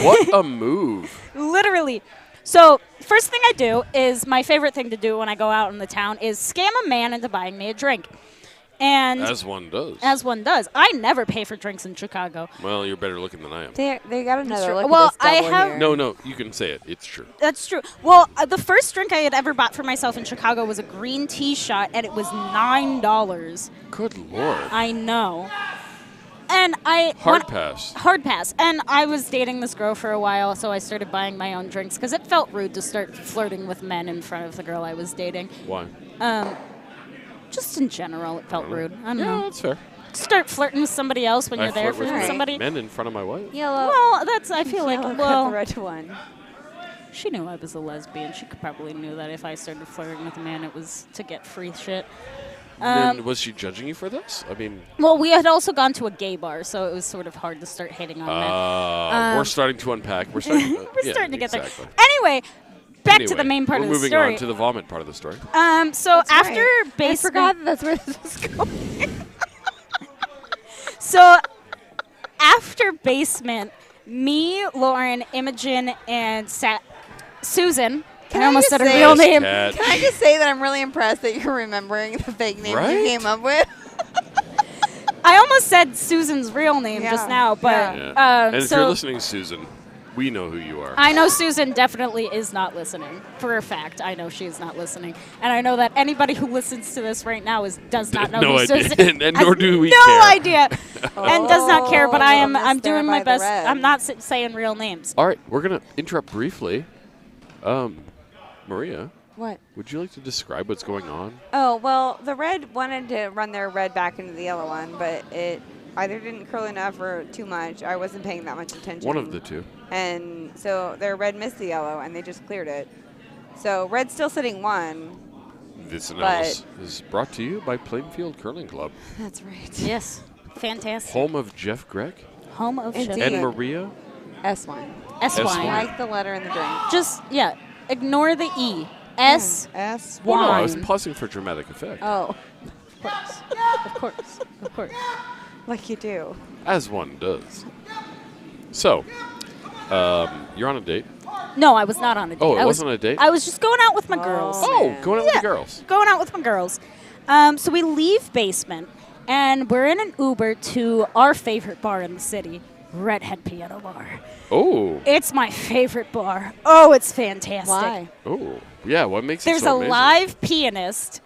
What a move. Literally. So first thing I do is my favorite thing to do when I go out in the town is scam a man into buying me a drink. And As one does. As one does. I never pay for drinks in Chicago. Well, you're better looking than I am. They got another look Well, at this double I have- here. No, you can say it. It's true. That's true. Well, the first drink I had ever bought for myself in Chicago was a green tea shot, and it was $9. Good Lord. I know. And Hard pass. Hard pass. And I was dating this girl for a while, so I started buying my own drinks because it felt rude to start flirting with men in front of the girl I was dating. Why? Just in general, it felt rude. I don't Yeah, know. that's fair. Start flirting with somebody else when I you're there flirt for with somebody. men in front of my wife. Yellow. Well, I feel like, Yellow got well, the red one. she knew I was a lesbian. She probably knew that if I started flirting with a man, it was to get free shit. Then was she judging you for this? I mean, Well, we had also gone to a gay bar, so it was sort of hard to start hitting on men. we're starting to unpack. We're starting, We're starting to get exactly. there. Anyway, back to the main part we're of the moving story. on to the vomit part of the story. So after Right. I basement, forgot that's where this was going. so after basement, me, Lauren, Imogen, and Susan. Can I I almost just said her say- real Nice name. catch. Can I just say that I'm really impressed that you're remembering the fake name Right? you came up with? I almost said Susan's real name just Yeah. now, but Yeah. And if so you're listening, Susan, we know who you are. I know Susan definitely is not listening. For a fact, I know she is not listening, and I know that anybody who listens to this right now does not know No who idea. Susan. And has nor do we no care. idea, and does not care. But I'm missed there doing by my the best. red. I'm not saying real names. All right, we're going to interrupt briefly. Maria, What? would you like to describe what's going on? Oh, well, the red wanted to run their red back into the yellow one, but it either didn't curl enough or too much. I wasn't paying that much attention. One of the two. And so their red missed the yellow, and they just cleared it. So red's still sitting one. This analysis is brought to you by Plainfield Curling Club, That's right. Yes, fantastic. home of Jeff Gregg Home of Indeed. Chef and Maria. S1. S S1. Y. Like the letter in the drink. Just ignore the E. S. S. Oh, no, I was Wine. pausing for dramatic effect. Oh, Of course. like you do. As one does. So, you're on a date. No, I was not on a date. Oh, it I wasn't a date? I was just going out with my girls. Oh, man. going out with Yeah. the girls. Going out with my girls. So we leave basement, and we're in an Uber to our favorite bar in the city, Redhead Piano Bar. Oh, It's my favorite bar. Oh, it's fantastic. Why? oh, yeah. What makes There's it so a amazing? live pianist,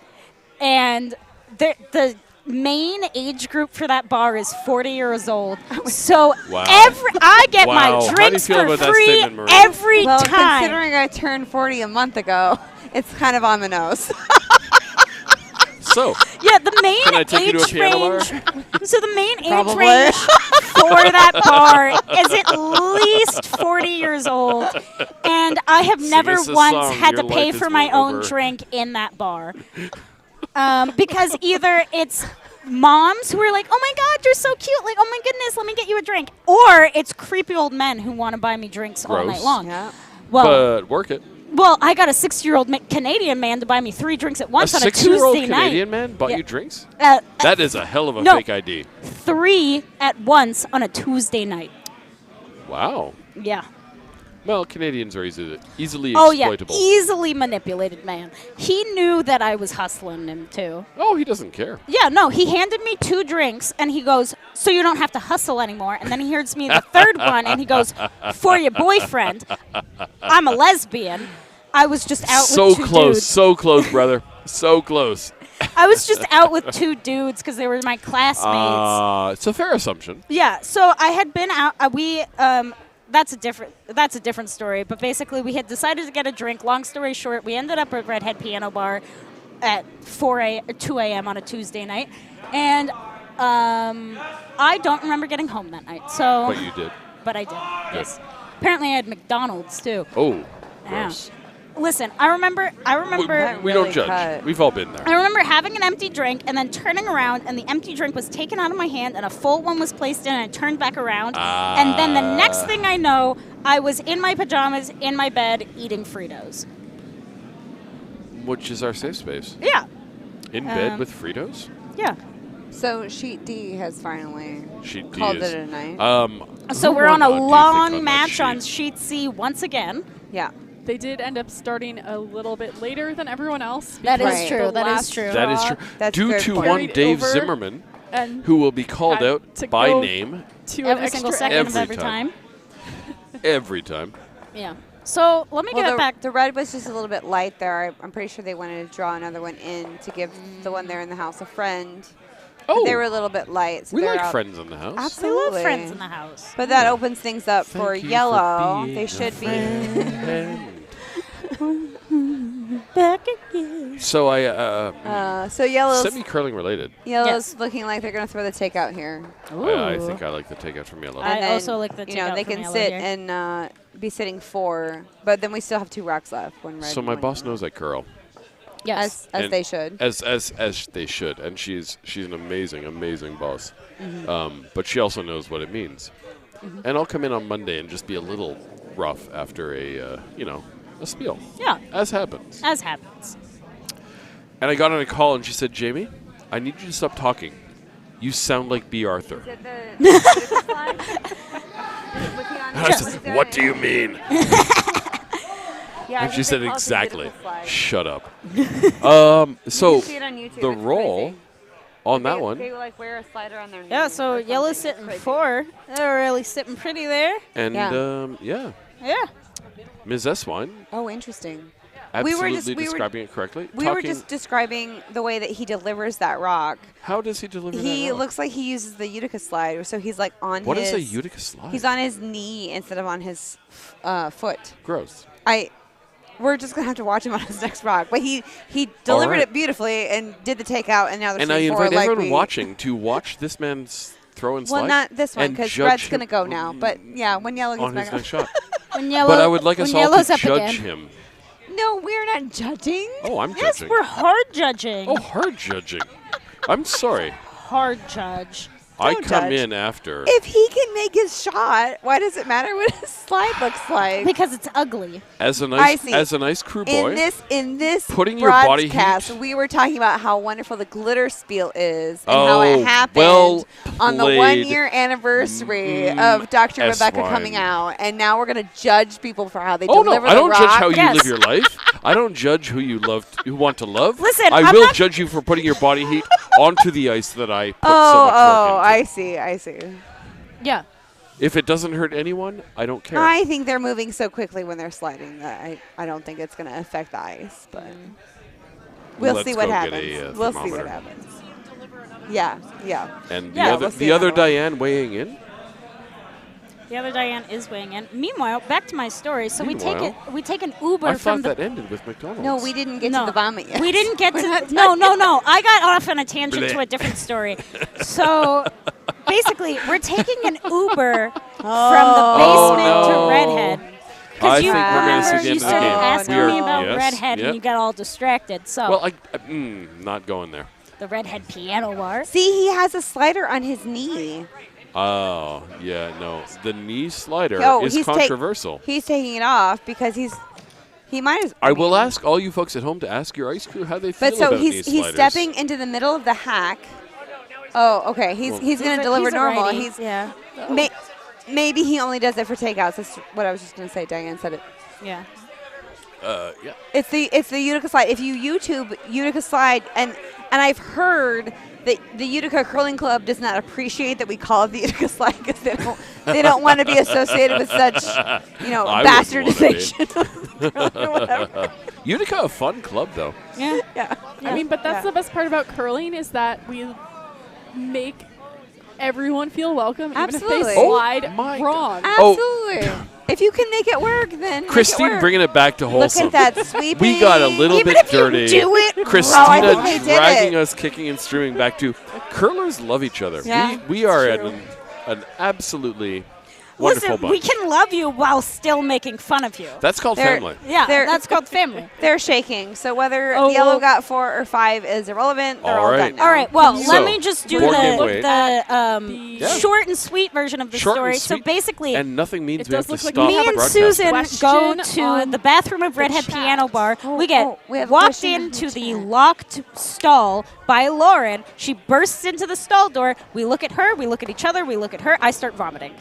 and the main age group for that bar is 40 years old. So Wow. I get Wow. my How do you drinks feel for about that free statement, Maria? every Well, time. considering I turned 40 a month ago, it's kind of on the nose. So, Yeah, the main Can I take you to a age piano bar? range. So the main age Probably. range for that bar is at least 40 years old, and I have never us a once song, had Your to pay Life for Is my own Over. drink in that bar, because either it's moms who are like, "Oh my God, you're so cute!" Like, "Oh my goodness, let me get you a drink," or it's creepy old men who want to buy me drinks all Gross. night long. Yeah. Well, but work it. well, I got a 60-year-old Canadian man to buy me 3 drinks at once A on a 6-year-old Tuesday Canadian night. man bought Yeah. you drinks? Uh, That is a hell of a No. fake ID. 3 at once on a Tuesday night. Wow. Yeah. Well, Canadians are easily Oh, yeah. exploitable. Easily manipulated man. He knew that I was hustling him, too. Oh, he doesn't care. Yeah, no, he handed me 2 drinks, and he goes, "So you don't have to hustle anymore." And then he hands me the third one, and he goes, "For your boyfriend." I'm a lesbian. I was just out So with 2 close, dudes. so close, brother. So close. I was just out with 2 dudes because they were my classmates. It's a fair assumption. Yeah, so I had been out. That's a different story. But basically, we had decided to get a drink. Long story short, we ended up at Redhead Piano Bar at 2 a.m. on a Tuesday night, and I don't remember getting home that night. So, But you did. but I did. Yes. Apparently, I had McDonald's too. Oh, Yeah. gross. Listen, I remember. We don't really judge. cut. We've all been there. I remember having an empty drink and then turning around, and the empty drink was taken out of my hand, and a full one was placed in, and I turned back around. And then the next thing I know, I was in my pajamas, in my bed, eating Fritos. Which is our safe space. Yeah. In bed with Fritos? Yeah. So Sheet D has finally Sheet D called is. it a night. So who we're on won, a do you think, long that match sheet? on Sheet C once again. Yeah. They did end up starting a little bit later than everyone else. That is because true, the that is last true. That is straw true. That's Due good to point. one Carried Dave over Zimmerman, and who will be called had out to by go name to an Every extra single second of Every every time. time. every time. Yeah. So let me Well, get it back. the red was just a little bit light there. I'm pretty sure they wanted to draw another one in to give the one there in the house a friend. But Oh, they were a little bit light. So we they're like out. friends in the house. We Absolutely. love friends in the house. But that opens things up for Thank you yellow. being They a should be. friend. Back again. So I So yellow's semi-curling related. yellow's looking like they're gonna throw the takeout here. I think I like the takeout from yellow. I And then, also like the you know, takeout they from can yellow sit here. and be sitting 4, but then we still have 2 rocks left. One red. So and my one boss yellow. knows I curl, Yes. as And they should. as they should, and she's an amazing boss. But she also knows what it means. And I'll come in on Monday and just be a little rough after a spiel, Yeah. as happens. As happens. And I got on a call and she said, "Jamie, I need you to stop talking. You sound like B. Arthur." And I said, "What do you mean?" And she said, "Exactly. Shut up." So the roll on that one, They like wear a slider on their Yeah, so yellow's sitting 4. They're really sitting pretty there. and Yeah. Yeah. Ms. Eswine, Oh, interesting. absolutely describing it correctly. We were Talking- just describing the way that he delivers that rock. How does he deliver that? He rock? looks like he uses the Utica slide, so he's like on What his. is a Utica slide? He's on his knee instead of on his foot. Gross. We're just gonna have to watch him on his next rock, but he delivered right. it beautifully and did the takeout, and now they're And I shooting 4 invite like everyone we. watching to watch this man's throw and slide. Well, not this one and because judge red's him gonna go now, but yeah, when yellow gets on his back next shot. When yellow, But I would like us when all yellow's to up judge again. him. No, we're not judging. Oh, I'm Yes, judging. we're hard judging. Oh, hard judging. I'm sorry. Hard judge. I Don't come judge. in after. If he can make his shot, why does it matter what his slide looks like? Because it's ugly. As a I see. nice crew boy. In this Putting your body broadcast, heat- we were talking about how wonderful the glitter spiel is and how it happened well on the played, 1-year anniversary of Dr. Rebecca S-Wine. coming out, and now we're gonna judge people for how they Oh no! deliver I the don't rock. judge how you Yes. live your life. I don't judge who you want to love. Listen, I I'm will not- judge you for putting your body heat onto the ice that I put so Oh, much oh, work I into. see. Yeah. If it doesn't hurt anyone, I don't care. I think they're moving so quickly when they're sliding that I don't think it's gonna affect the ice, but we'll Let's see what go get happens. a, We'll see thermometer. what happens. Yeah. And Yeah, we'll see the what other happens. Diane weighing in. The other Diane is weighing in. Meanwhile, back to my story. So we Meanwhile? take an Uber I from thought the that ended with McDonald's. No, we didn't get No. to the vomit yet. We didn't get We're not to no. done I got off on a tangent Blech. to a different story. So basically, we're taking an Uber from the basement Oh, no. to Redhead. I Because you think we're gonna see remember the you end of the started game. asking We are- me about yes, Redhead yep. and you got all distracted. So Well, not going there. the Redhead piano bar. See, he has a slider on his knee. Oh, yeah, no. The knee slider Oh, is he's controversial. He's taking it off because he might as. I will mean- ask all you folks at home to ask your ice crew how they feel But so about he's knee sliders. stepping into the middle of the hack. Oh, okay. He's going to deliver He's a normal. righty. He's yeah. maybe he only does it for takeouts. That's what I was just going to say. Diane said it. Yeah. Yeah. It's the Utica slide. If you YouTube Utica slide, and I've heard that the Utica Curling Club does not appreciate that we call it the Utica slide because they don't want to be associated with such I wouldn't wanna bastardization of curling or whatever. Utica, a fun club, though. Yeah. Yeah. I mean, but that's the best part about curling is that we make everyone feel welcome, even if Absolutely. they Oh slide my wrong. Absolutely. If you can make it work, then Christine make it work. bringing it back to Look wholesome. at that sweeping. We got a little Even bit if dirty. You do it, Christina I think they did dragging it. us kicking and streaming back to curlers love each other. Yeah, we are it's at true. an absolutely Wonderful Listen, bunch. we can love you while still making fun of you. That's called They're- family. Yeah, They're- that's called family. They're shaking. So whether Oh, yellow well- got 4 or 5 is irrelevant. They're All all right. done now. All right, well, So, let me just do board game weight. the Yeah. short and sweet version of the Short and story. So sweet. basically, And nothing means It we have does to look like stop we me have a and broadcasting. Susan Question go to on the bathroom of the Redhead chat. Piano Bar. Oh, we get oh, we have a walked question in into the the chat. locked stall by Lauren. She bursts into the stall door. We look at her. We look at each other. We look at her. I start vomiting.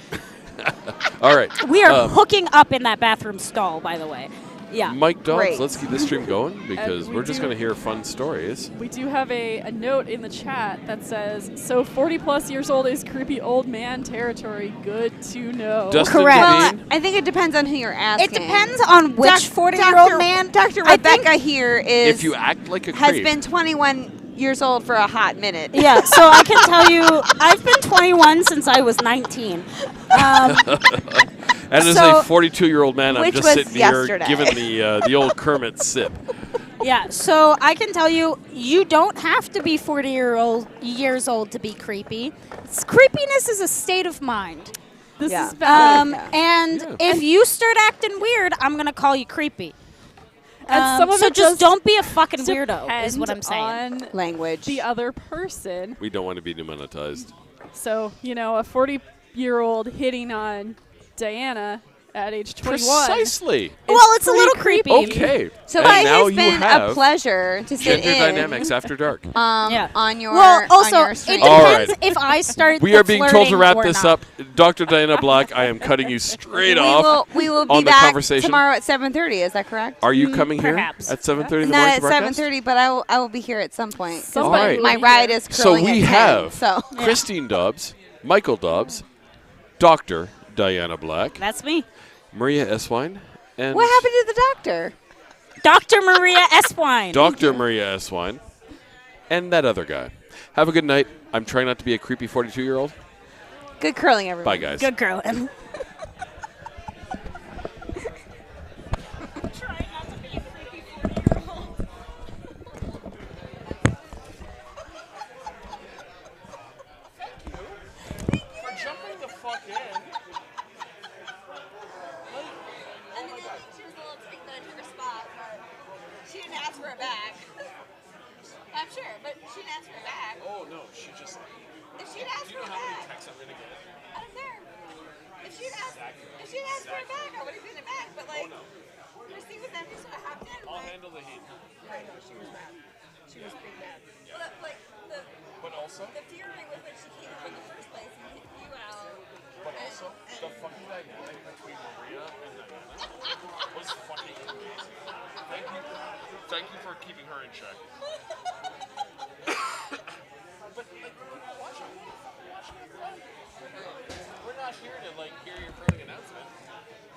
All right. We are hooking up in that bathroom stall, by the way. Yeah. Mike Dobbs, Great. let's keep this stream going because we we're just do- going to hear fun stories. We do have a note in the chat that says, so 40 plus years old is creepy old man territory. Good to know. Dustin Correct. Well, Devine, I think it depends on who you're asking. It depends on which 40-year-old man. Dr. I think- Rebecca here is if you act like a has creep, been 21 years old for a hot minute. Yeah, so I can tell you, I've been 21 since I was 19. and as so- a 42-year-old man, I'm Which just was sitting here yesterday. giving the old Kermit sip. Yeah, so I can tell you, you don't have to be 40 years old to be creepy. Creepiness is a state of mind. This Yeah. is bad. And Yeah. if you start acting weird, I'm going to call you creepy. And some of so it just does don't be a fucking weirdo, is what I'm depend saying. on Language. the other person. We don't want to be demonetized. So, a 40-year-old hitting on Diana at age 21. Precisely. Well, it's a pretty little creepy. Okay. So and it now has you been a have pleasure to sit Gender in Dynamics After Dark. Yeah. on your Well, also, on your it stream. All depends right. if I start We the are being told to flirting wrap or this not. up. Dr. Diana Black, I am cutting you straight off. We will on be the back conversation. tomorrow at 7:30. Is that correct? Are you coming here perhaps. at 7:30 in the Not morning at to broadcast? 7:30, but I will be here at some point. 'cause All right. My ride is So curling we at 10, have So Christine Dobbs, Michael Dobbs, Dr. Diana Black, That's me. Maria Eswine, and what happened to the doctor? Dr. Maria Eswine. Dr. Maria Eswine, and that other guy. Have a good night. I'm trying not to be a creepy 42-year-old. Good curling, everyone. Bye, guys. Good girl. For jumping the fuck in. And then she was a little ticked that I took her spot, but she didn't ask for it back. I'm sure, but she didn't ask for it back. Oh no, she just. If she'd asked Do you for know it how many back, texts I'm gonna get? I don't care. If she'd asked for it back, I would have given it back. But like, the receipt was empty, so I hopped in. I'll Like, handle the heat. I know, she was mad. She was big mad. like But also, the fury with which she came in the first place and kicked you out. the fucking dynamic between Maria and Diana was fucking amazing. Thank you for keeping her in check.